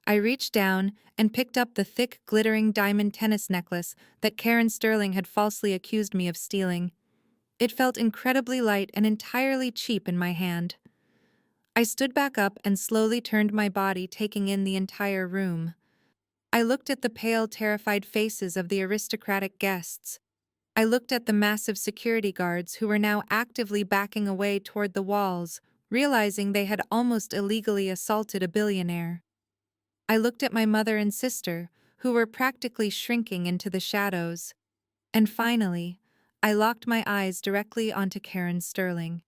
I reached down and picked up the thick, glittering diamond tennis necklace that Karen Sterling had falsely accused me of stealing. It felt incredibly light and entirely cheap in my hand. I stood back up and slowly turned my body, taking in the entire room. I looked at the pale, terrified faces of the aristocratic guests. I looked at the massive security guards who were now actively backing away toward the walls, realizing they had almost illegally assaulted a billionaire. I looked at my mother and sister, who were practically shrinking into the shadows. And finally, I locked my eyes directly onto Karen Sterling.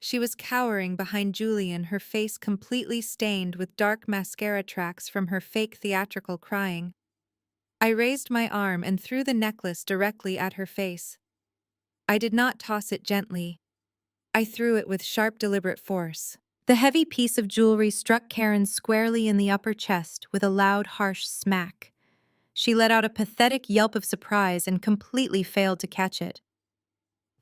She was cowering behind Julian, her face completely stained with dark mascara tracks from her fake theatrical crying. I raised my arm and threw the necklace directly at her face. I did not toss it gently. I threw it with sharp, deliberate force. The heavy piece of jewelry struck Karen squarely in the upper chest with a loud, harsh smack. She let out a pathetic yelp of surprise and completely failed to catch it.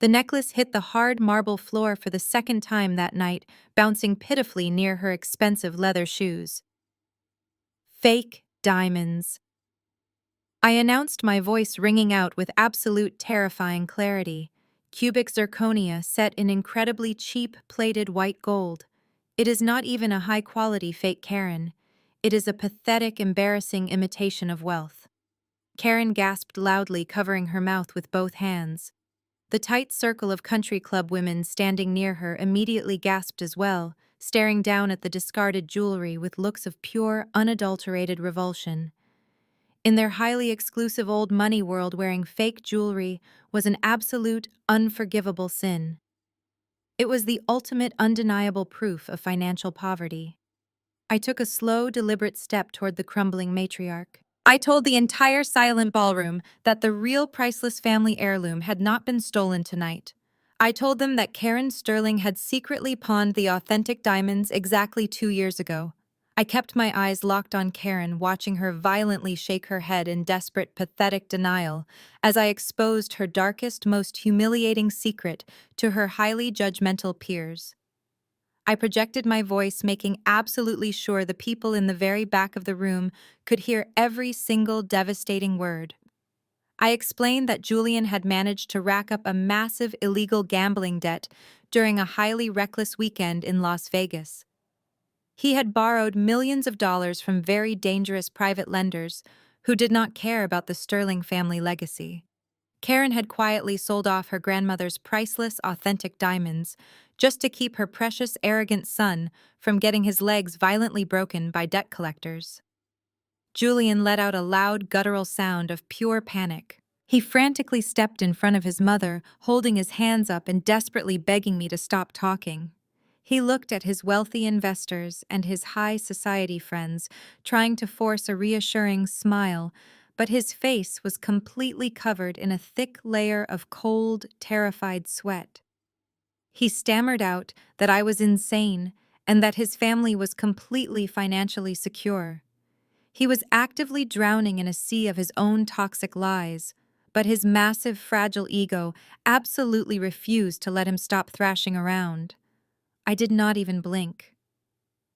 The necklace hit the hard marble floor for the second time that night, bouncing pitifully near her expensive leather shoes. Fake diamonds. I announced, my voice ringing out with absolute terrifying clarity. Cubic zirconia set in incredibly cheap plated white gold. It is not even a high-quality fake Karen. It is a pathetic, embarrassing imitation of wealth. Karen gasped loudly, covering her mouth with both hands. The tight circle of country club women standing near her immediately gasped as well, staring down at the discarded jewelry with looks of pure, unadulterated revulsion. In their highly exclusive old money world, wearing fake jewelry was an absolute, unforgivable sin. It was the ultimate, undeniable proof of financial poverty. I took a slow, deliberate step toward the crumbling matriarch. I told the entire silent ballroom that the real priceless family heirloom had not been stolen tonight. I told them that Karen Sterling had secretly pawned the authentic diamonds exactly 2 years ago. I kept my eyes locked on Karen, watching her violently shake her head in desperate, pathetic denial as I exposed her darkest, most humiliating secret to her highly judgmental peers. I projected my voice, making absolutely sure the people in the very back of the room could hear every single devastating word. I explained that Julian had managed to rack up a massive illegal gambling debt during a highly reckless weekend in Las Vegas. He had borrowed millions of dollars from very dangerous private lenders who did not care about the Sterling family legacy. Karen had quietly sold off her grandmother's priceless, authentic diamonds just to keep her precious, arrogant son from getting his legs violently broken by debt collectors. Julian let out a loud, guttural sound of pure panic. He frantically stepped in front of his mother, holding his hands up and desperately begging me to stop talking. He looked at his wealthy investors and his high society friends, trying to force a reassuring smile, but his face was completely covered in a thick layer of cold, terrified sweat. He stammered out that I was insane and that his family was completely financially secure. He was actively drowning in a sea of his own toxic lies, but his massive, fragile ego absolutely refused to let him stop thrashing around. I did not even blink.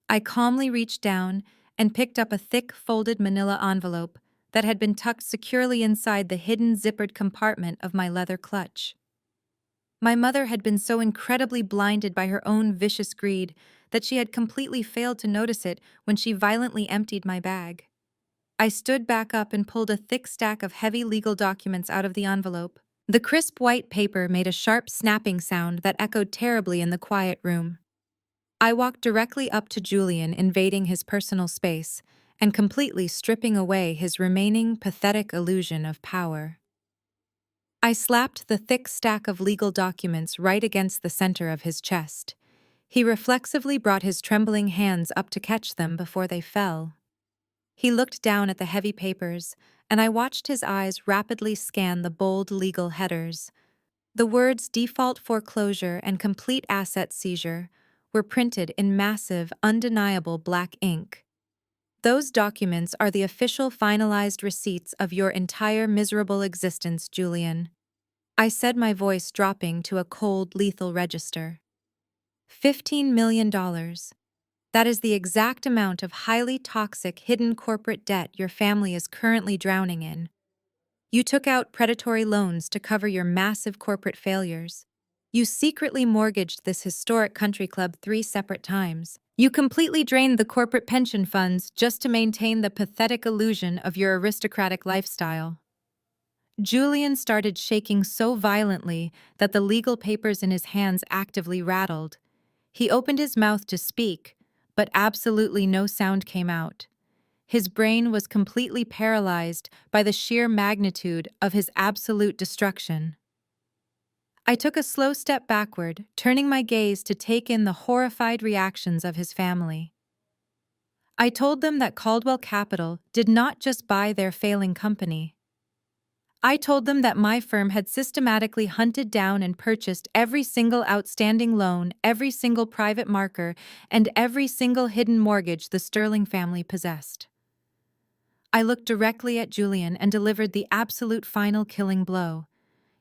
I calmly reached down and picked up a thick, folded manila envelope that had been tucked securely inside the hidden zippered compartment of my leather clutch. My mother had been so incredibly blinded by her own vicious greed that she had completely failed to notice it when she violently emptied my bag. I stood back up and pulled a thick stack of heavy legal documents out of the envelope. The crisp white paper made a sharp snapping sound that echoed terribly in the quiet room. I walked directly up to Julian, invading his personal space and completely stripping away his remaining pathetic illusion of power. I slapped the thick stack of legal documents right against the center of his chest. He reflexively brought his trembling hands up to catch them before they fell. He looked down at the heavy papers, and I watched his eyes rapidly scan the bold legal headers. The words default foreclosure and complete asset seizure were printed in massive, undeniable black ink. Those documents are the official finalized receipts of your entire miserable existence, Julian. I said, my voice dropping to a cold, lethal register. $15 million. That is the exact amount of highly toxic, hidden corporate debt your family is currently drowning in. You took out predatory loans to cover your massive corporate failures. You secretly mortgaged this historic country club 3 separate times. You completely drained the corporate pension funds just to maintain the pathetic illusion of your aristocratic lifestyle. Julian started shaking so violently that the legal papers in his hands actively rattled. He opened his mouth to speak, but absolutely no sound came out. His brain was completely paralyzed by the sheer magnitude of his absolute destruction. I took a slow step backward, turning my gaze to take in the horrified reactions of his family. I told them that Caldwell Capital did not just buy their failing company. I told them that my firm had systematically hunted down and purchased every single outstanding loan, every single private marker, and every single hidden mortgage the Sterling family possessed. I looked directly at Julian and delivered the absolute final killing blow.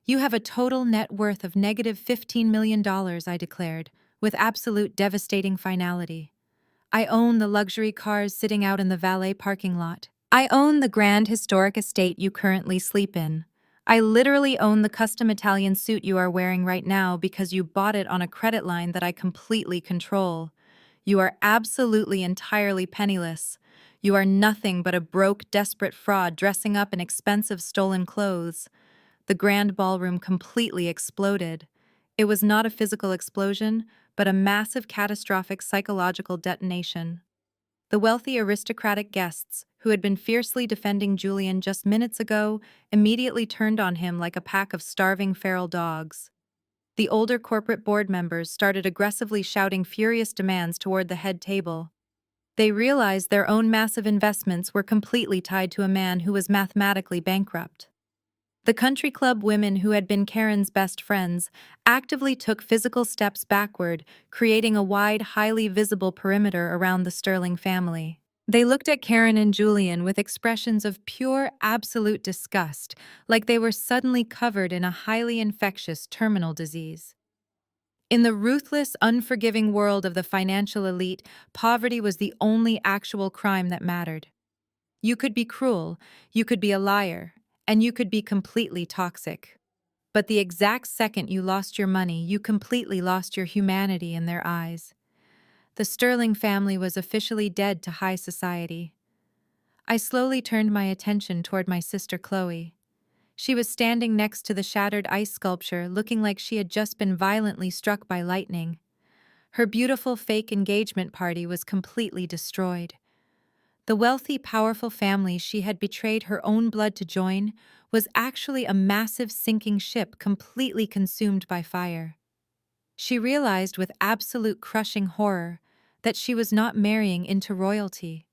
"You have a total net worth of negative $15 million, I declared, with absolute devastating finality. I own the luxury cars sitting out in the valet parking lot. I own the grand historic estate you currently sleep in. I literally own the custom Italian suit you are wearing right now because you bought it on a credit line that I completely control. You are absolutely entirely penniless. You are nothing but a broke, desperate fraud dressing up in expensive stolen clothes." The grand ballroom completely exploded. It was not a physical explosion, but a massive catastrophic psychological detonation. The wealthy aristocratic guests, who had been fiercely defending Julian just minutes ago, immediately turned on him like a pack of starving feral dogs. The older corporate board members started aggressively shouting furious demands toward the head table. They realized their own massive investments were completely tied to a man who was mathematically bankrupt. The country club women who had been Karen's best friends actively took physical steps backward, creating a wide, highly visible perimeter around the Sterling family. They looked at Karen and Julian with expressions of pure, absolute disgust, like they were suddenly covered in a highly infectious terminal disease. In the ruthless, unforgiving world of the financial elite, poverty was the only actual crime that mattered. You could be cruel, you could be a liar, and you could be completely toxic. But the exact second you lost your money, you completely lost your humanity in their eyes. The Sterling family was officially dead to high society. I slowly turned my attention toward my sister Chloe. She was standing next to the shattered ice sculpture, looking like she had just been violently struck by lightning. Her beautiful fake engagement party was completely destroyed. The wealthy, powerful family she had betrayed her own blood to join was actually a massive sinking ship completely consumed by fire. She realized with absolute crushing horror that she was not marrying into royalty.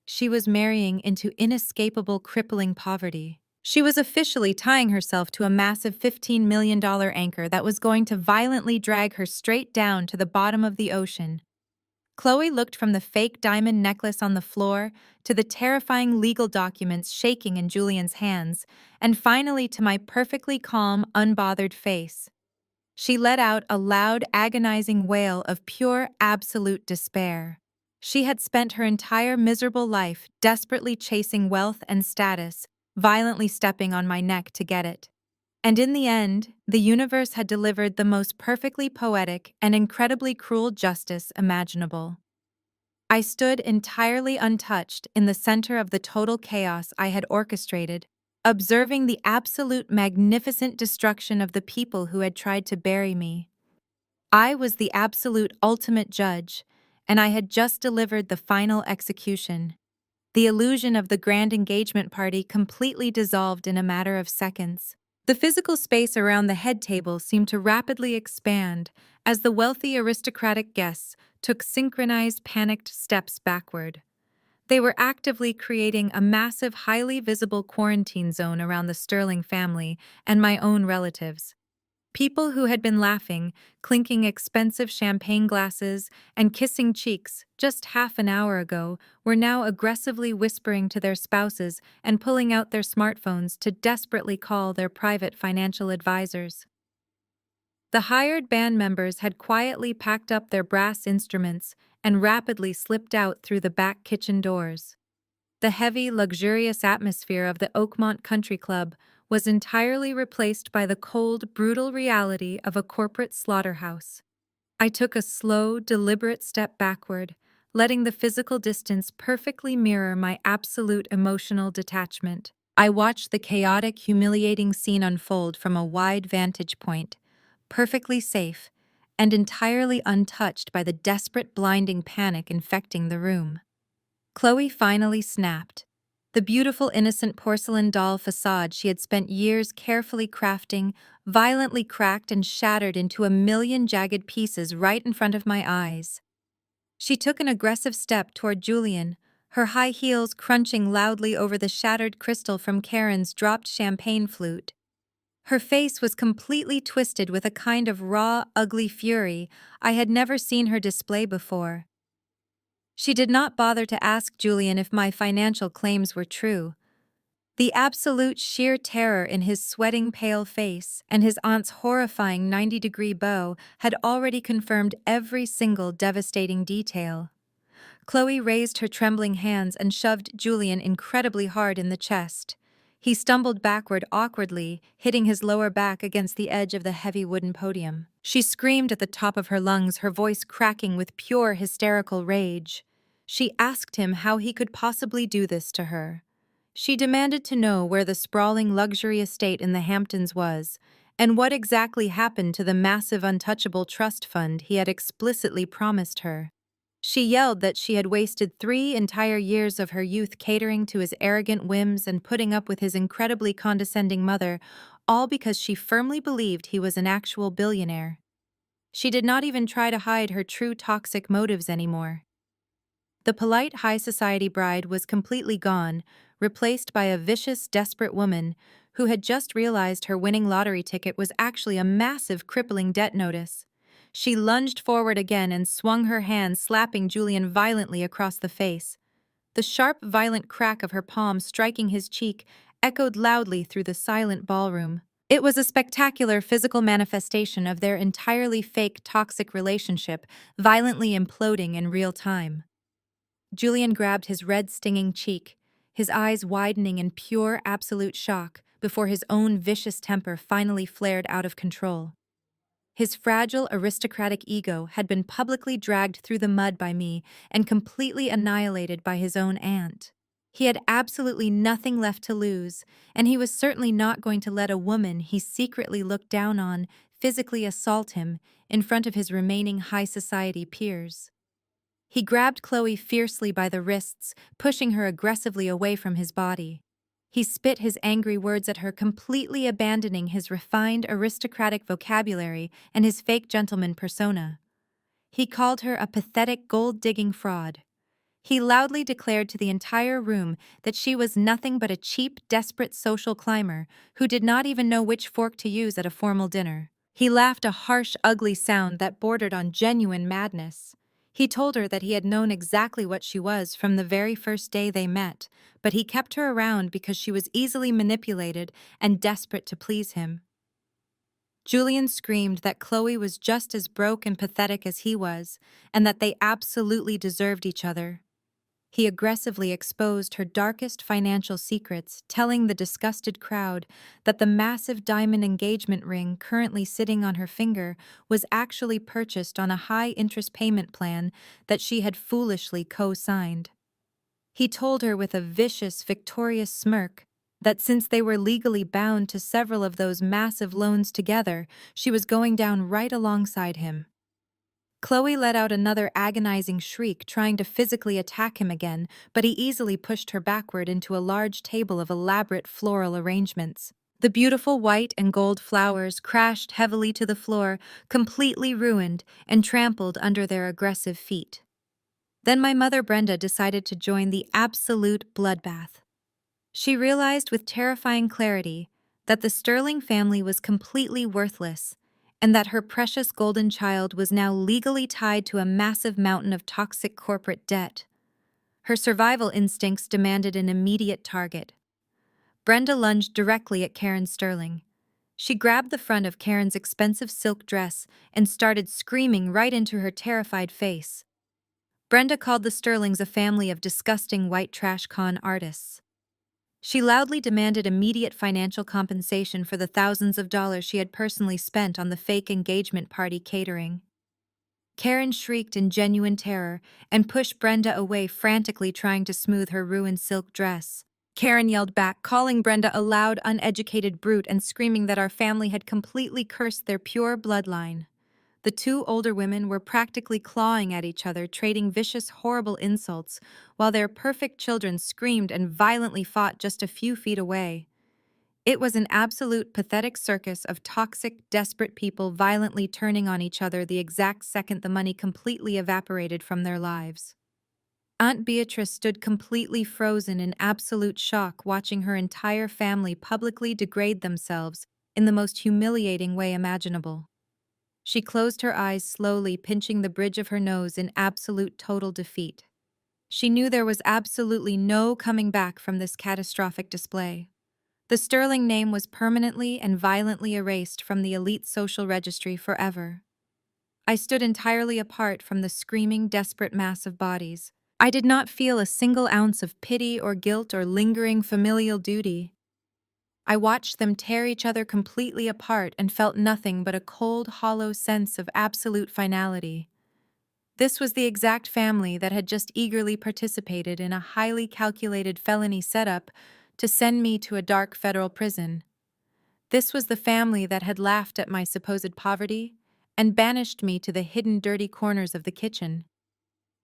She was marrying into inescapable, crippling poverty. She was officially tying herself to a massive $15 million anchor that was going to violently drag her straight down to the bottom of the ocean. Chloe looked from the fake diamond necklace on the floor to the terrifying legal documents shaking in Julian's hands, and finally to my perfectly calm, unbothered face. She let out a loud, agonizing wail of pure, absolute despair. She had spent her entire miserable life desperately chasing wealth and status, violently stepping on my neck to get it. And in the end, the universe had delivered the most perfectly poetic and incredibly cruel justice imaginable. I stood entirely untouched in the center of the total chaos I had orchestrated, observing the absolute magnificent destruction of the people who had tried to bury me. I was the absolute ultimate judge, and I had just delivered the final execution. The illusion of the grand engagement party completely dissolved in a matter of seconds. The physical space around the head table seemed to rapidly expand as the wealthy aristocratic guests took synchronized, panicked steps backward. They were actively creating a massive, highly visible quarantine zone around the Sterling family and my own relatives. People who had been laughing, clinking expensive champagne glasses, and kissing cheeks just half an hour ago were now aggressively whispering to their spouses and pulling out their smartphones to desperately call their private financial advisors. The hired band members had quietly packed up their brass instruments and rapidly slipped out through the back kitchen doors. The heavy, luxurious atmosphere of the Oakmont Country Club was entirely replaced by the cold, brutal reality of a corporate slaughterhouse. I took a slow, deliberate step backward, letting the physical distance perfectly mirror my absolute emotional detachment. I watched the chaotic, humiliating scene unfold from a wide vantage point, perfectly safe, and entirely untouched by the desperate, blinding panic infecting the room. Chloe finally snapped. The beautiful, innocent porcelain doll facade she had spent years carefully crafting violently cracked and shattered into a million jagged pieces right in front of my eyes. She took an aggressive step toward Julian, her high heels crunching loudly over the shattered crystal from Karen's dropped champagne flute. Her face was completely twisted with a kind of raw, ugly fury I had never seen her display before. She did not bother to ask Julian if my financial claims were true. The absolute sheer terror in his sweating pale face and his aunt's horrifying 90-degree bow had already confirmed every single devastating detail. Chloe raised her trembling hands and shoved Julian incredibly hard in the chest. He stumbled backward awkwardly, hitting his lower back against the edge of the heavy wooden podium. She screamed at the top of her lungs, her voice cracking with pure hysterical rage. She asked him how he could possibly do this to her. She demanded to know where the sprawling luxury estate in the Hamptons was, and what exactly happened to the massive untouchable trust fund he had explicitly promised her. She yelled that she had wasted 3 entire years of her youth catering to his arrogant whims and putting up with his incredibly condescending mother, all because she firmly believed he was an actual billionaire. She did not even try to hide her true toxic motives anymore. The polite high society bride was completely gone, replaced by a vicious, desperate woman who had just realized her winning lottery ticket was actually a massive, crippling debt notice. She lunged forward again and swung her hand, slapping Julian violently across the face. The sharp, violent crack of her palm striking his cheek echoed loudly through the silent ballroom. It was a spectacular physical manifestation of their entirely fake, toxic relationship, violently imploding in real time. Julian grabbed his red, stinging cheek, his eyes widening in pure, absolute shock before his own vicious temper finally flared out of control. His fragile, aristocratic ego had been publicly dragged through the mud by me and completely annihilated by his own aunt. He had absolutely nothing left to lose, and he was certainly not going to let a woman he secretly looked down on physically assault him in front of his remaining high society peers. He grabbed Chloe fiercely by the wrists, pushing her aggressively away from his body. He spit his angry words at her, completely abandoning his refined aristocratic vocabulary and his fake gentleman persona. He called her a pathetic gold-digging fraud. He loudly declared to the entire room that she was nothing but a cheap, desperate social climber who did not even know which fork to use at a formal dinner. He laughed a harsh, ugly sound that bordered on genuine madness. He told her that he had known exactly what she was from the very first day they met, but he kept her around because she was easily manipulated and desperate to please him. Julian screamed that Chloe was just as broke and pathetic as he was, and that they absolutely deserved each other. He aggressively exposed her darkest financial secrets, telling the disgusted crowd that the massive diamond engagement ring currently sitting on her finger was actually purchased on a high-interest payment plan that she had foolishly co-signed. He told her with a vicious, victorious smirk that since they were legally bound to several of those massive loans together, she was going down right alongside him. Chloe let out another agonizing shriek, trying to physically attack him again, but he easily pushed her backward into a large table of elaborate floral arrangements. The beautiful white and gold flowers crashed heavily to the floor, completely ruined and trampled under their aggressive feet. Then my mother Brenda decided to join the absolute bloodbath. She realized with terrifying clarity that the Sterling family was completely worthless, and that her precious golden child was now legally tied to a massive mountain of toxic corporate debt. Her survival instincts demanded an immediate target. Brenda lunged directly at Karen Sterling. She grabbed the front of Karen's expensive silk dress and started screaming right into her terrified face. Brenda called the Sterlings a family of disgusting white trash con artists. She loudly demanded immediate financial compensation for the thousands of dollars she had personally spent on the fake engagement party catering. Karen shrieked in genuine terror and pushed Brenda away, frantically trying to smooth her ruined silk dress. Karen yelled back, calling Brenda a loud, uneducated brute and screaming that our family had completely cursed their pure bloodline. The two older women were practically clawing at each other, trading vicious, horrible insults, while their perfect children screamed and violently fought just a few feet away. It was an absolute pathetic circus of toxic, desperate people violently turning on each other the exact second the money completely evaporated from their lives. Aunt Beatrice stood completely frozen in absolute shock, watching her entire family publicly degrade themselves in the most humiliating way imaginable. She closed her eyes slowly, pinching the bridge of her nose in absolute total defeat. She knew there was absolutely no coming back from this catastrophic display. The Sterling name was permanently and violently erased from the elite social registry forever. I stood entirely apart from the screaming, desperate mass of bodies. I did not feel a single ounce of pity or guilt or lingering familial duty. I watched them tear each other completely apart and felt nothing but a cold, hollow sense of absolute finality. This was the exact family that had just eagerly participated in a highly calculated felony setup to send me to a dark federal prison. This was the family that had laughed at my supposed poverty and banished me to the hidden dirty corners of the kitchen.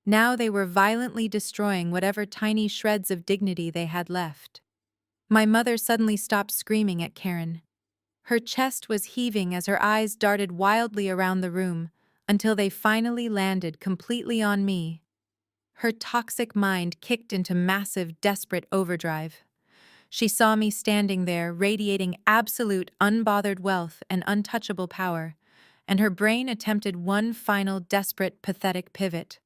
Now they were violently destroying whatever tiny shreds of dignity they had left. My mother suddenly stopped screaming at Karen. Her chest was heaving as her eyes darted wildly around the room until they finally landed completely on me. Her toxic mind kicked into massive, desperate overdrive. She saw me standing there, radiating absolute, unbothered wealth and untouchable power, and her brain attempted one final, desperate, pathetic pivot.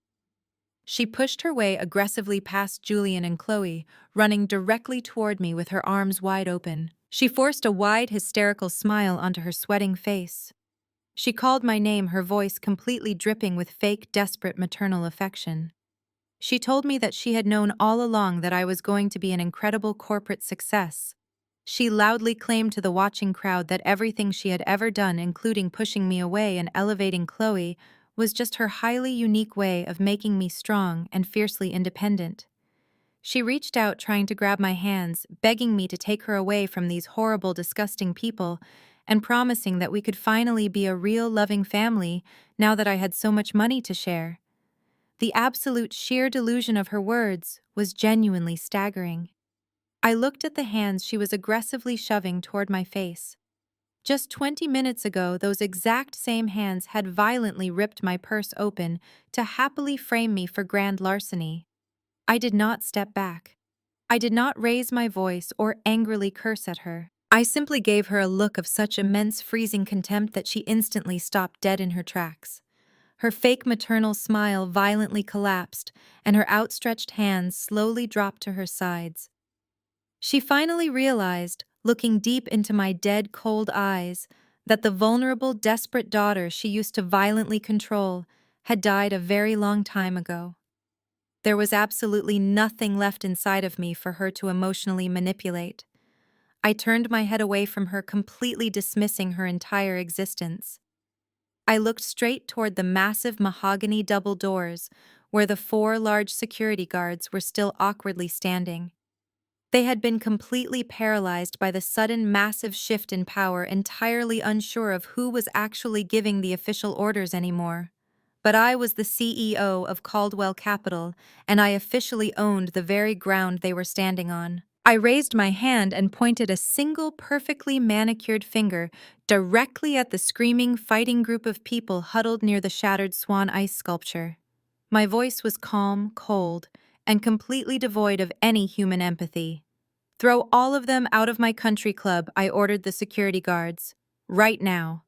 She pushed her way aggressively past Julian and Chloe, running directly toward me with her arms wide open. She forced a wide, hysterical smile onto her sweating face. She called my name, her voice completely dripping with fake, desperate maternal affection. She told me that she had known all along that I was going to be an incredible corporate success. She loudly claimed to the watching crowd that everything she had ever done, including pushing me away and elevating Chloe, was just her highly unique way of making me strong and fiercely independent. She reached out, trying to grab my hands, begging me to take her away from these horrible, disgusting people, and promising that we could finally be a real, loving family now that I had so much money to share. The absolute sheer delusion of her words was genuinely staggering. I looked at the hands she was aggressively shoving toward my face. Just 20 minutes ago, those exact same hands had violently ripped my purse open to happily frame me for grand larceny. I did not step back. I did not raise my voice or angrily curse at her. I simply gave her a look of such immense freezing contempt that she instantly stopped dead in her tracks. Her fake maternal smile violently collapsed, and her outstretched hands slowly dropped to her sides. She finally realized, looking deep into my dead, cold eyes, that the vulnerable, desperate daughter she used to violently control had died a very long time ago. There was absolutely nothing left inside of me for her to emotionally manipulate. I turned my head away from her, completely dismissing her entire existence. I looked straight toward the massive mahogany double doors, where the 4 large security guards were still awkwardly standing. They had been completely paralyzed by the sudden massive shift in power, entirely unsure of who was actually giving the official orders anymore. But I was the CEO of Caldwell Capital, and I officially owned the very ground they were standing on. I raised my hand and pointed a single perfectly manicured finger directly at the screaming, fighting group of people huddled near the shattered swan ice sculpture. My voice was calm, cold, and completely devoid of any human empathy. "Throw all of them out of my country club," I ordered the security guards. "Right now."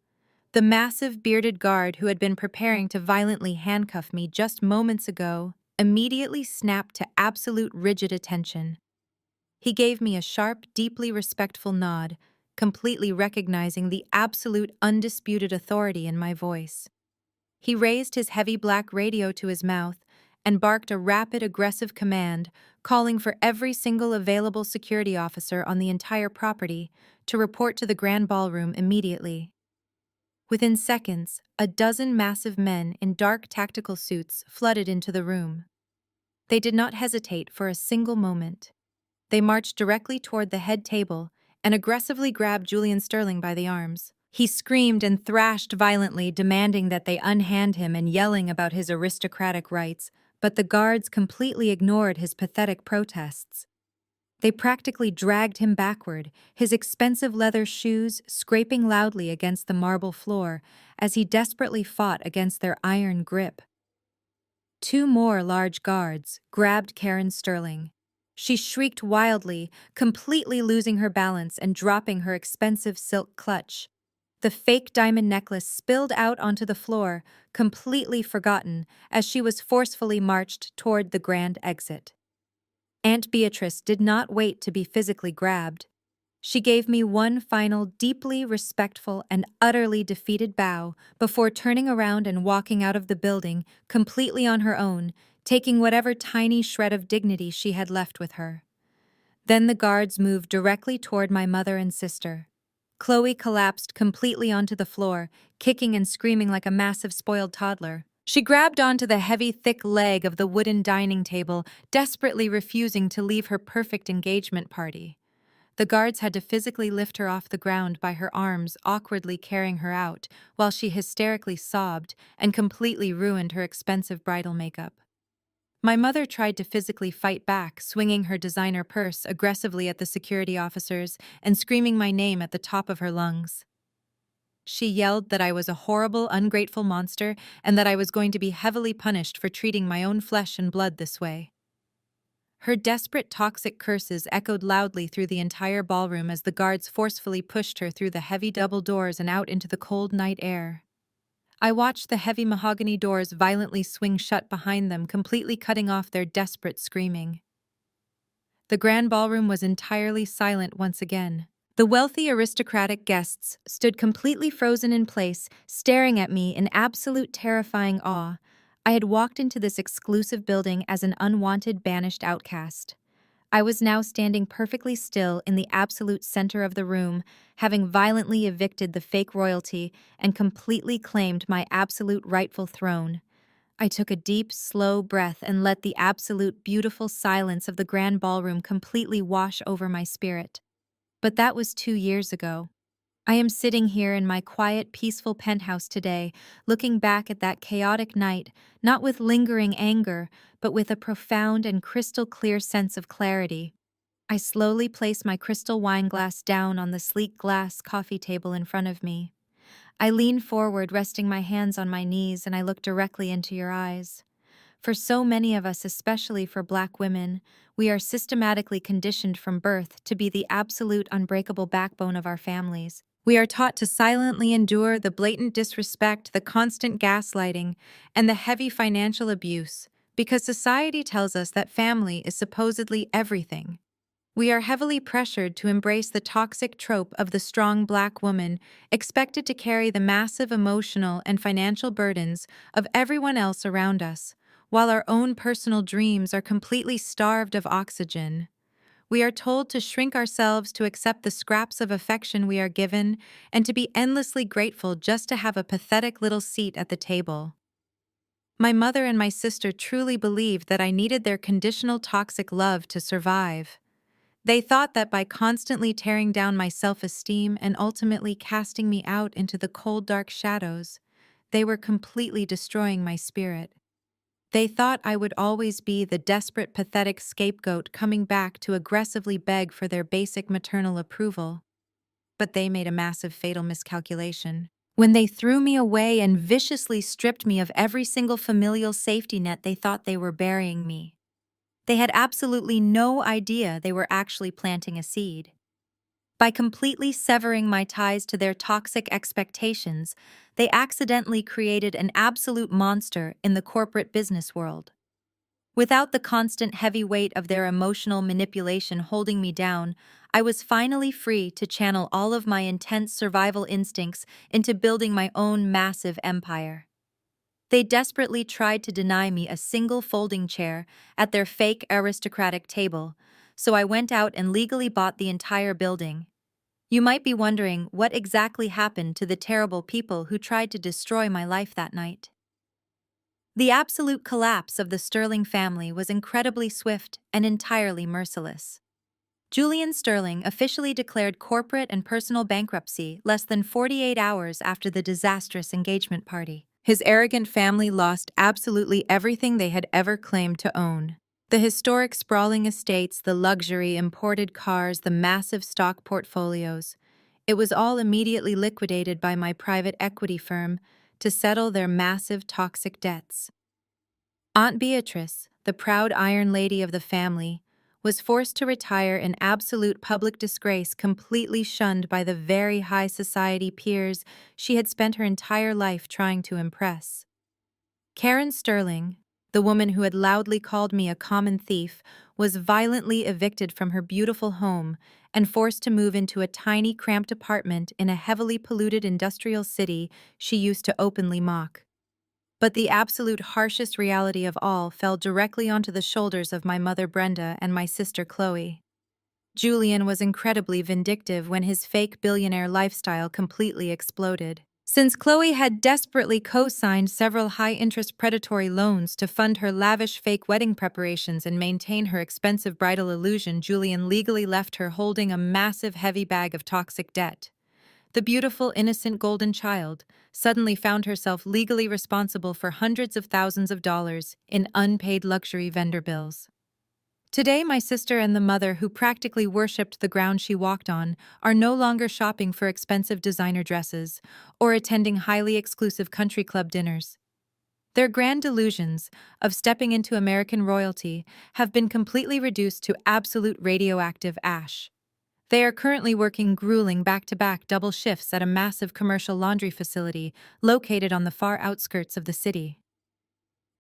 The massive bearded guard who had been preparing to violently handcuff me just moments ago immediately snapped to absolute rigid attention. He gave me a sharp, deeply respectful nod, completely recognizing the absolute undisputed authority in my voice. He raised his heavy black radio to his mouth and barked a rapid, aggressive command, calling for every single available security officer on the entire property to report to the grand ballroom immediately. Within seconds, a dozen massive men in dark tactical suits flooded into the room. They did not hesitate for a single moment. They marched directly toward the head table and aggressively grabbed Julian Sterling by the arms. He screamed and thrashed violently, demanding that they unhand him and yelling about his aristocratic rights, but the guards completely ignored his pathetic protests. They practically dragged him backward, his expensive leather shoes scraping loudly against the marble floor as he desperately fought against their iron grip. Two more large guards grabbed Karen Sterling. She shrieked wildly, completely losing her balance and dropping her expensive silk clutch. The fake diamond necklace spilled out onto the floor, completely forgotten, as she was forcefully marched toward the grand exit. Aunt Beatrice did not wait to be physically grabbed. She gave me one final, deeply respectful and utterly defeated bow before turning around and walking out of the building completely on her own, taking whatever tiny shred of dignity she had left with her. Then the guards moved directly toward my mother and sister. Chloe collapsed completely onto the floor, kicking and screaming like a massive spoiled toddler. She grabbed onto the heavy, thick leg of the wooden dining table, desperately refusing to leave her perfect engagement party. The guards had to physically lift her off the ground by her arms, awkwardly carrying her out, while she hysterically sobbed and completely ruined her expensive bridal makeup. My mother tried to physically fight back, swinging her designer purse aggressively at the security officers and screaming my name at the top of her lungs. She yelled that I was a horrible, ungrateful monster and that I was going to be heavily punished for treating my own flesh and blood this way. Her desperate, toxic curses echoed loudly through the entire ballroom as the guards forcefully pushed her through the heavy double doors and out into the cold night air. I watched the heavy mahogany doors violently swing shut behind them, completely cutting off their desperate screaming. The grand ballroom was entirely silent once again. The wealthy aristocratic guests stood completely frozen in place, staring at me in absolute terrifying awe. I had walked into this exclusive building as an unwanted, banished outcast. I was now standing perfectly still in the absolute center of the room, having violently evicted the fake royalty and completely claimed my absolute rightful throne. I took a deep, slow breath and let the absolute beautiful silence of the grand ballroom completely wash over my spirit. But that was 2 years ago. I am sitting here in my quiet, peaceful penthouse today, looking back at that chaotic night, not with lingering anger, but with a profound and crystal-clear sense of clarity. I slowly place my crystal wine glass down on the sleek glass coffee table in front of me. I lean forward, resting my hands on my knees, and I look directly into your eyes. For so many of us, especially for Black women, we are systematically conditioned from birth to be the absolute unbreakable backbone of our families. We are taught to silently endure the blatant disrespect, the constant gaslighting, and the heavy financial abuse, because society tells us that family is supposedly everything. We are heavily pressured to embrace the toxic trope of the strong Black woman, expected to carry the massive emotional and financial burdens of everyone else around us, while our own personal dreams are completely starved of oxygen. We are told to shrink ourselves to accept the scraps of affection we are given and to be endlessly grateful just to have a pathetic little seat at the table. My mother and my sister truly believed that I needed their conditional toxic love to survive. They thought that by constantly tearing down my self-esteem and ultimately casting me out into the cold, dark shadows, they were completely destroying my spirit. They thought I would always be the desperate, pathetic scapegoat coming back to aggressively beg for their basic maternal approval. But they made a massive, fatal miscalculation. When they threw me away and viciously stripped me of every single familial safety net, they thought they were burying me. They had absolutely no idea they were actually planting a seed. By completely severing my ties to their toxic expectations, they accidentally created an absolute monster in the corporate business world. Without the constant heavy weight of their emotional manipulation holding me down, I was finally free to channel all of my intense survival instincts into building my own massive empire. They desperately tried to deny me a single folding chair at their fake aristocratic table, so I went out and legally bought the entire building. You might be wondering what exactly happened to the terrible people who tried to destroy my life that night. The absolute collapse of the Sterling family was incredibly swift and entirely merciless. Julian Sterling officially declared corporate and personal bankruptcy less than 48 hours after the disastrous engagement party. His arrogant family lost absolutely everything they had ever claimed to own. The historic sprawling estates, the luxury imported cars, the massive stock portfolios. It was all immediately liquidated by my private equity firm to settle their massive toxic debts. Aunt Beatrice, the proud Iron Lady of the family, was forced to retire in absolute public disgrace, completely shunned by the very high society peers she had spent her entire life trying to impress. Karen Sterling, the woman who had loudly called me a common thief, was violently evicted from her beautiful home and forced to move into a tiny, cramped apartment in a heavily polluted industrial city she used to openly mock. But the absolute harshest reality of all fell directly onto the shoulders of my mother Brenda and my sister Chloe. Julian was incredibly vindictive when his fake billionaire lifestyle completely exploded. Since Chloe had desperately co-signed several high-interest predatory loans to fund her lavish fake wedding preparations and maintain her expensive bridal illusion, Julian legally left her holding a massive heavy bag of toxic debt. The beautiful, innocent golden child suddenly found herself legally responsible for hundreds of thousands of dollars in unpaid luxury vendor bills. Today, my sister and the mother who practically worshipped the ground she walked on are no longer shopping for expensive designer dresses or attending highly exclusive country club dinners. Their grand delusions of stepping into American royalty have been completely reduced to absolute radioactive ash. They are currently working grueling back-to-back double shifts at a massive commercial laundry facility located on the far outskirts of the city.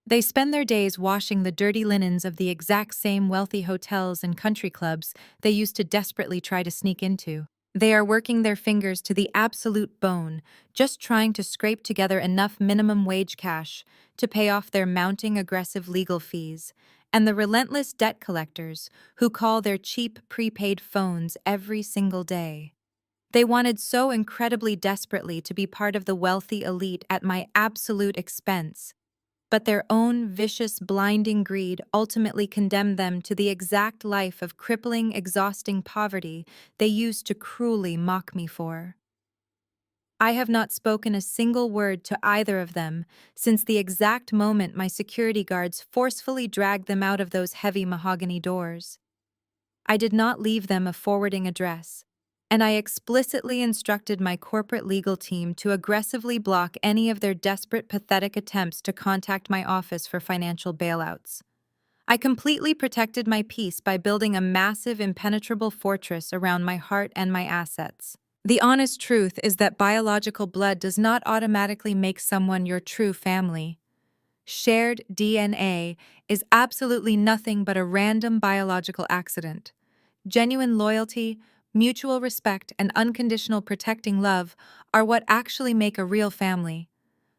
They spend their days washing the dirty linens of the exact same wealthy hotels and country clubs they used to desperately try to sneak into. They are working their fingers to the absolute bone, just trying to scrape together enough minimum wage cash to pay off their mounting aggressive legal fees, and the relentless debt collectors who call their cheap prepaid phones every single day. They wanted so incredibly desperately to be part of the wealthy elite at my absolute expense, but their own vicious, blinding greed ultimately condemned them to the exact life of crippling, exhausting poverty they used to cruelly mock me for. I have not spoken a single word to either of them since the exact moment my security guards forcefully dragged them out of those heavy mahogany doors. I did not leave them a forwarding address, and I explicitly instructed my corporate legal team to aggressively block any of their desperate, pathetic attempts to contact my office for financial bailouts. I completely protected my peace by building a massive, impenetrable fortress around my heart and my assets. The honest truth is that biological blood does not automatically make someone your true family. Shared DNA is absolutely nothing but a random biological accident. Genuine loyalty, mutual respect, and unconditional protecting love are what actually make a real family.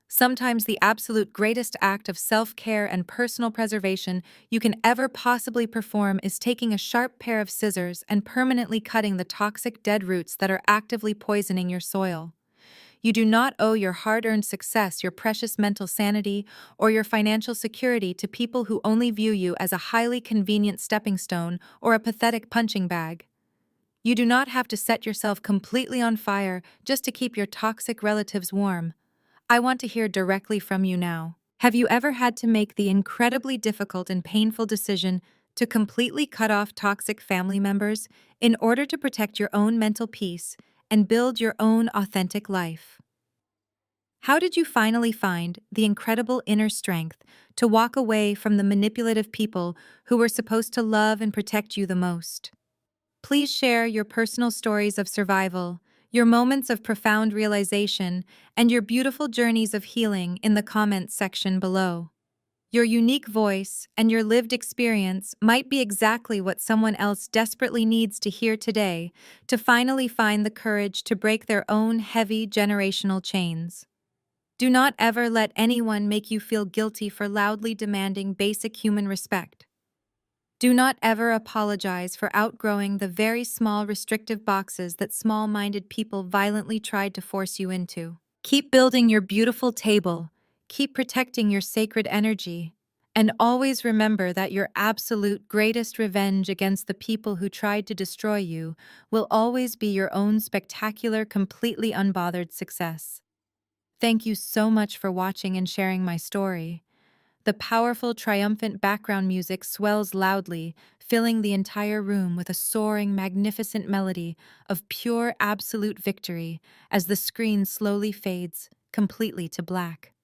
Sometimes the absolute greatest act of self-care and personal preservation you can ever possibly perform is taking a sharp pair of scissors and permanently cutting the toxic dead roots that are actively poisoning your soil. You do not owe your hard-earned success, your precious mental sanity, or your financial security to people who only view you as a highly convenient stepping stone or a pathetic punching bag. You do not have to set yourself completely on fire just to keep your toxic relatives warm. I want to hear directly from you now. Have you ever had to make the incredibly difficult and painful decision to completely cut off toxic family members in order to protect your own mental peace and build your own authentic life? How did you finally find the incredible inner strength to walk away from the manipulative people who were supposed to love and protect you the most? Please share your personal stories of survival, your moments of profound realization, and your beautiful journeys of healing in the comments section below. Your unique voice and your lived experience might be exactly what someone else desperately needs to hear today to finally find the courage to break their own heavy generational chains. Do not ever let anyone make you feel guilty for loudly demanding basic human respect. Do not ever apologize for outgrowing the very small restrictive boxes that small-minded people violently tried to force you into. Keep building your beautiful table, keep protecting your sacred energy, And always remember that your absolute greatest revenge against the people who tried to destroy you will always be your own spectacular, completely unbothered success. Thank you so much for watching and sharing my story. The powerful, triumphant background music swells loudly, filling the entire room with a soaring, magnificent melody of pure, absolute victory as the screen slowly fades completely to black.